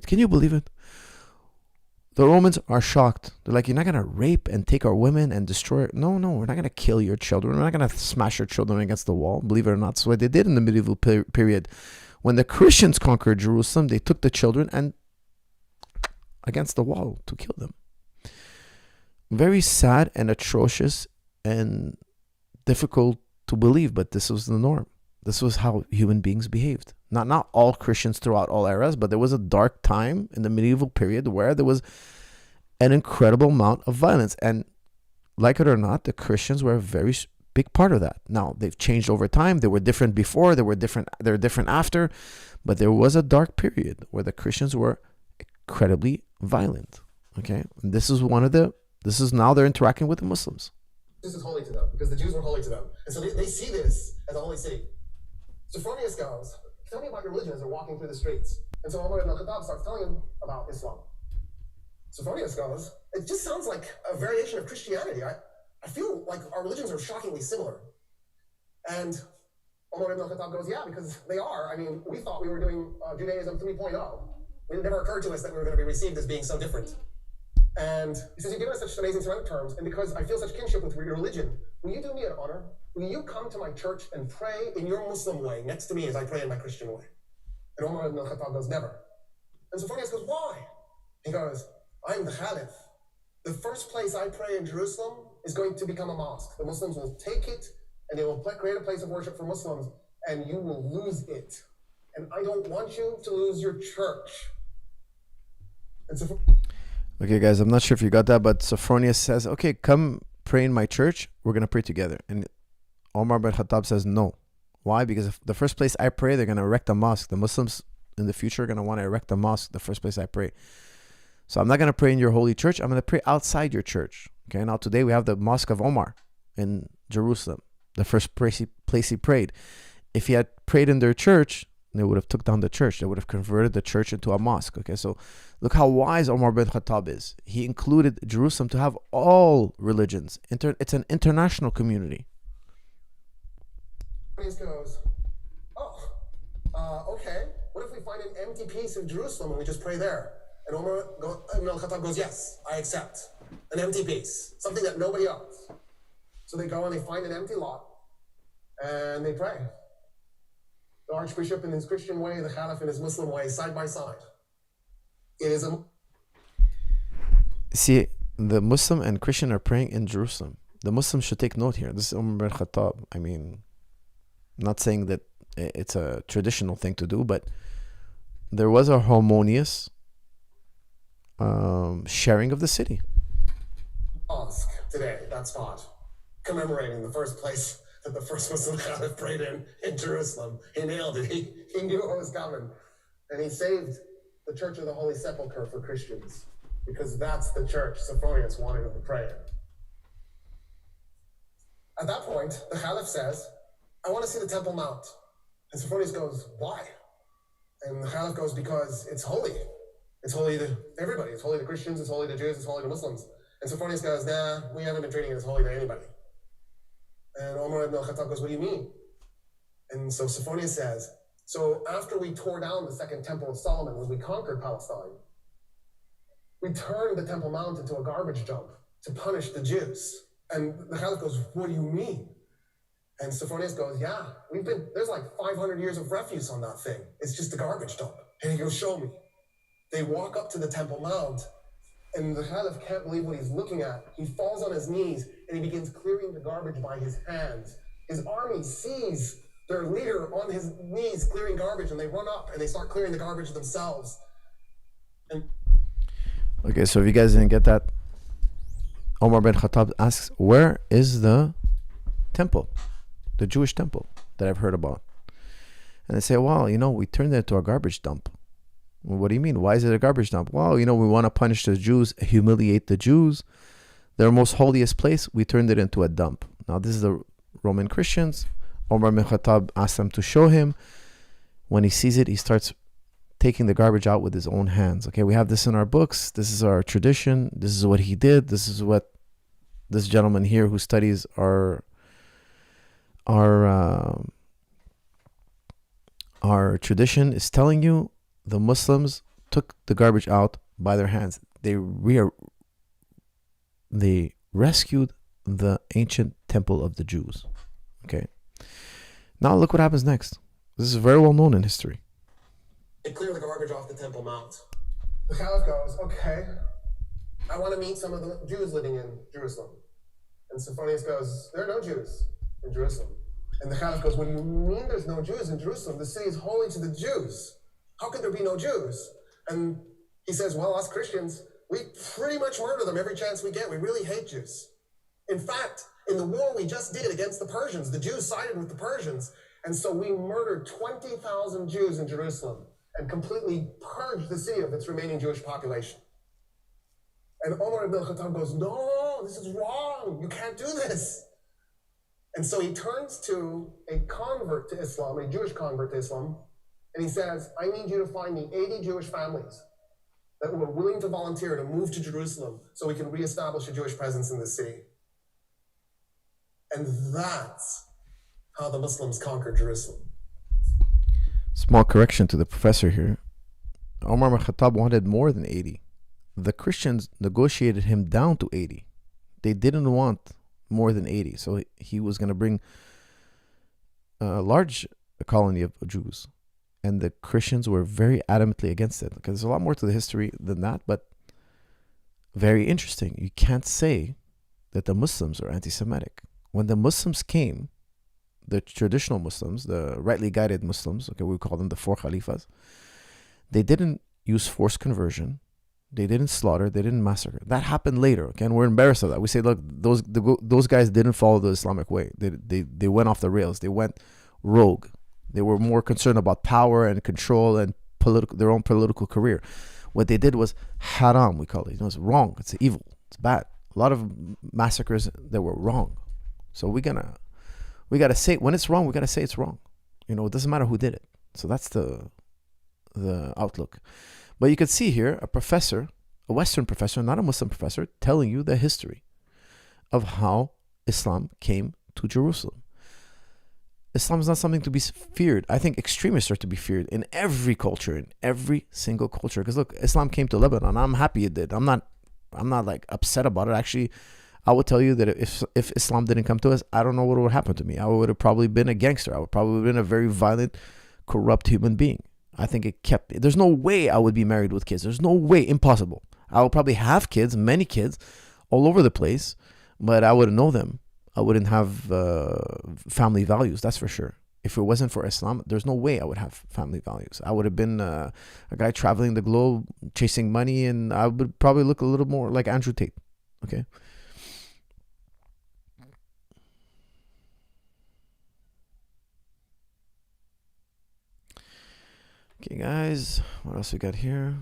Can you believe it? The Romans are shocked. They're like, you're not going to rape and take our women and destroy it. No, we're not going to kill your children. We're not going to smash your children against the wall. Believe it or not. So what they did in the medieval period. When the Christians conquered Jerusalem, they took the children and against the wall to kill them. Very sad and atrocious and difficult to believe, but this was the norm. This was how human beings behaved. Not all Christians throughout all eras, but there was a dark time in the medieval period where there was an incredible amount of violence. And like it or not, the Christians were a very big part of that. Now, they've changed over time. They were different before. They're different after. But there was a dark period where the Christians were incredibly violent. Okay? And this is now they're interacting with the Muslims. This is holy to them because the Jews were holy to them. And so they see this as a holy city. Sophronius goes, tell me about your religion as they're walking through the streets. And so Umar ibn al-Khattab starts telling him about Islam. Sophronius goes, it just sounds like a variation of Christianity. I feel like our religions are shockingly similar. And Umar ibn al-Khattab goes, yeah, because they are. We thought we were doing Judaism 3.0. It never occurred to us that we were going to be received as being so different. And he says, you've given us such amazing surrender terms, and because I feel such kinship with your religion, will you do me an honor? Will you come to my church and pray in your Muslim way next to me as I pray in my Christian way? And Umar ibn al-Khattab goes, never. And Sophronius goes, why? He goes, I'm the Khalif. The first place I pray in Jerusalem is going to become a mosque. The Muslims will take it and they will create a place of worship for Muslims, and you will lose it. And I don't want you to lose your church. And so, Okay, guys, I'm not sure if you got that, but Sophronius says, okay, come pray in my church. We're going to pray together. And Omar bin Khattab says no. Why? Because if the first place I pray, they're going to erect a mosque. The Muslims in the future are going to want to erect a mosque the first place I pray. So I'm not going to pray in your holy church. I'm going to pray outside your church. Okay, now today we have the Mosque of Omar in Jerusalem, the first place he prayed. If he had prayed in their church, they would have took down the church. They would have converted the church into a mosque. Okay, so look how wise Omar bin Khattab is. He included Jerusalem to have all religions. It's an international community. he goes, okay, what if we find an empty piece of Jerusalem and we just pray there? And Umar ibn al-Khattab goes, yes, I accept. An empty piece, something that nobody owns. So they go and they find an empty lot and they pray. The Archbishop in his Christian way, the Caliph in his Muslim way, side by side. It is a... See, the Muslim and Christian are praying in Jerusalem. The Muslims should take note here. This is Umar bin Khattab. I mean, I'm not saying that it's a traditional thing to do, but there was a harmonious sharing of the city. Mosque today, that spot, commemorating the first place that the first Muslim Caliph prayed in Jerusalem. He nailed it. He knew what was coming. And he saved the Church of the Holy Sepulchre for Christians, because that's the church Sophronius wanted him to pray in. At that point, the Caliph says, I want to see the Temple Mount. And Sophronius goes, why? And the Caliph goes, because it's holy. It's holy to everybody. It's holy to Christians, it's holy to Jews, it's holy to Muslims. And Sophronius goes, nah, we haven't been treating it as holy to anybody. And Umar ibn al-Khattab goes, what do you mean? And so Sophronius says, so after we tore down the Second Temple of Solomon, when we conquered Palestine, we turned the Temple Mount into a garbage dump to punish the Jews. And the Caliph goes, what do you mean? And Sophronius goes, yeah, there's like 500 years of refuse on that thing. It's just a garbage dump. And he goes, show me. They walk up to the Temple Mount, and the Caliph can't believe what he's looking at. He falls on his knees, and he begins clearing the garbage by his hands. His army sees their leader on his knees clearing garbage, and they run up, and they start clearing the garbage themselves. Okay, so if you guys didn't get that, Omar bin Khattab asks, where is the temple? The Jewish temple that I've heard about. And they say, well, we turned it into a garbage dump. Well, what do you mean? Why is it a garbage dump? Well, we want to punish the Jews, humiliate the Jews. Their most holiest place, we turned it into a dump. Now, this is the Roman Christians. Omar bin Khattab asked them to show him. When he sees it, he starts taking the garbage out with his own hands. Okay, we have this in our books. This is our tradition. This is what he did. This is what this gentleman here who studies our tradition is telling you. The Muslims took the garbage out by their hands. They rescued the ancient temple of the Jews. Okay. Now look what happens next. This is very well known in history. They clear the garbage off the Temple Mount. The Caliph goes, okay, I want to meet some of the Jews living in Jerusalem. And Sophronius goes, there are no Jews in Jerusalem. And the Caliph goes, what do you mean there's no Jews in Jerusalem? The city is holy to the Jews. How could there be no Jews? And he says, well, us Christians, we pretty much murder them every chance we get. We really hate Jews. In fact, in the war we just did against the Persians, the Jews sided with the Persians. And so we murdered 20,000 Jews in Jerusalem and completely purged the city of its remaining Jewish population. And Umar ibn al-Khattab goes, no, this is wrong. You can't do this. And so he turns to a convert to Islam, a Jewish convert to Islam, and he says, I need you to find me 80 Jewish families that were willing to volunteer to move to Jerusalem so we can reestablish a Jewish presence in the city. And that's how the Muslims conquered Jerusalem. Small correction to the professor here. Umar ibn Khattab wanted more than 80. The Christians negotiated him down to 80. They didn't want more than 80. So he was going to bring a large colony of Jews. And the Christians were very adamantly against it. Because there's a lot more to the history than that, but very interesting. You can't say that the Muslims are anti-Semitic. When the Muslims came the traditional Muslims, the rightly guided Muslims, okay, we call them the four Khalifas, they didn't use forced conversion. They didn't slaughter. They didn't massacre. That happened later, okay, and we're embarrassed of that. We say, look, those guys didn't follow the Islamic way. They went off the rails. They went rogue. They were more concerned about power and control and their own political career. What they did was haram, we call it. It's wrong. It's evil. It's bad. A lot of massacres that were wrong. So we gotta say, when it's wrong, we gotta say it's wrong. It doesn't matter who did it. So that's the outlook. But you can see here a professor, a Western professor, not a Muslim professor, telling you the history of how Islam came to Jerusalem. Islam is not something to be feared. I think extremists are to be feared in every culture, in every single culture. Because look, Islam came to Lebanon. I'm happy it did. I'm not like upset about it. Actually, I would tell you that if Islam didn't come to us, I don't know what would happen to me. I would have probably been a gangster. I would probably have been a very violent, corrupt human being. I think there's no way I would be married with kids. There's no way, impossible. I would probably have kids, many kids, all over the place, but I wouldn't know them. I wouldn't have family values, that's for sure. If it wasn't for Islam, there's no way I would have family values. I would have been a guy traveling the globe, chasing money, and I would probably look a little more like Andrew Tate, okay? Okay, guys, what else we got here?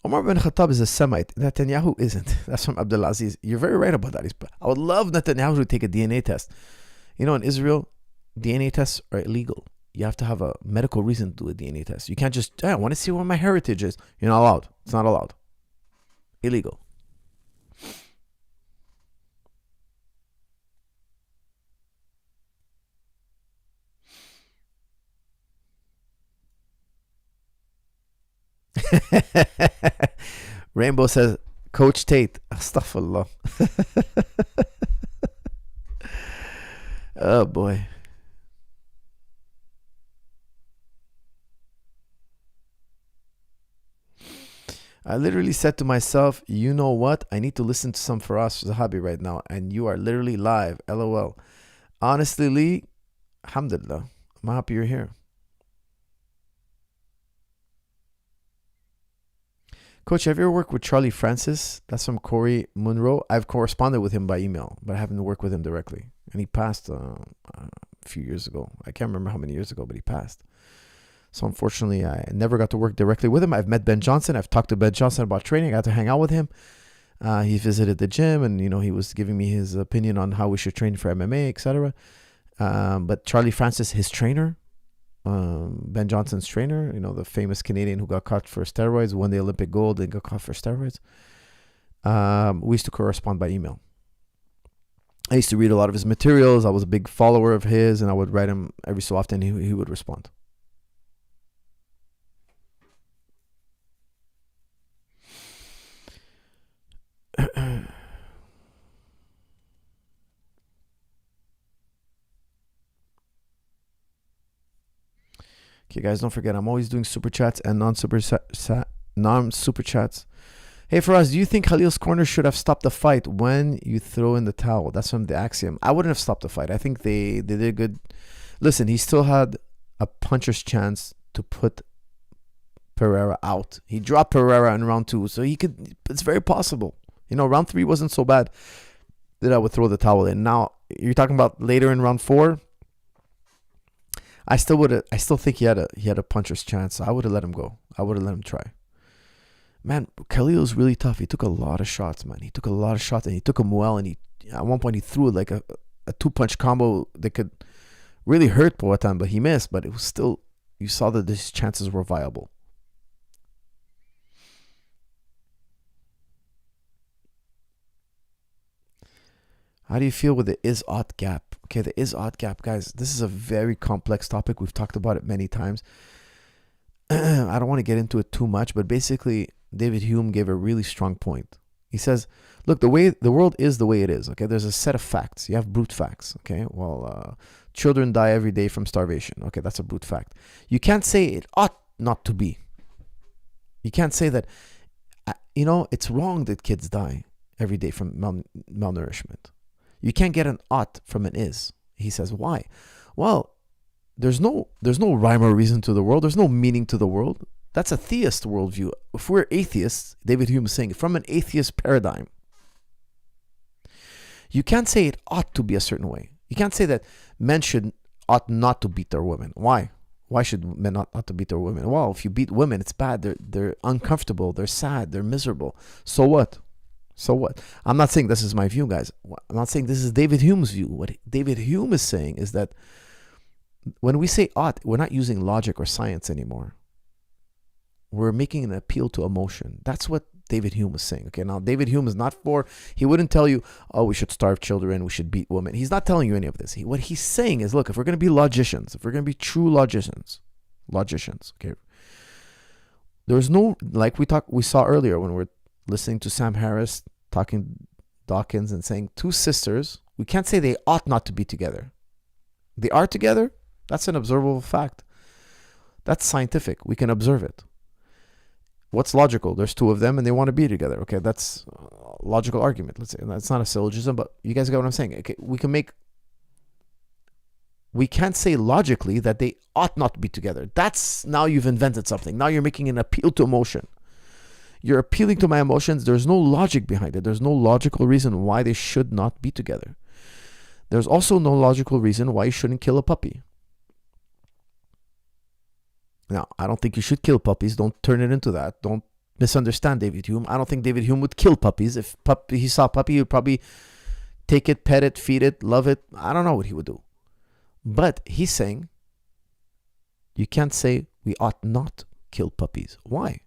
Omar bin Khattab is a Semite. Netanyahu isn't. That's from Abdulaziz. You're very right about that. I would love Netanyahu to take a DNA test. In Israel, DNA tests are illegal. You have to have a medical reason to do a DNA test. You can't just, I want to see what my heritage is. You're not allowed. It's not allowed. Illegal. Rainbow says, Coach Tate. Astaghfirullah. Oh boy. I literally said to myself, you know what? I need to listen to some Faraz Zahabi right now. And you are literally live. LOL. Honestly, Lee, alhamdulillah. I'm happy you're here. Coach, have you ever worked with Charlie Francis? That's from Corey Munro. I've corresponded with him by email, but I haven't worked with him directly. And he passed a few years ago. I can't remember how many years ago, but he passed. So unfortunately, I never got to work directly with him. I've met Ben Johnson. I've talked to Ben Johnson about training. I got to hang out with him. He visited the gym, and he was giving me his opinion on how we should train for MMA, etc. But Charlie Francis, his trainer, Ben Johnson's trainer, the famous Canadian who got caught for steroids, won the Olympic gold and got caught for steroids. We used to correspond by email. I used to read a lot of his materials. I was a big follower of his, and I would write him every so often. He would respond. Okay, guys, don't forget, I'm always doing super chats and non-super chats. Hey, Faraz, do you think Khalil's corner should have stopped the fight when you throw in the towel? That's from the Axiom. I wouldn't have stopped the fight. I think they did good. Listen, he still had a puncher's chance to put Pereira out. He dropped Pereira in round 2, so it's very possible. Round 3 wasn't so bad that I would throw the towel in. Now, you're talking about later in round 4. I still think he had a puncher's chance. I would have let him go. I would have let him try. Man, Khalil's really tough. He took a lot of shots, man. He took a lot of shots, and he took them well. And at one point he threw like a 2-punch combo that could really hurt Poatan, but he missed. But it was still, you saw that his chances were viable. How do you feel with the is-ought gap? Okay, the is-ought gap, guys, this is a very complex topic. We've talked about it many times. I don't want to get into it too much, but basically, David Hume gave a really strong point. He says, look, the world is the way it is, okay? There's a set of facts. You have brute facts, okay? Well, children die every day from starvation. Okay, that's a brute fact. You can't say it ought not to be. You can't say that, it's wrong that kids die every day from malnourishment. You can't get an ought from an is. He says, why? Well, there's no rhyme or reason to the world. There's no meaning to the world. That's a theist worldview. If we're atheists, David Hume is saying, from an atheist paradigm, you can't say it ought to be a certain way. You can't say that men ought not to beat their women. Why? Why should men not ought to beat their women? Well, if you beat women, it's bad. They're uncomfortable. They're sad. They're miserable. So what? So what? I'm not saying this is my view, guys. I'm not saying this is David Hume's view. What David Hume is saying is that when we say ought, we're not using logic or science anymore. We're making an appeal to emotion. That's what David Hume was saying. Okay, now David Hume is not he wouldn't tell you, oh, we should starve children, we should beat women. He's not telling you any of this. What he's saying is, look, if we're going to be logicians, if we're going to be true logicians, okay, there's no, like we saw earlier when we're listening to Sam Harris talking Dawkins and saying two sisters, we can't say they ought not to be together. They are together. That's an observable fact. That's scientific. We can observe it. What's logical? There's two of them and they want to be together. Okay, that's a logical argument. Let's say that's not a syllogism, but you guys get what I'm saying. Okay, we can't say logically that they ought not to be together. That's, now you've invented something. Now you're making an appeal to emotion. You're appealing to my emotions. There's no logic behind it. There's no logical reason why they should not be together. There's also no logical reason why you shouldn't kill a puppy. Now, I don't think you should kill puppies. Don't turn it into that. Don't misunderstand David Hume. I don't think David Hume would kill puppies. If he saw a puppy, he would probably take it, pet it, feed it, love it. I don't know what he would do. But he's saying you can't say we ought not kill puppies. Why?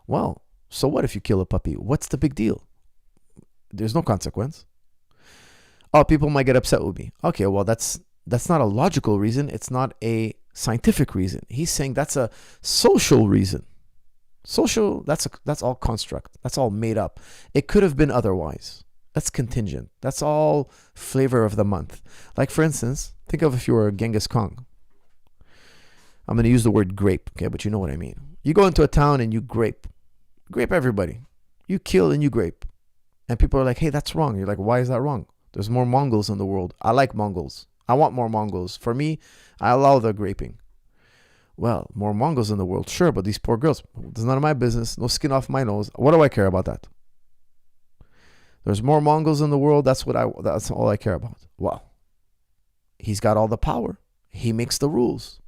Well, so what if you kill a puppy? What's the big deal? There's no consequence. Oh, people might get upset with me. Okay, well, that's not a logical reason. It's not a scientific reason. He's saying that's a social reason. Social, that's all construct. That's all made up. It could have been otherwise. That's contingent. That's all flavor of the month. Like, for instance, think of if you were Genghis Khan. I'm going to use the word grape, okay, but you know what I mean. You go into a town and you grape everybody. You kill and you grape. And people are like, hey, that's wrong. You're like, why is that wrong? There's more Mongols in the world. I like Mongols. I want more Mongols. For me, I allow the graping. Well, more Mongols in the world, sure, but these poor girls, it's none of my business. No skin off my nose. What do I care about that? There's more Mongols in the world. That's all I care about. Well, he's got all the power. He makes the rules.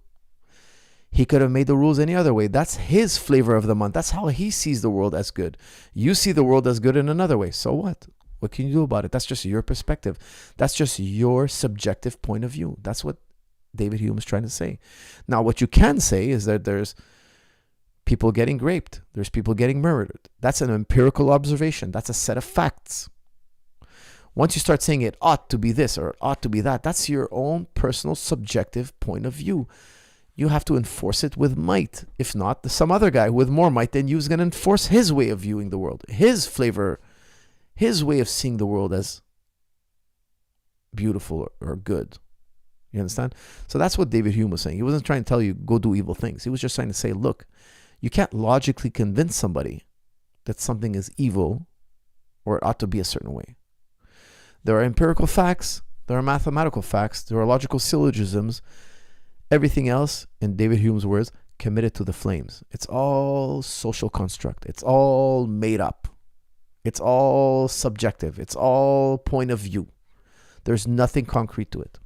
He could have made the rules any other way. That's his flavor of the month. That's how he sees the world as good. You see the world as good in another way. So what? What can you do about it? That's just your perspective. That's just your subjective point of view. That's what David Hume is trying to say. Now, what you can say is that there's people getting raped. There's people getting murdered. That's an empirical observation. That's a set of facts. Once you start saying it ought to be this or ought to be that, that's your own personal subjective point of view. You have to enforce it with might. If not, some other guy with more might than you is going to enforce his way of viewing the world, his flavor, his way of seeing the world as beautiful or good. You understand? So that's what David Hume was saying. He wasn't trying to tell you, go do evil things. He was just trying to say, look, you can't logically convince somebody that something is evil or it ought to be a certain way. There are empirical facts. There are mathematical facts. There are logical syllogisms. Everything else, in David Hume's words, committed to the flames. It's all social construct. It's all made up. It's all subjective. It's all point of view. There's nothing concrete to it.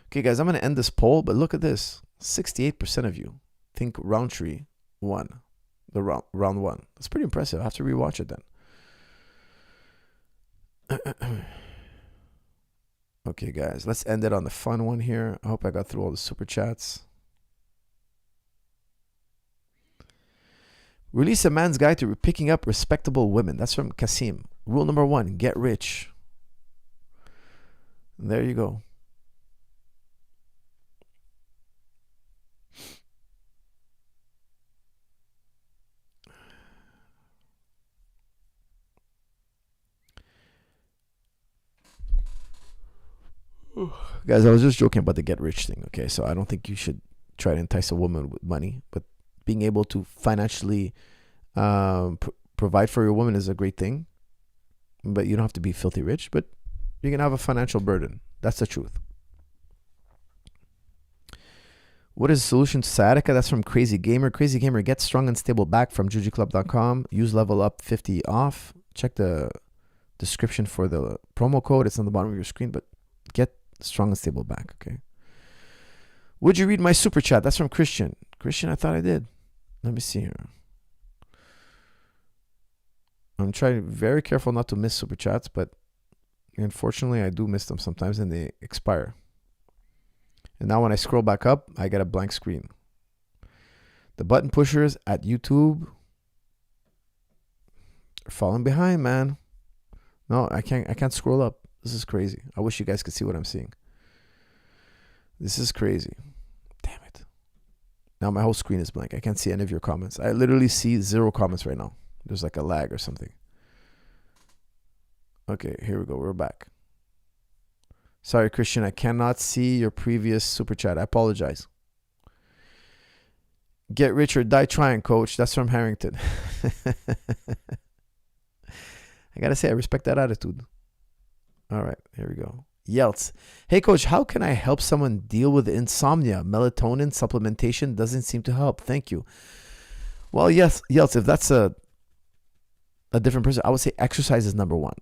Okay, guys, I'm going to end this poll, but look at this. 68% of you think Rountree won the round one. That's pretty impressive. I have to rewatch it then. Okay, guys, let's end it on the fun one here. I hope I got through all the super chats. Release a man's guide to picking up respectable women. That's from Kasim. Rule number 1, get rich. There you go. Guys, I was just joking about the get rich thing, okay? So I don't think you should try to entice a woman with money, but being able to financially provide for your woman is a great thing, but you don't have to be filthy rich, but you're going to have a financial burden. That's the truth. What is the solution to sciatica? That's from Crazy Gamer. Crazy Gamer, get strong and stable back from jujiclub.com. Use level up 50 off. Check the description for the promo code. It's on the bottom of your screen, but get strong and stable back, okay? Would you read my super chat? That's from Christian. Christian, I thought I did. Let me see here. I'm trying very careful not to miss super chats, but unfortunately I do miss them sometimes and they expire. And now when I scroll back up, I get a blank screen. The button pushers at YouTube are falling behind, man. No, I can't scroll up. This is crazy. I wish you guys could see what I'm seeing. This is crazy. Damn it. Now my whole screen is blank. I can't see any of your comments. I literally see 0 comments right now. There's like a lag or something. Okay, here we go. We're back. Sorry, Christian. I cannot see your previous super chat. I apologize. Get rich or die trying, coach. That's from Harrington. I gotta say, I respect that attitude. All right, here we go. Yelts. Hey, coach, how can I help someone deal with insomnia? Melatonin supplementation doesn't seem to help. Thank you. Well, yes, Yelts, if that's a different person, I would say exercise is number one.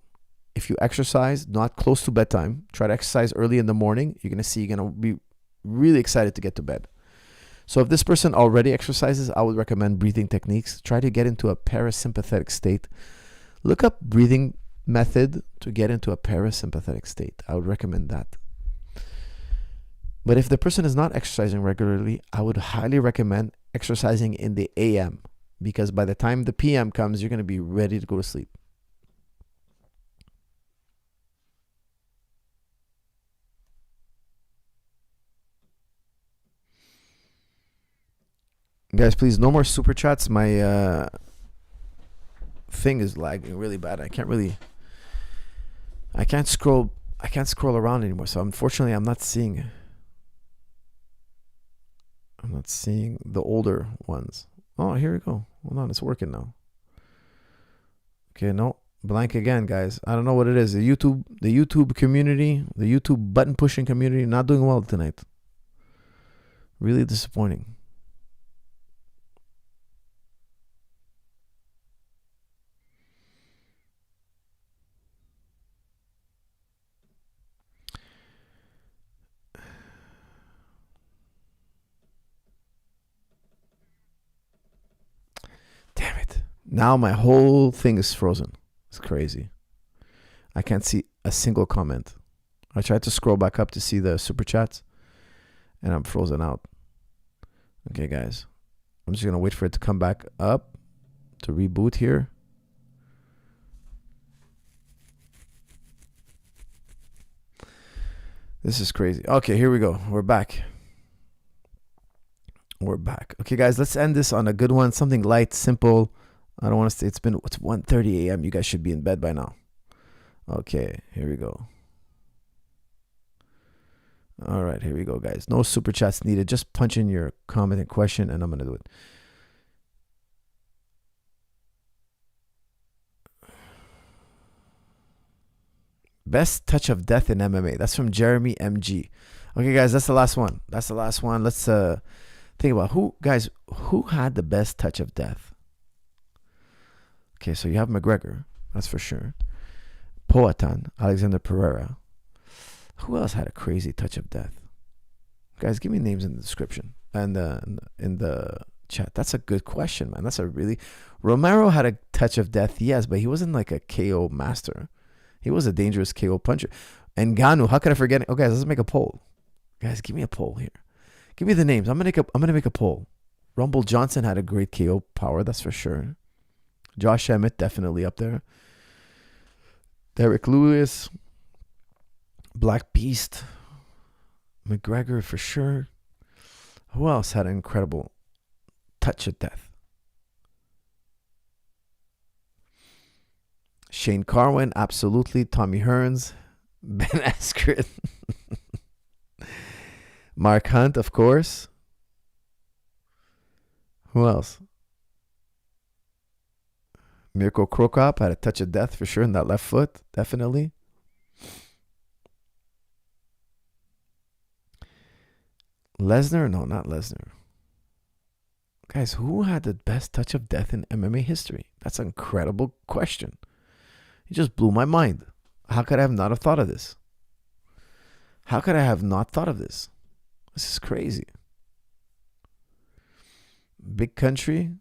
If you exercise not close to bedtime, try to exercise early in the morning, you're going to see you're going to be really excited to get to bed. So if this person already exercises, I would recommend breathing techniques. Try to get into a parasympathetic state. Look up breathing method to get into a parasympathetic state. I would recommend that. But if the person is not exercising regularly, I would highly recommend exercising in the AM, because by the time the PM comes, you're going to be ready to go to sleep. Guys, please, no more super chats. My thing is lagging really bad. I can't scroll around anymore. So unfortunately, I'm not seeing the older ones. Oh, here we go. Hold on, it's working now. Okay, no, blank again, guys. I don't know what it is. The YouTube community, the YouTube button pushing community, not doing well tonight. Really disappointing. Damn it. Now my whole thing is frozen. It's crazy. I can't see a single comment. I tried to scroll back up to see the super chats, and I'm frozen out. Okay, guys. I'm just going to wait for it to come back up to reboot here. This is crazy. Okay, here we go. We're back. Okay, guys, let's end this on a good one. Something light, simple. I don't want to stay. It's 1:30 a.m. You guys should be in bed by now. Okay, here we go. All right, here we go, guys. No super chats needed. Just punch in your comment and question, and I'm going to do it. Best touch of death in MMA. That's from Jeremy MG. Okay, guys, that's the last one. Let's think about who had the best touch of death. Okay, so you have McGregor, that's for sure. Poatan, Alexander Pereira. Who else had a crazy touch of death? Guys, give me names in the description and in the chat. That's a good question, man. Romero had a touch of death, yes, but he wasn't like a KO master. He was a dangerous KO puncher. And Ngannou, how could I forget it? Okay, guys, let's make a poll. Guys, give me a poll here. Give me the names. I'm gonna make a poll. Rumble Johnson had a great KO power, that's for sure. Josh Emmett definitely up there. Derek Lewis, Black Beast, McGregor for sure. Who else had an incredible touch of death? Shane Carwin, absolutely. Tommy Hearns, Ben Askren, Mark Hunt, of course. Who else? Mirko Krokop had a touch of death for sure in that left foot. Definitely. Lesnar? No, not Lesnar. Guys, who had the best touch of death in MMA history? That's an incredible question. It just blew my mind. How could I have not have thought of this? How could I have not thought of this? This is crazy. Big Country.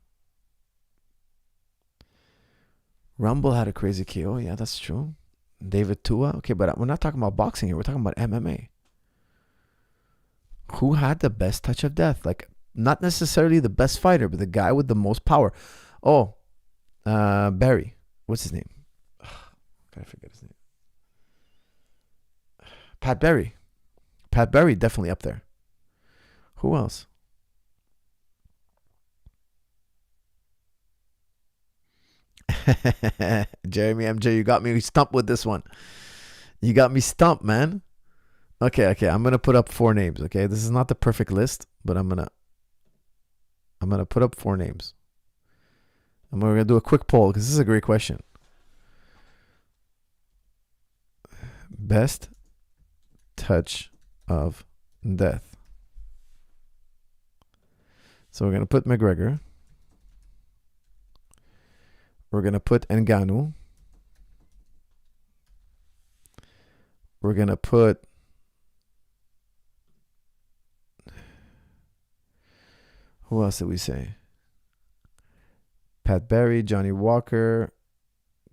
Rumble had a crazy KO. Yeah, that's true. David Tua. Okay, but we're not talking about boxing here. We're talking about MMA. Who had the best touch of death? Like, not necessarily the best fighter, but the guy with the most power. Oh, Barry. What's his name? I forget his name. Pat Barry. Pat Barry definitely up there. Who else? Jeremy MJ, you got me stumped with this one. You got me stumped, man. Okay. I'm gonna put up 4 names. Okay, this is not the perfect list, but I'm gonna put up 4 names. And we're gonna do a quick poll because this is a great question. Best touch of death. So we're gonna put McGregor. We're going to put Ngannou. We're going to put who else did we say? Pat Barry, Johnny Walker,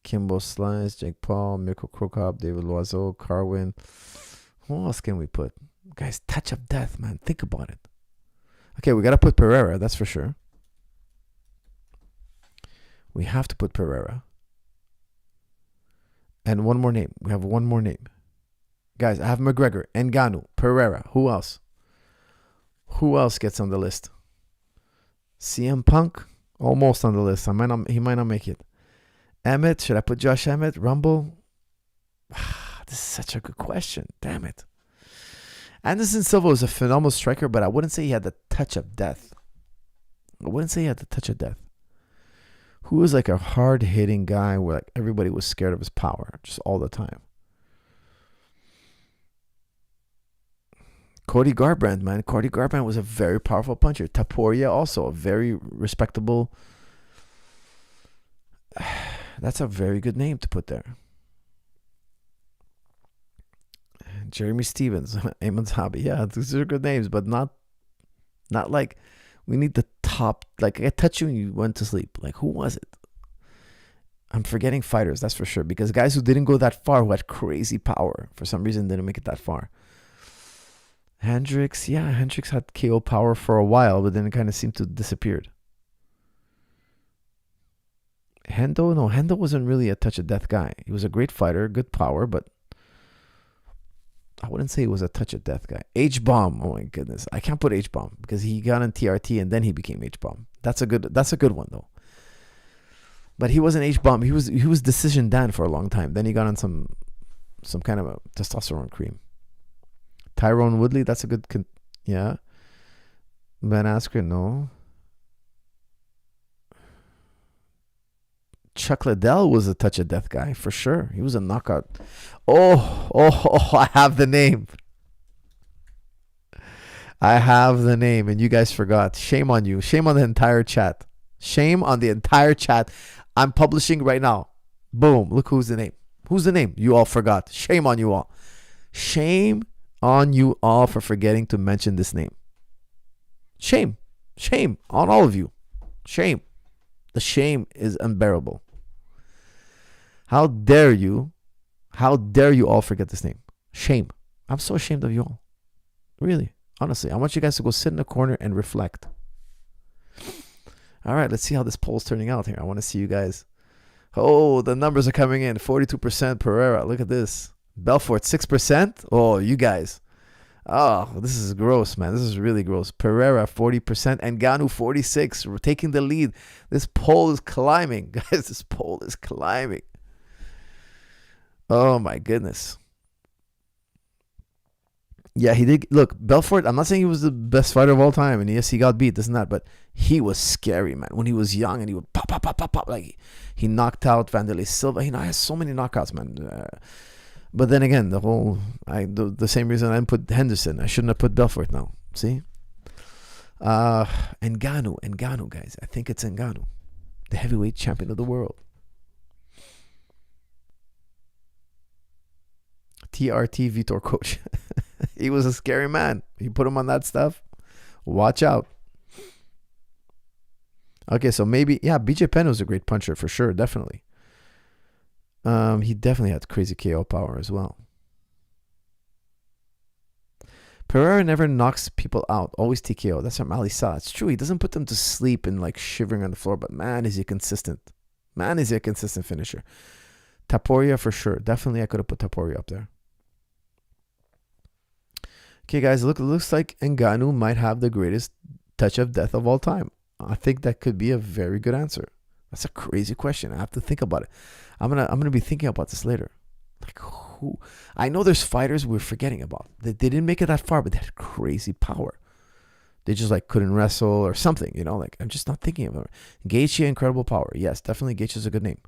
Kimbo Slice, Jake Paul, Mirko Krokop, David Loiseau, Carwin. Who else can we put? Guys, touch of death, man. Think about it. Okay, we got to put Pereira, that's for sure. We have to put Pereira. And one more name. We have one more name. Guys, I have McGregor, Ngannou, Pereira. Who else? Who else gets on the list? CM Punk? Almost on the list. He might not make it. Emmett? Should I put Josh Emmett? Rumble? This is such a good question. Damn it. Anderson Silva was a phenomenal striker, but I wouldn't say he had the touch of death. Who was like a hard-hitting guy where like everybody was scared of his power just all the time? Cody Garbrandt, man. Cody Garbrandt was a very powerful puncher. Taporia also, a very respectable. That's a very good name to put there. Jeremy Stevens, Eamon Zahabi. Yeah, these are good names, but not like we need the top. Like I touched you and you went to sleep. Like who was it? I'm forgetting fighters, that's for sure. Because guys who didn't go that far, who had crazy power, for some reason didn't make it that far. Hendricks had KO power for a while, but then it kind of seemed to disappeared. Hendo wasn't really a touch of death guy. He was a great fighter, good power, but I wouldn't say he was a touch of death guy. H-Bomb, oh my goodness. I can't put H-Bomb because he got on TRT and then he became H-Bomb. That's a good one though. But he wasn't H-Bomb. He was Decision Dan for a long time. Then he got on some kind of a testosterone cream. Tyrone Woodley, that's a good yeah. Ben Askren, no. Chuck Liddell was a touch of death guy for sure. He was a knockout. Oh, I have the name. And you guys forgot. Shame on you. Shame on the entire chat. I'm publishing right now. Boom. Look who's the name. Who's the name? You all forgot. Shame on you all. Shame on you all for forgetting to mention this name. Shame on all of you. Shame. The shame is unbearable. How dare you all forget this name? Shame. I'm so ashamed of you all. Really, honestly, I want you guys to go sit in a corner and reflect. All right, let's see how this poll's turning out here. I want to see you guys. Oh, the numbers are coming in. 42% Pereira. Look at this. Belfort, 6%. Oh, you guys. Oh, this is gross, man. This is really gross. Pereira, 40%. Ngannou, 46%. We're taking the lead. This poll is climbing. Guys, this poll is climbing. Oh, my goodness. Yeah, he did. Look, Belfort, I'm not saying he was the best fighter of all time. And yes, he got beat, this and that. But he was scary, man. When he was young and he would pop, pop, pop, pop, pop. Like, he knocked out Vanderlei Silva. He has so many knockouts, man. But then again, the same reason I didn't put Henderson. I shouldn't have put Belfort now. See? Ngannou, guys. I think it's Ngannou. The heavyweight champion of the world. TRT Vitor coach. He was a scary man. You put him on that stuff, watch out. Okay, so maybe, yeah, BJ Penn was a great puncher for sure, definitely. He definitely had crazy KO power as well. Pereira never knocks people out, always TKO. That's from Ali Sa. It's true, he doesn't put them to sleep and like shivering on the floor, but man, is he consistent. Man, is he a consistent finisher. Taporia for sure. Definitely I could have put Taporia up there. Okay, guys, it looks like Ngannou might have the greatest touch of death of all time. I think that could be a very good answer. That's a crazy question. I have to think about it. I'm gonna be thinking about this later. Like, who? I know there's fighters we're forgetting about. They didn't make it that far, but they had crazy power. They just like couldn't wrestle or something, you know. Like, I'm just not thinking of it. Gaethje, incredible power. Yes, definitely Gaethje is a good name.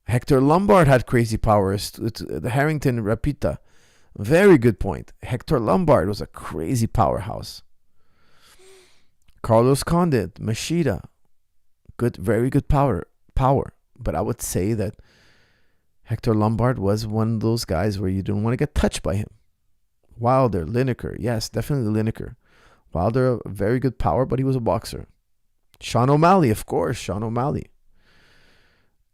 Hector Lombard had crazy power. It's the Harrington Rapita. Very good point. Hector Lombard was a crazy powerhouse. Carlos Condit, Machida, good, very good power. But I would say that Hector Lombard was one of those guys where you didn't want to get touched by him. Wilder, Lineker, yes, definitely Lineker. Wilder, very good power, but he was a boxer. Sean O'Malley, of course, Sean O'Malley.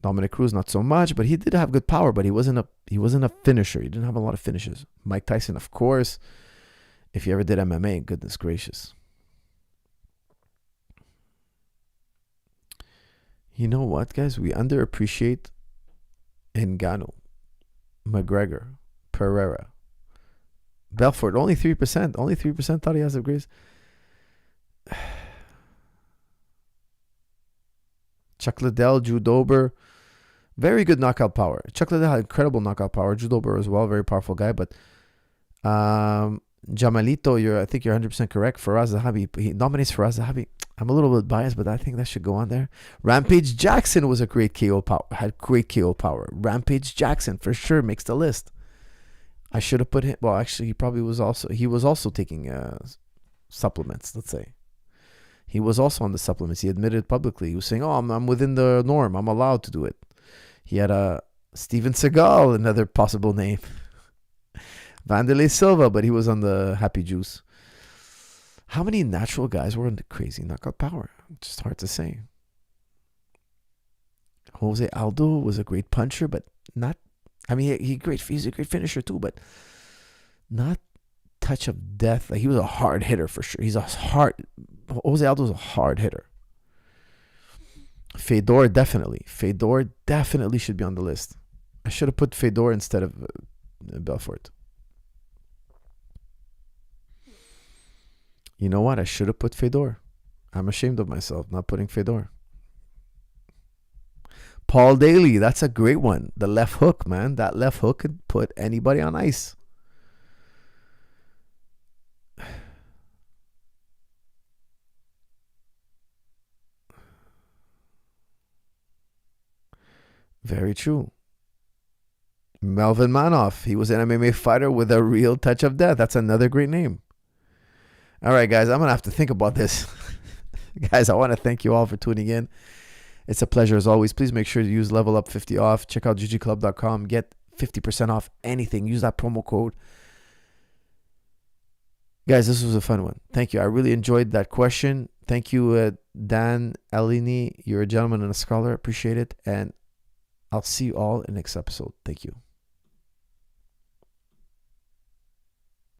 Dominic Cruz, not so much, but he did have good power, but he wasn't a finisher. He didn't have a lot of finishes. Mike Tyson, of course. If you ever did MMA, goodness gracious. You know what, guys? We underappreciate Ngannou, McGregor, Pereira, Belfort. Only 3%. Only 3% thought he has the greatest. Chuck Liddell, Drew Dober. Very good knockout power. Chuck Liddell had incredible knockout power. Drew Dober as well, very powerful guy. But Jamalito, I think you're 100% correct. Faraz Zahabi, he nominates Faraz Zahabi. I'm a little bit biased, but I think that should go on there. Rampage Jackson was a great KO power. Had great KO power. Rampage Jackson for sure makes the list. I should have put him. Well, actually, he was also taking supplements. Let's say. He was also on the supplements. He admitted publicly. He was saying, "Oh, I'm within the norm. I'm allowed to do it." He had Steven Seagal, another possible name. Vanderlei Silva, but he was on the happy juice. How many natural guys were in the crazy knockout power? Just hard to say. Jose Aldo was a great puncher, but not. I mean, he's a great finisher too, but not touch of death. Like, he was a hard hitter for sure. Jose Aldo was a hard hitter. Fedor definitely should be on the list. I should have put Fedor instead of Belfort. You know what? I should have put Fedor. I'm ashamed of myself not putting Fedor. Paul Daly, that's a great one. The left hook, man. That left hook could put anybody on ice. Very true. Melvin Manoff. He was an MMA fighter with a real touch of death. That's another great name. All right, guys. I'm going to have to think about this. Guys, I want to thank you all for tuning in. It's a pleasure as always. Please make sure to use Level Up 50 off. Check out ggclub.com. Get 50% off anything. Use that promo code. Guys, this was a fun one. Thank you. I really enjoyed that question. Thank you, Dan Elini. You're a gentleman and a scholar. Appreciate it. And I'll see you all in the next episode. Thank you.